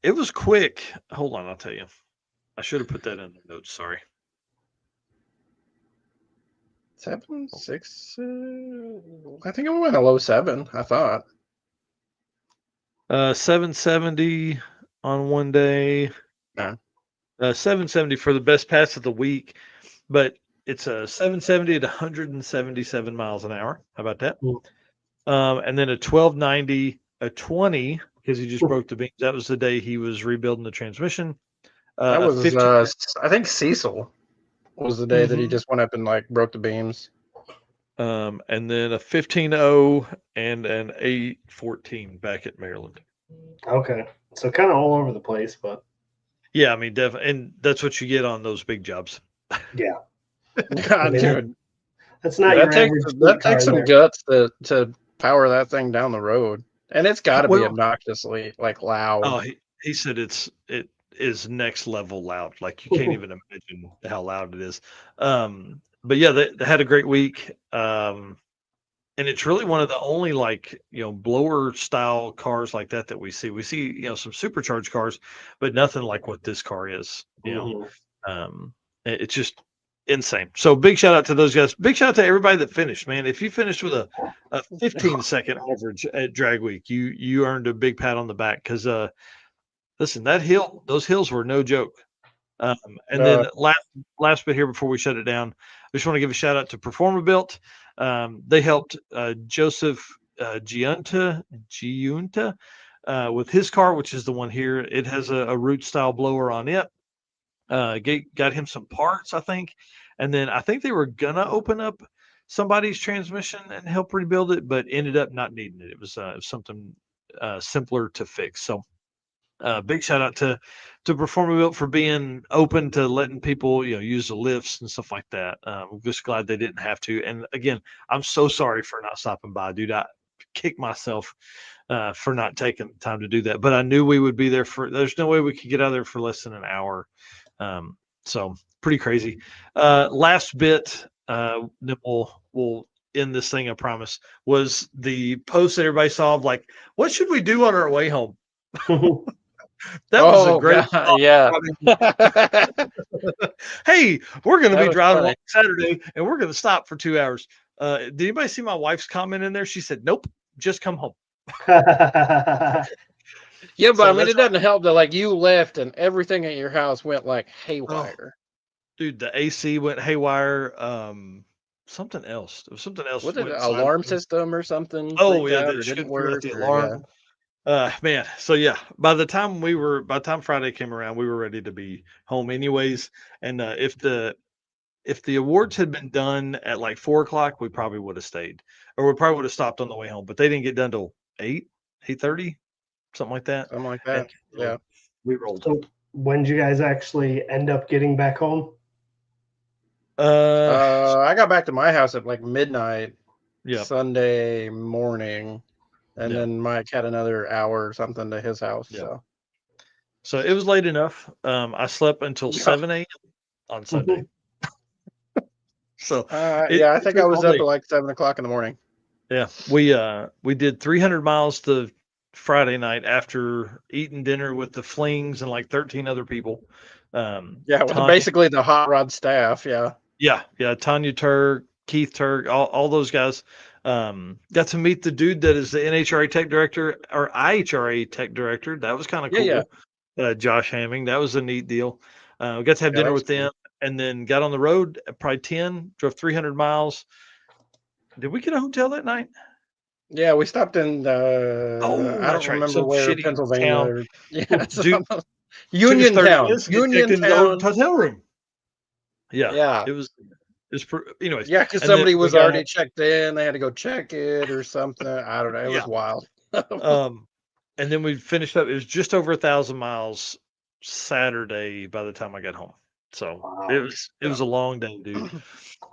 Speaker 1: It was quick. Hold on, I'll tell you. I should have put that in the notes. Sorry.
Speaker 3: 7, 6. I think it went a low 7. I thought.
Speaker 1: 770 on one day.
Speaker 3: Yeah.
Speaker 1: 770 for the best pass of the week, but it's a 770 at 177 miles an hour. How about that?
Speaker 2: Cool.
Speaker 1: And then a 1290, a 20, because he just broke the beams. That was the day he was rebuilding the transmission.
Speaker 3: That was
Speaker 1: 15,
Speaker 3: I think Cecil was the day that he just went up and like broke the beams.
Speaker 1: and then a 15.0 and an 814 back at Maryland.
Speaker 2: Okay, so kind of all over the place, but
Speaker 1: Yeah, I mean, definitely, and that's what you get on those big jobs.
Speaker 2: yeah,
Speaker 3: God,
Speaker 2: mean,
Speaker 3: dude,
Speaker 2: that's not
Speaker 3: that
Speaker 2: your
Speaker 3: takes
Speaker 2: average
Speaker 3: that
Speaker 2: street car
Speaker 3: takes some
Speaker 2: there.
Speaker 3: guts to power that thing down the road, and it's got to be
Speaker 1: Well-
Speaker 3: obnoxiously like loud.
Speaker 1: Oh, he said it is next level loud. Like, you can't even imagine how loud it is. But yeah, they had a great week. And it's really one of the only, like, blower style cars like that we see. We see, some supercharged cars, but nothing like what this car is. It's just insane. So big shout out to those guys. Big shout out to everybody that finished, man. If you finished with a 15-second average at drag week, you earned a big pat on the back, because listen, those hills were no joke. And then last bit here before we shut it down, I just want to give a shout out to Performabuilt. They helped Joseph Giunta with his car, which is the one here. It has a root style blower on it. Got him some parts, I think, and then I think they were gonna open up somebody's transmission and help rebuild it, but ended up not needing it. It was something simpler to fix. So big shout out to Performabuilt for being open to letting people use the lifts and stuff like that. I'm just glad they didn't have to. And again, I'm so sorry for not stopping by, dude. I kick myself for not taking the time to do that, but I knew we would be there there's no way we could get out of there for less than an hour. So pretty crazy. Last bit, then we'll end this thing, I promise, was the post that everybody saw of, like, what should we do on our way home? That was a great.
Speaker 3: God, yeah.
Speaker 1: Hey, we're going to
Speaker 3: That
Speaker 1: be
Speaker 3: was
Speaker 1: driving
Speaker 3: funny.
Speaker 1: on Saturday, and we're going to stop for 2 hours. Did anybody see my wife's comment in there? She said, "Nope, just come home."
Speaker 3: Yeah, but
Speaker 1: So
Speaker 3: I mean,
Speaker 1: that's
Speaker 3: it doesn't help that like you left and everything at your house went like
Speaker 1: oh,
Speaker 3: haywire.
Speaker 1: dude, the AC went haywire. Something else. There was something else
Speaker 3: Was it
Speaker 1: went
Speaker 3: an
Speaker 1: inside.
Speaker 3: alarm system or something
Speaker 1: Oh
Speaker 3: freaked
Speaker 1: yeah,
Speaker 3: out
Speaker 1: the
Speaker 3: or didn't
Speaker 1: shit threw out
Speaker 3: work
Speaker 1: the
Speaker 3: or yeah.
Speaker 1: alarm. Man, so yeah, by the time Friday came around, we were ready to be home anyways. And if the awards had been done at like 4 o'clock, we probably would have stayed, or we probably would have stopped on the way home. But they didn't get done till 8:30, something like that.
Speaker 3: Something like
Speaker 1: And
Speaker 3: that. Yeah.
Speaker 1: we rolled.
Speaker 2: So when did you guys actually end up getting back home?
Speaker 3: I got back to my house at like midnight
Speaker 1: Yeah,
Speaker 3: Sunday morning, and
Speaker 1: yeah,
Speaker 3: then Mike had another hour or something to his house.
Speaker 1: yeah.
Speaker 3: So
Speaker 1: So it was late enough. I slept until
Speaker 3: yeah,
Speaker 1: 7 a.m. on Sunday. So
Speaker 3: yeah, I
Speaker 1: it
Speaker 3: think I
Speaker 1: took
Speaker 3: was
Speaker 1: all
Speaker 3: up
Speaker 1: day.
Speaker 3: at like 7 o'clock in the morning.
Speaker 1: Yeah, we did 300 miles the Friday night after eating dinner with the Flings and like 13 other people.
Speaker 3: Yeah, well,
Speaker 1: Tanya,
Speaker 3: basically the hot rod staff. Yeah,
Speaker 1: yeah, Tanya Turk, Keith Turk, all those guys. Got to meet the dude that is the NHRA tech director or IHRA tech director. That was kind of
Speaker 3: yeah.
Speaker 1: cool. Josh Hamming, that was a neat deal. We got to have
Speaker 3: Yeah, that
Speaker 1: dinner
Speaker 3: was
Speaker 1: with them,
Speaker 3: cool.
Speaker 1: and then got on the road at probably 10, drove 300 miles. Did we get a hotel that night?
Speaker 3: Yeah, we stopped in
Speaker 1: Oh,
Speaker 3: I don't
Speaker 1: that's right.
Speaker 3: remember
Speaker 1: Some
Speaker 3: where,
Speaker 1: shitty
Speaker 3: Pennsylvania
Speaker 1: town.
Speaker 3: or yeah,
Speaker 1: Dude, took us 30
Speaker 3: Uniontown.
Speaker 1: minutes to get checked into the
Speaker 3: Uniontown.
Speaker 1: hotel room. Yeah,
Speaker 3: Yeah.
Speaker 1: anyways.
Speaker 3: Yeah, because
Speaker 1: And then
Speaker 3: somebody
Speaker 1: we
Speaker 3: was
Speaker 1: got home.
Speaker 3: already checked in. They had to go check it or something. I don't know. It
Speaker 1: Yeah.
Speaker 3: was wild.
Speaker 1: Um, and then we finished up. It was just over 1,000 miles Saturday by the time I got home. So it
Speaker 2: Wow,
Speaker 1: was it
Speaker 3: Yeah.
Speaker 1: was a long day, dude.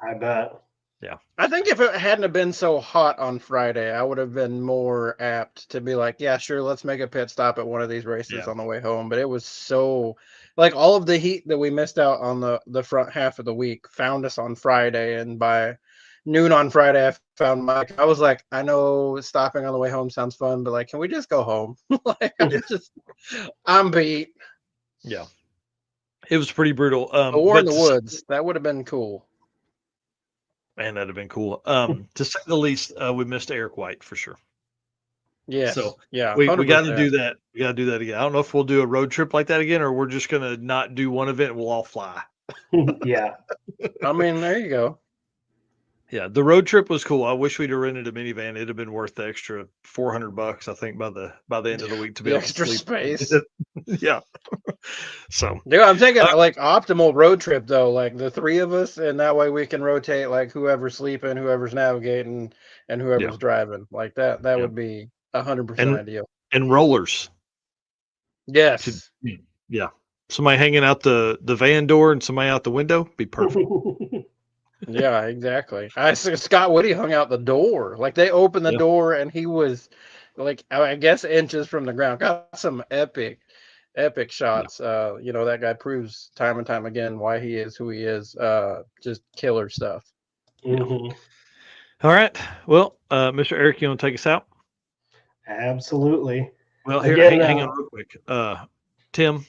Speaker 2: I bet.
Speaker 1: Yeah.
Speaker 3: I think if it hadn't have been so hot on Friday, I would have been more apt to be like, yeah, sure, let's make a pit stop at one of these races
Speaker 1: Yeah.
Speaker 3: on the way home. But it was so like all of the heat that we missed out on the front half of the week found us on Friday, and by noon on Friday, I found Mike. I was like, I know stopping on the way home sounds fun, but like, can we just go home? Like, I'm beat.
Speaker 1: Yeah. It was pretty brutal.
Speaker 3: A war in
Speaker 1: But
Speaker 3: the woods, that would have been cool.
Speaker 1: man, that'd have been cool. To say the least, we missed Eric White for sure.
Speaker 3: Yes,
Speaker 1: So
Speaker 3: yeah,
Speaker 1: we got to
Speaker 3: 100%.
Speaker 1: do that. We got to do that again. I don't know if we'll do a road trip like that again, or we're just gonna not do one event and we'll all fly.
Speaker 2: Yeah.
Speaker 3: I mean, there you go.
Speaker 1: Yeah, the road trip was cool. I wish we'd have rented a minivan. It'd have been worth the extra $400, I think, by the end of the week to be
Speaker 3: The
Speaker 1: able to
Speaker 3: extra
Speaker 1: sleep.
Speaker 3: space.
Speaker 1: Yeah. So
Speaker 3: Dude, I'm thinking
Speaker 1: uh,
Speaker 3: like optimal road trip though, like the three of us, and that way we can rotate like whoever's sleeping, whoever's navigating, and
Speaker 1: yeah,
Speaker 3: whoever's driving. Like that
Speaker 1: yeah,
Speaker 3: would be 100%
Speaker 1: and
Speaker 3: ideal.
Speaker 1: rollers. To,
Speaker 3: Yes.
Speaker 1: yeah, somebody hanging out the van door and somebody out the window be perfect.
Speaker 3: Yeah, exactly. I see Scott Woody hung out the door. Like they opened the
Speaker 1: Yeah,
Speaker 3: door and he was like I guess inches from the ground. Got some epic
Speaker 1: yeah.
Speaker 3: shots. That guy proves time and time again why he is who he is. Just killer stuff.
Speaker 1: Yeah.
Speaker 2: Mhm.
Speaker 1: All right. Well, Mr. Eric, you want to take us out?
Speaker 2: Absolutely.
Speaker 1: Well, here,
Speaker 2: Again,
Speaker 1: hang on real quick. Tim,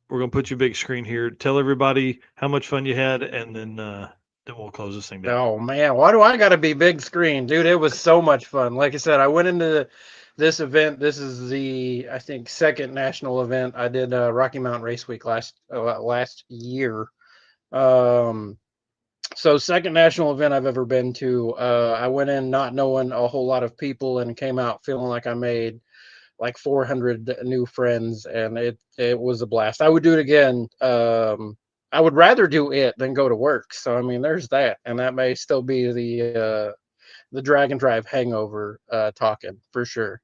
Speaker 1: we're gonna put you big screen here. Tell everybody how much fun you had, and then we'll close this thing down.
Speaker 3: Oh man, why do I gotta be big screen, dude? It was so much fun. Like I said, I went into this event. This is the I think second national event. I did Rocky Mountain Race Week last year. So second national event I've ever been to. I went in not knowing a whole lot of people and came out feeling like I made like 400 new friends, and it was a blast. I would do it again. I would rather do it than go to work. So I mean, there's that, and that may still be the drag and drive hangover talking for sure.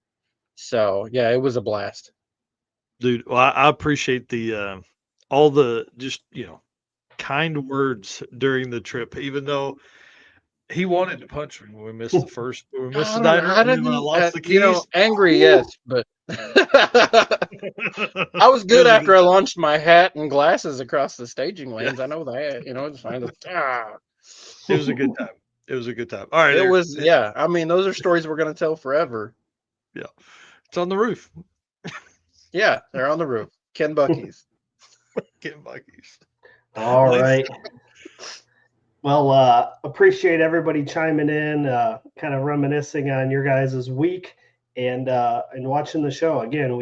Speaker 3: So yeah, it was a blast.
Speaker 1: Dude. Well, I appreciate the all the just kind words during the trip, even though he wanted to punch me when we missed when we missed the
Speaker 3: I don't know.
Speaker 1: diner,
Speaker 3: I
Speaker 1: and then when I
Speaker 3: didn't,
Speaker 1: lost the keys.
Speaker 3: angry,
Speaker 1: Woo!
Speaker 3: yes, but I was
Speaker 1: It
Speaker 3: good
Speaker 1: was a
Speaker 3: after
Speaker 1: good
Speaker 3: I
Speaker 1: time.
Speaker 3: launched my hat and glasses across the staging
Speaker 1: Yeah,
Speaker 3: lanes. I know that, it's fine.
Speaker 1: it was a good time. It was a good time. All right,
Speaker 3: It
Speaker 1: Eric.
Speaker 3: was, yeah. I mean, those are stories we're gonna tell forever.
Speaker 1: Yeah, it's on the roof.
Speaker 3: Yeah, they're on the roof. Ken Bucky's.
Speaker 1: Get Bucky's.
Speaker 2: All
Speaker 1: Nice.
Speaker 2: right. Well, appreciate everybody chiming in, kind of reminiscing on your guys' week and watching the show. Again,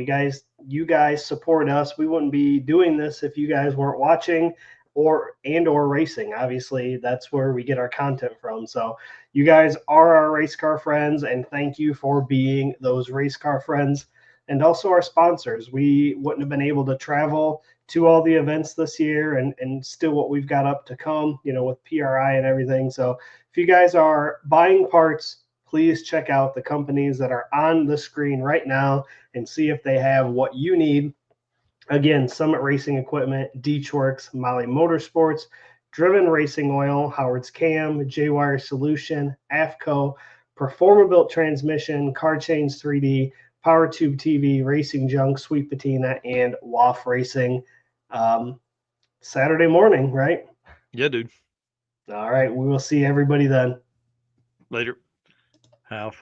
Speaker 2: you guys support us. We wouldn't be doing this if you guys weren't watching or racing. Obviously, that's where we get our content from. So you guys are our race car friends, and thank you for being those race car friends and also our sponsors. We wouldn't have been able to travel to all the events this year and still what we've got up to come, with PRI and everything. So if you guys are buying parts, please check out the companies that are on the screen right now and see if they have what you need. Again, Summit Racing Equipment, Deechworks, Molly Motorsports, Driven Racing Oil, Howard's Cam, J-Wire Solution, AFCO, Performabuilt Transmission, Car Chains 3D, Power Tube TV, Racing Junk, Sweet Patina, and WAF Racing. Saturday morning, right?
Speaker 1: Yeah, dude.
Speaker 2: All right. We will see everybody then.
Speaker 1: Later. Have